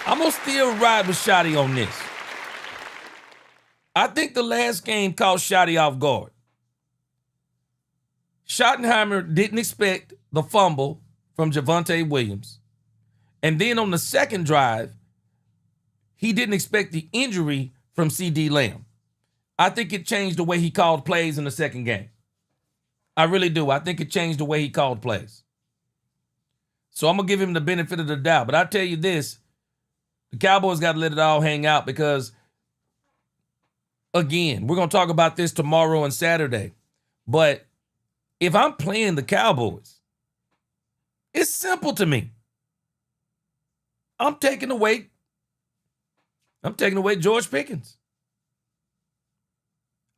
I'm going to still ride with Shotty on this. I think the last game caught Shotty off guard. Schottenheimer didn't expect the fumble from Javonte Williams. And then on the second drive, he didn't expect the injury from C.D. Lamb. I think it changed the way he called plays in the second game. I really do. I think it changed the way he called plays. So I'm going to give him the benefit of the doubt. But I tell you this, the Cowboys got to let it all hang out because, again, we're going to talk about this tomorrow and Saturday. But if I'm playing the Cowboys, it's simple to me. I'm taking away George Pickens.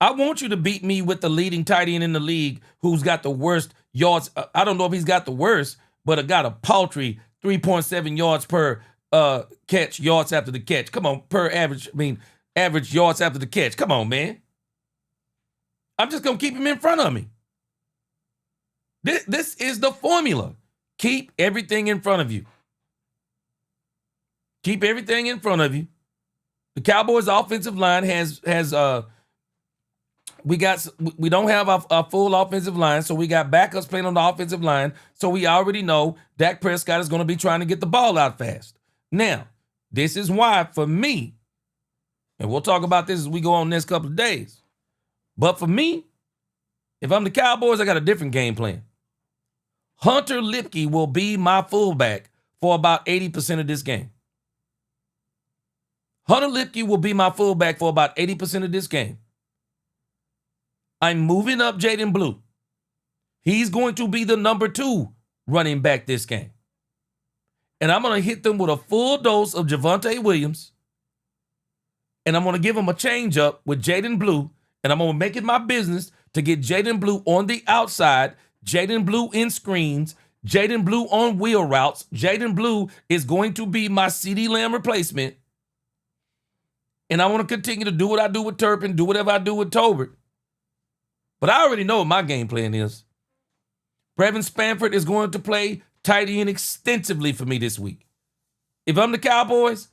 I want you to beat me with the leading tight end in the league who's got the worst yards. I don't know if he's got the worst, but got a paltry 3.7 yards per catch, yards after the catch. Come on, average yards after the catch. Come on, man. I'm just going to keep him in front of me. This is the formula. Keep everything in front of you. Keep everything in front of you. The Cowboys' offensive line we don't have a full offensive line, so we got backups playing on the offensive line. So we already know Dak Prescott is going to be trying to get the ball out fast. Now, this is why for me, and we'll talk about this as we go on the next couple of days. But for me, if I'm the Cowboys, I got a different game plan. Hunter Lipke will be my fullback for about 80% of this game. Hunter Lipke will be my fullback for about 80% of this game. I'm moving up Jaden Blue. He's going to be the number 2 running back this game. And I'm going to hit them with a full dose of Javonte Williams. And I'm going to give them a change up with Jaden Blue. And I'm going to make it my business to get Jaden Blue on the outside, Jaden Blue in screens, Jaden Blue on wheel routes. Jaden Blue is going to be my CeeDee Lamb replacement. And I want to continue to do what I do with Turpin, do whatever I do with Tolbert. But I already know what my game plan is. Brevin Spanford is going to play tight end extensively for me this week. If I'm the Cowboys,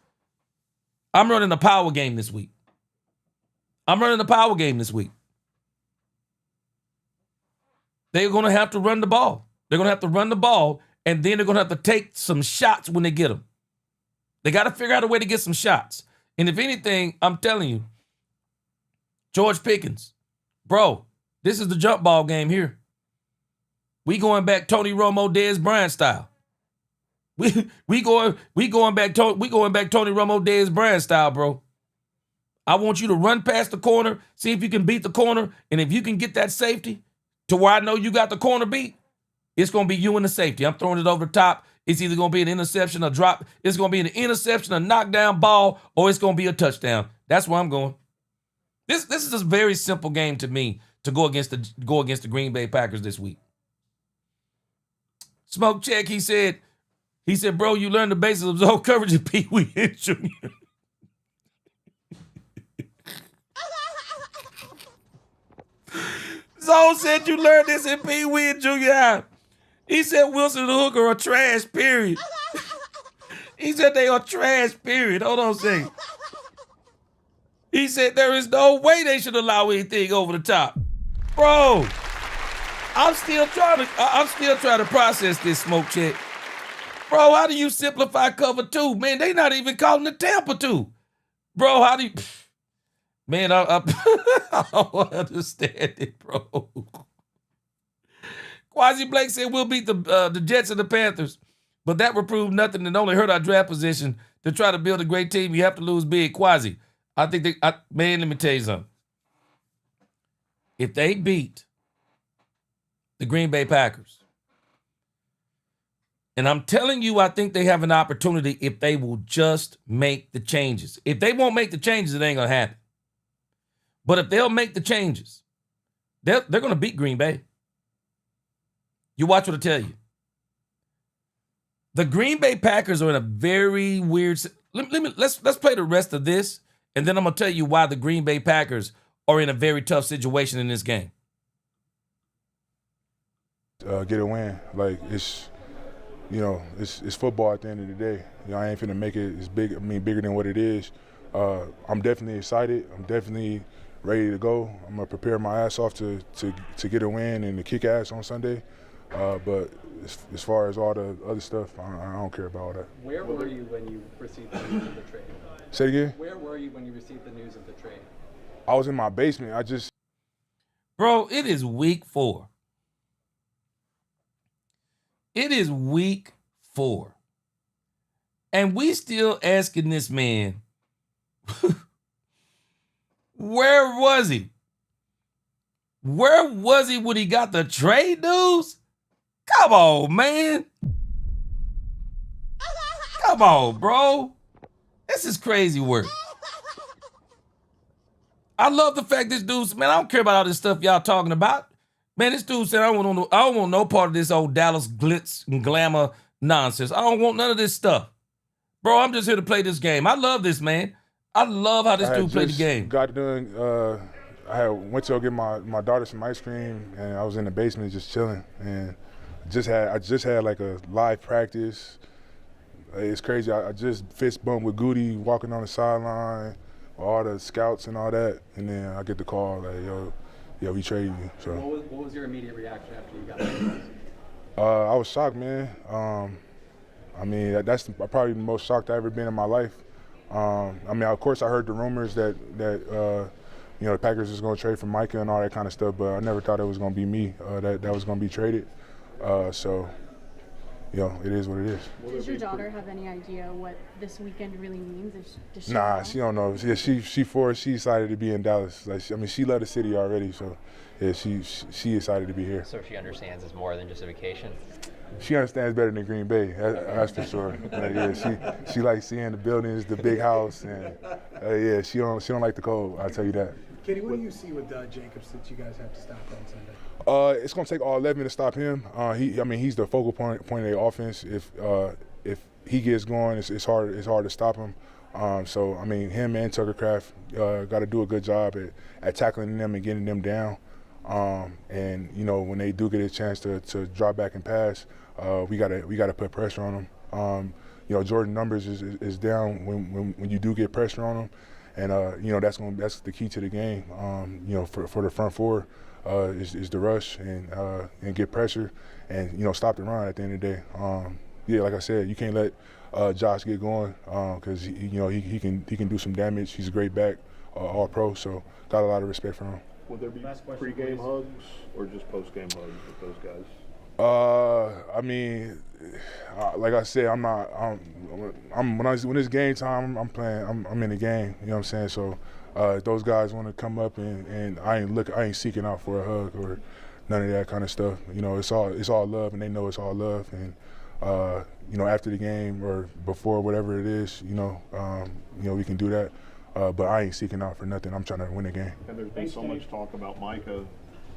I'm running a power game this week. They're going to have to run the ball. They're going to have to run the ball, and then they're going to have to take some shots when they get them. They got to figure out a way to get some shots. And if anything, I'm telling you, George Pickens, bro, this is the jump ball game here. We going back Tony Romo, Dez Bryant style. We going back Tony Romo, Dez Bryant style, bro. I want you to run past the corner, see if you can beat the corner, and if you can get that safety to where I know you got the corner beat, it's going to be you and the safety. I'm throwing it over the top. It's either going to be an interception, a drop. It's going to be an interception, a knockdown ball, or it's going to be a touchdown. That's where I'm going. This is a very simple game to me to go against the Green Bay Packers this week. Smoke check. He said, bro, you learned the basics of zone coverage at Pee Wee and Junior. Zone said you learned this in Pee Wee and Junior High. He said Wilson and Hooker are trash, period. He said they are trash, period. Hold on a second. He said there is no way they should allow anything over the top. Bro, I'm still trying to process this, Smoke check. Bro, how do you simplify cover 2? Man, they not even calling it Tampa 2. Bro, how do you... Man, I don't understand it, bro. Quasi Blake said we'll beat the Jets and the Panthers, but that will prove nothing and only hurt our draft position. To try to build a great team, you have to lose big. Quasi, I think man, let me tell you something. If they beat the Green Bay Packers, and I'm telling you, I think they have an opportunity if they will just make the changes. If they won't make the changes, it ain't going to happen. But if they'll make the changes, they're going to beat Green Bay. You watch what I tell you. The Green Bay Packers are in a very weird... Let's play the rest of this, and then I'm going to tell you why the Green Bay Packers are in a very tough situation in this game. Get a win. Like, it's football at the end of the day. I ain't finna make it as big. Bigger than what it is. I'm definitely excited. I'm definitely ready to go. I'm gonna prepare my ass off to get a win and to kick ass on Sunday. But as far as all the other stuff, I don't care about all that. Where were you when you received the news of the trade? Say it again? Where were you when you received the news of the trade? I was in my basement. Bro, it is week 4. It is week 4. And we still asking this man, where was he? Where was he when he got the trade news? Come on, man. Come on, bro. This is crazy work. I love the fact this dude's, man, I don't care about all this stuff y'all talking about. Man, this dude said, I don't want no part of this old Dallas glitz and glamour nonsense. I don't want none of this stuff. Bro, I'm just here to play this game. I love this, man. I love how this dude played the game. Got done. I went to go get my daughter some ice cream, and I was in the basement just chilling, and I just had like a live practice. It's crazy. I just fist bumped with Goody walking on the sideline, with all the scouts and all that, and then I get the call like, yo, we traded you. So. What was your immediate reaction after you got the news? I was shocked, man. That's probably the most shocked I've ever been in my life. Of course, I heard the rumors that the Packers is going to trade for Micah and all that kind of stuff, but I never thought it was going to be me that was going to be traded. It is what it is. Does your daughter have any idea what this weekend really means? Does she Nah, know? she don't know. Yeah, she excited to be in Dallas. She loved the city already, so yeah, she excited to be here. So she understands it's more than just a vacation? She understands better than Green Bay, that's for sure. She likes seeing the buildings, the big house, and she don't like the cold, I'll tell you that. Kenny, what do you see with Jacobs that you guys have to stop on Sunday? It's going to take all 11 to stop him. He's the focal point of the offense. If he gets going, it's hard to stop him. Him and Tucker Kraft got to do a good job at tackling them and getting them down. When they do get a chance to drop back and pass, we gotta put pressure on them. Jordan numbers is down when you do get pressure on them, and that's the key to the game. For the front four is the rush and get pressure and stop the run at the end of the day. Like I said, you can't let Josh get going because he can do some damage. He's a great back, all pro, so got a lot of respect for him. Will there be pre-game hugs or just post-game hugs with those guys? Like I said, when it's game time, I'm playing. I'm in the game. You know what I'm saying? So if those guys want to come up and I ain't seeking out for a hug or none of that kind of stuff. It's all love, and they know it's all love. And after the game or before, whatever it is, we can do that. But I ain't seeking out for nothing. I'm trying to win a game. And there's been so much talk about Micah.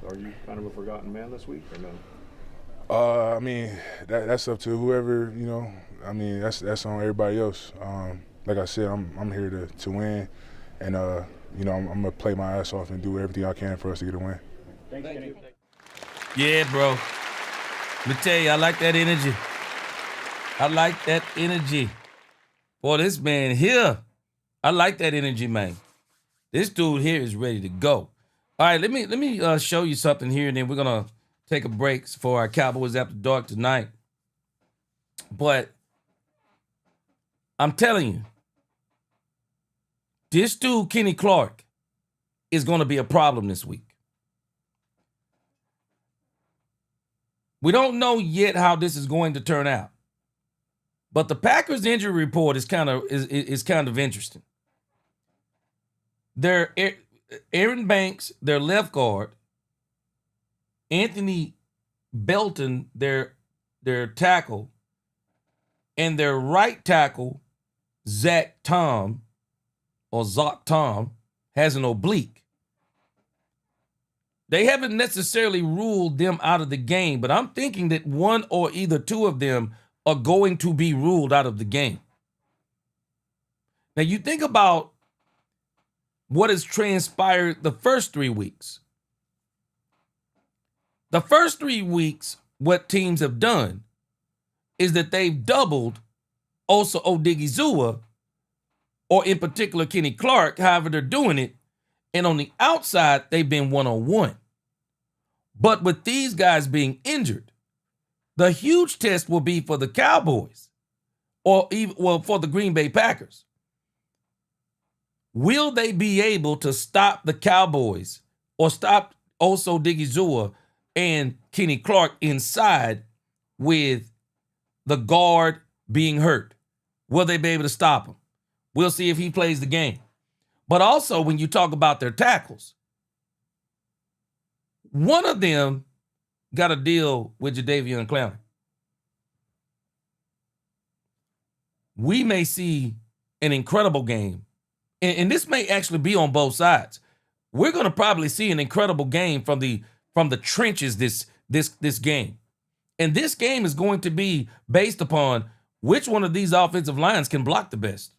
Are you kind of a forgotten man this week or no? That's up to whoever, that's on everybody else. Like I said, I'm here to win, and I'm gonna play my ass off and do everything I can for us to get a win. Thank you. Yeah, bro. Let me tell you, I like that energy. I like that energy. Boy, this man here, I like that energy, man. This dude here is ready to go. All right, let me show you something here, and then we're gonna take a break for our Cowboys After Dark tonight. But I'm telling you, this dude, Kenny Clark, is going to be a problem this week. We don't know yet how this is going to turn out. But the Packers injury report is kind of interesting. Their Aaron Banks, their left guard, Anthony Belton, their tackle, and their right tackle, Zach Tom, has an oblique. They haven't necessarily ruled them out of the game, but I'm thinking that one or either two of them are going to be ruled out of the game. Now, you think about what has transpired the first 3 weeks. The first 3 weeks, what teams have done is that they've doubled Osa Odigizua, or in particular Kenny Clark, however they're doing it, and on the outside, they've been one-on-one. But with these guys being injured, the huge test will be for the Cowboys, or even, for the Green Bay Packers. Will they be able to stop the Cowboys or stop Osa Odigizua and Kenny Clark inside with the guard being hurt? Will they be able to stop him? We'll see if he plays the game. But also, when you talk about their tackles, one of them got a deal with Jadeveon Clowney. We may see an incredible game, and this may actually be on both sides. We're going to probably see an incredible game from the trenches this game. And this game is going to be based upon which one of these offensive lines can block the best.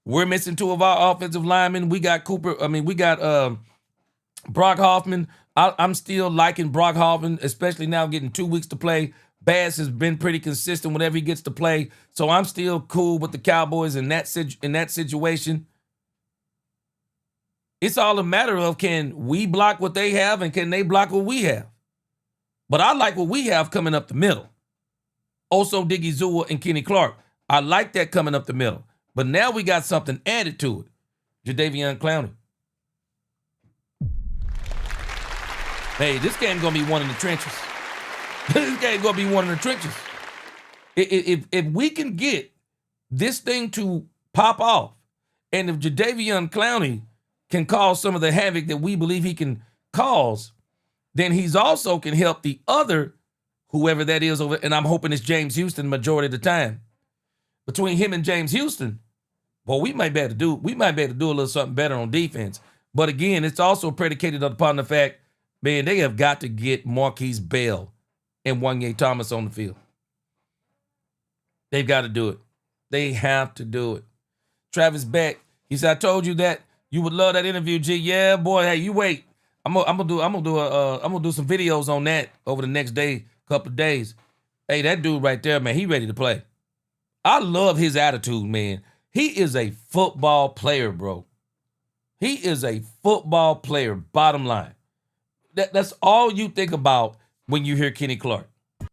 We're missing 2 of our offensive linemen. We got Brock Hoffman. I'm still liking Brock Hoffman, especially now getting 2 weeks to play. Bass has been pretty consistent whenever he gets to play. So I'm still cool with the Cowboys in that situation. It's all a matter of, can we block what they have and can they block what we have? But I like what we have coming up the middle. Osa Odigizua and Kenny Clark. I like that coming up the middle. But now we got something added to it. Jadeveon Clowney. Hey, this game's going to be one in the trenches. This game's going to be one in the trenches. If we can get this thing to pop off, and if Jadeveon Clowney can cause some of the havoc that we believe he can cause, then he's also can help the other, whoever that is over, and I'm hoping it's James Houston majority of the time. Between him and James Houston, well, we might be able to do a little something better on defense. But again, it's also predicated upon the fact, man, they have got to get Marquise Bell and Wanye Thomas on the field. They've got to do it. They have to do it. Travis Beck, he said, I told you that you would love that interview, G. Yeah, boy, hey, you wait. I'm gonna do some videos on that over the next couple of days. Hey, that dude right there, man, he ready to play. I love his attitude, man. He is a football player, bro. He is a football player, bottom line. That's all you think about when you hear Kenny Clark. All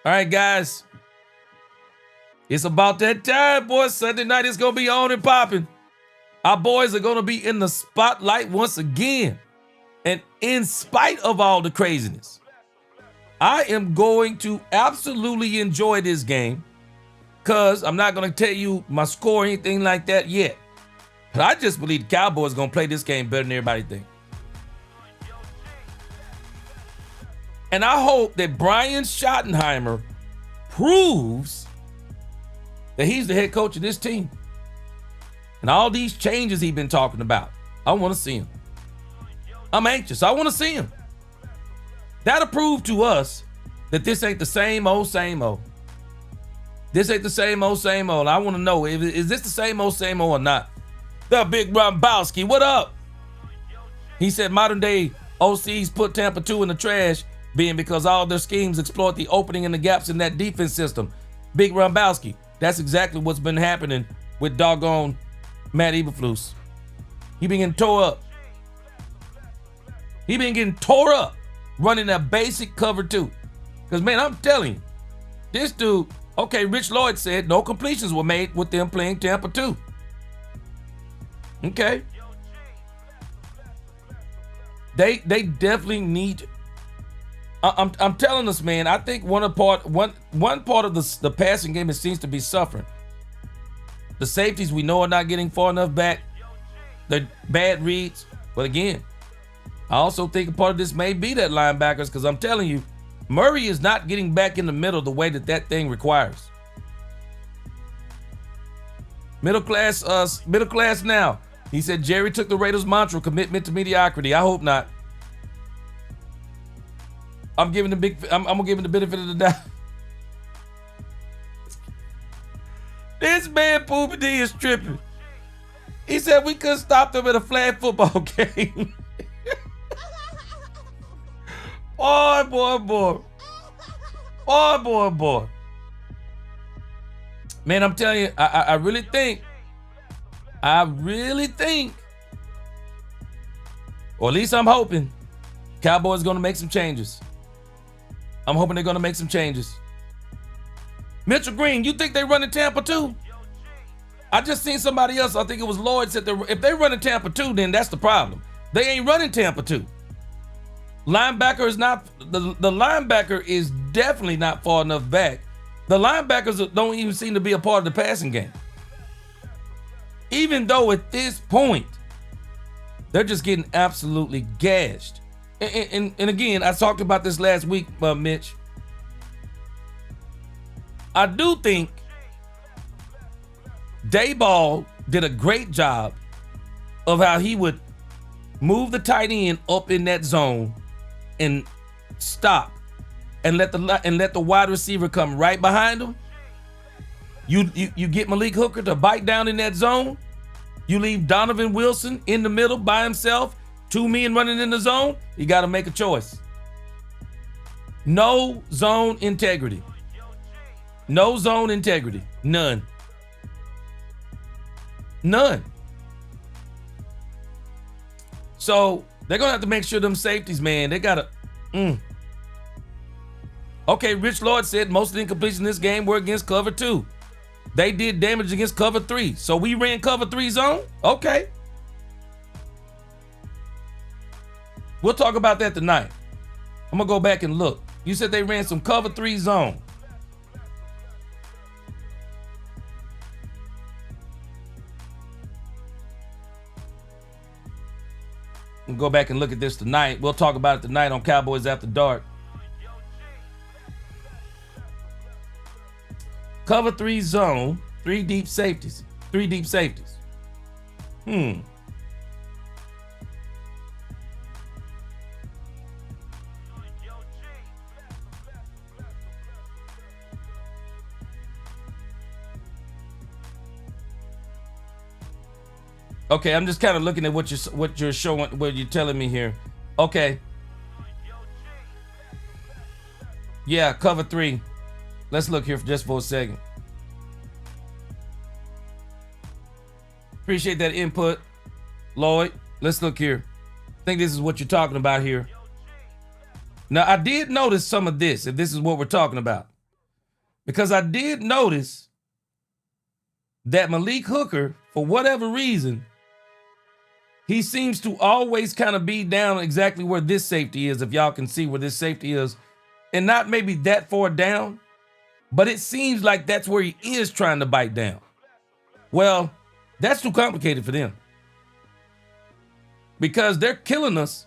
right, guys. It's about that time, boys. Sunday night is going to be on and popping. Our boys are going to be in the spotlight once again. And in spite of all the craziness, I am going to absolutely enjoy this game, because I'm not going to tell you my score or anything like that yet. But I just believe the Cowboys are going to play this game better than everybody thinks. And I hope that Brian Schottenheimer proves that he's the head coach of this team. And all these changes he's been talking about, I want to see him. I'm anxious. I want to see him. That'll prove to us that this ain't the same old, same old. This ain't the same old, same old. I want to know, is this the same old or not? The Big Rombowski, what up? He said modern day OCs put Tampa 2 in the trash, being because all their schemes exploit the opening and the gaps in that defense system. Big Rombowski, that's exactly what's been happening with doggone Matt Eberflus. He been getting tore up. He been getting tore up running that basic cover 2. Because, man, I'm telling you, this dude, okay, Rich Lloyd said no completions were made with them playing Tampa 2. Okay. They definitely need. I'm telling us, man. I think one part of the passing game, it seems to be suffering. The safeties we know are not getting far enough back. They're bad reads. But again, I also think a part of this may be that linebackers, because I'm telling you, Murray is not getting back in the middle the way that thing requires. Middle class now. He said Jerry took the Raiders' mantra, commitment to mediocrity. I hope not. I'm gonna give him the benefit of the doubt. This man Poopy D is tripping. He said we couldn't stop them at a flag football game. Boy. Man, I'm telling you, I really think, or at least I'm hoping, Cowboys gonna make some changes. I'm hoping they're gonna make some changes. Mitchell Green, you think they running Tampa 2? I just seen somebody else, I think it was Lloyd, said if they running Tampa 2, then that's the problem. They ain't running Tampa 2. Linebacker is not, the linebacker is definitely not far enough back. The linebackers don't even seem to be a part of the passing game. Even though at this point, they're just getting absolutely gashed. And again, I talked about this last week, Mitch. I do think Dayball did a great job of how he would move the tight end up in that zone and stop and let the wide receiver come right behind him. You get Malik Hooker to bite down in that zone. You leave Donovan Wilson in the middle by himself, 2 men running in the zone. You got to make a choice. No zone integrity. No zone integrity. None. So they're going to have to make sure them safeties, man, they got to. Okay, Rich Lloyd said most of the incompletions in this game were against cover 2. They did damage against cover 3. So we ran cover 3 zone? Okay. We'll talk about that tonight. I'm going to go back and look. You said they ran some cover 3 zone. We'll go back and look at this tonight. We'll talk about it tonight on Cowboys After Dark. Cover 3 zone, 3 deep safeties. Okay, I'm just kind of looking at what you're showing, what you're telling me here. Okay. Yeah, cover 3. Let's look here just for a second. Appreciate that input, Lloyd. Let's look here. I think this is what you're talking about here. Now, I did notice some of this, if this is what we're talking about. Because I did notice that Malik Hooker, for whatever reason, he seems to always kind of be down exactly where this safety is, if y'all can see where this safety is. And not maybe that far down, but it seems like that's where he is trying to bite down. Well, that's too complicated for them. Because they're killing us.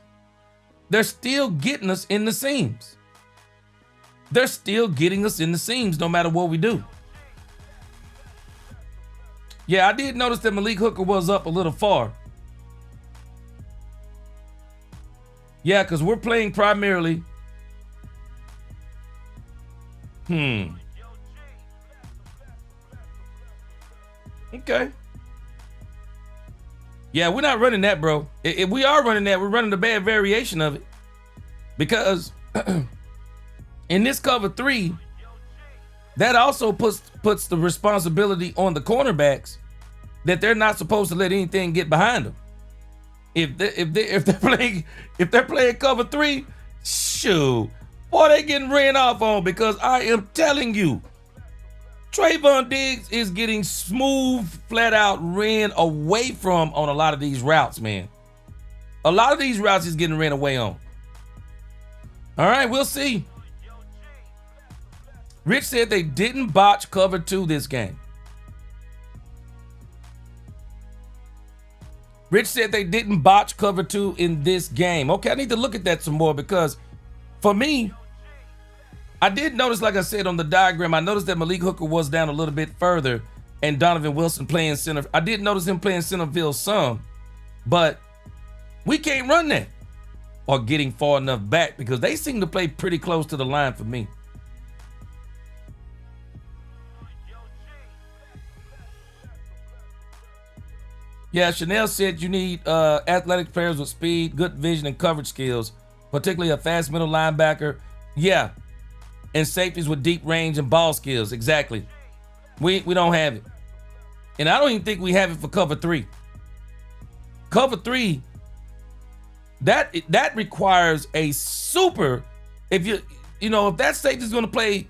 They're still getting us in the seams. they're still getting us in the seams no matter what we do. Yeah, I did notice that Malik Hooker was up a little far. Yeah, because we're playing primarily. Okay. Yeah, we're not running that, bro. If we are running that, we're running a bad variation of it. Because in this cover 3, that also puts the responsibility on the cornerbacks that they're not supposed to let anything get behind them. If they're playing cover 3, shoot, boy, they getting ran off on, because I am telling you, Trayvon Diggs is getting smooth, flat out ran away from on a lot of these routes, man. A lot of these routes he's getting ran away on. All right, we'll see. Rich said they didn't botch cover 2 this game. Rich said they didn't botch cover 2 in this game. Okay, I need to look at that some more, because for me, I did notice, like I said on the diagram, I noticed that Malik Hooker was down a little bit further and Donovan Wilson playing center. I did notice him playing center field some, but we can't run that or getting far enough back, because they seem to play pretty close to the line for me. Yeah, Chanel said you need athletic players with speed, good vision, and coverage skills, particularly a fast middle linebacker. Yeah, and safeties with deep range and ball skills. Exactly. We don't have it. And I don't even think we have it for cover 3. Cover 3, that requires a super, if that safety's going to play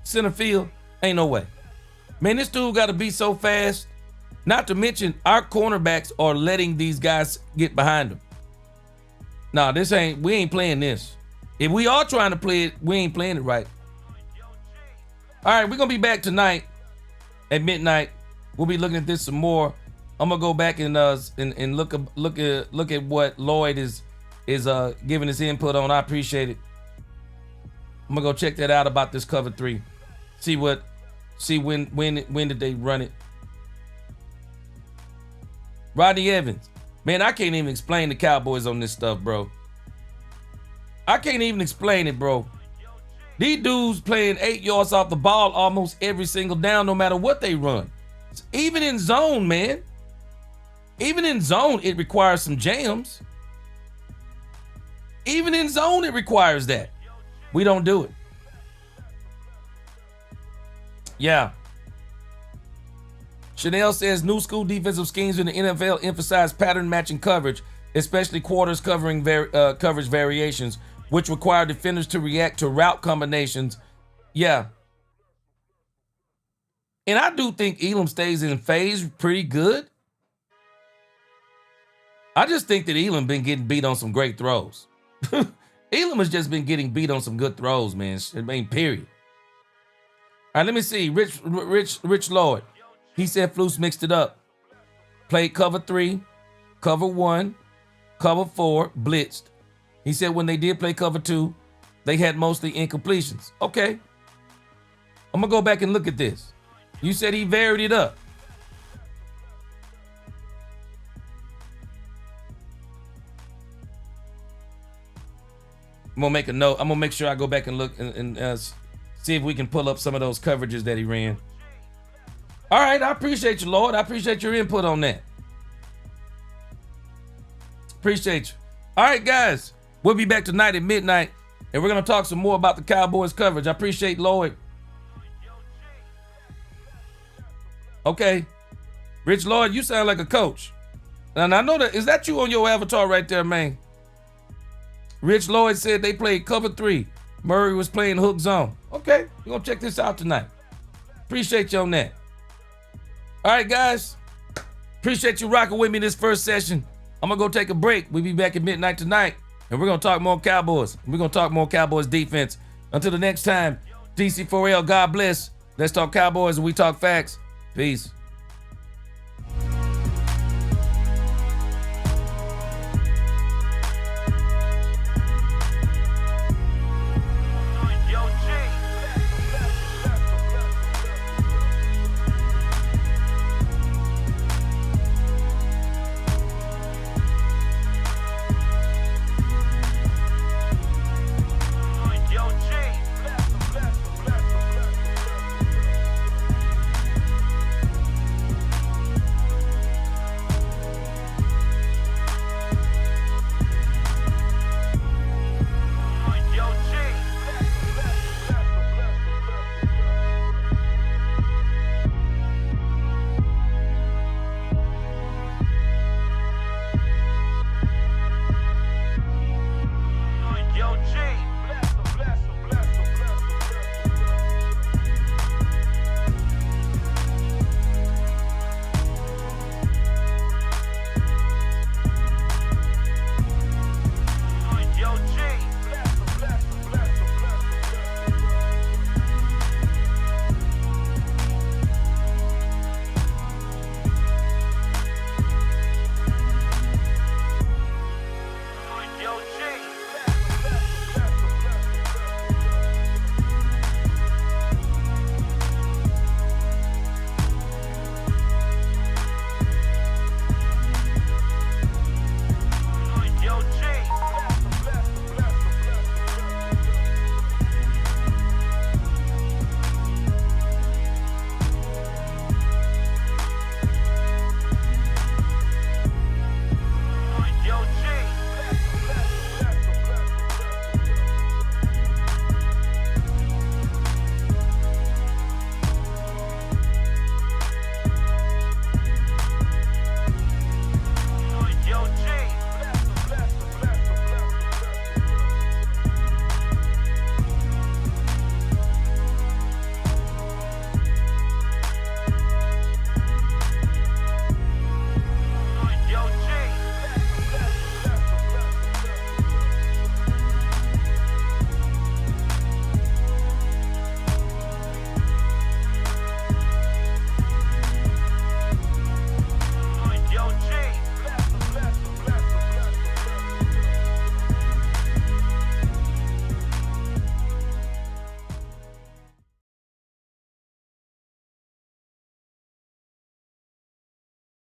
center field, ain't no way. Man, this dude got to be so fast. Not to mention, our cornerbacks are letting these guys get behind them. No, we ain't playing this. If we are trying to play it, we ain't playing it right. All right, we're gonna be back tonight at midnight. We'll be looking at this some more. I'm gonna go back and look at what Lloyd is giving his input on. I appreciate it. I'm gonna go check that out about this cover 3. See when did they run it. Rodney Evans. Man, I can't even explain the Cowboys on this stuff, bro. I can't even explain it, bro. These dudes playing 8 yards off the ball almost every single down, no matter what they run. Even in zone, man. Even in zone, it requires some jams. Even in zone, it requires that. We don't do it. Yeah. Chanel says new school defensive schemes in the NFL emphasize pattern matching coverage, especially quarters covering coverage variations, which require defenders to react to route combinations. Yeah. And I do think Elam stays in phase pretty good. I just think that Elam been getting beat on some great throws. Elam has just been getting beat on some good throws, man. I mean, period. All right, let me see. Rich Lloyd. He said Flus mixed it up. Played cover 3, cover 1, cover 4, blitzed. He said when they did play cover 2, they had mostly incompletions. Okay. I'm going to go back and look at this. You said he varied it up. I'm going to make a note. I'm going to make sure I go back and look and see if we can pull up some of those coverages that he ran. All right, I appreciate you, Lord. I appreciate your input on that. Appreciate you. All right, guys. We'll be back tonight at midnight, and we're going to talk some more about the Cowboys coverage. I appreciate Lloyd. Okay. Rich Lloyd, you sound like a coach. And I know that. Is that you on your avatar right there, man? Rich Lloyd said they played cover 3. Murray was playing hook zone. Okay, we're going to check this out tonight. Appreciate you on that. All right, guys. Appreciate you rocking with me this first session. I'm going to go take a break. We'll be back at midnight tonight, and we're going to talk more Cowboys. We're going to talk more Cowboys defense. Until the next time, DC4L, God bless. Let's talk Cowboys and we talk facts. Peace.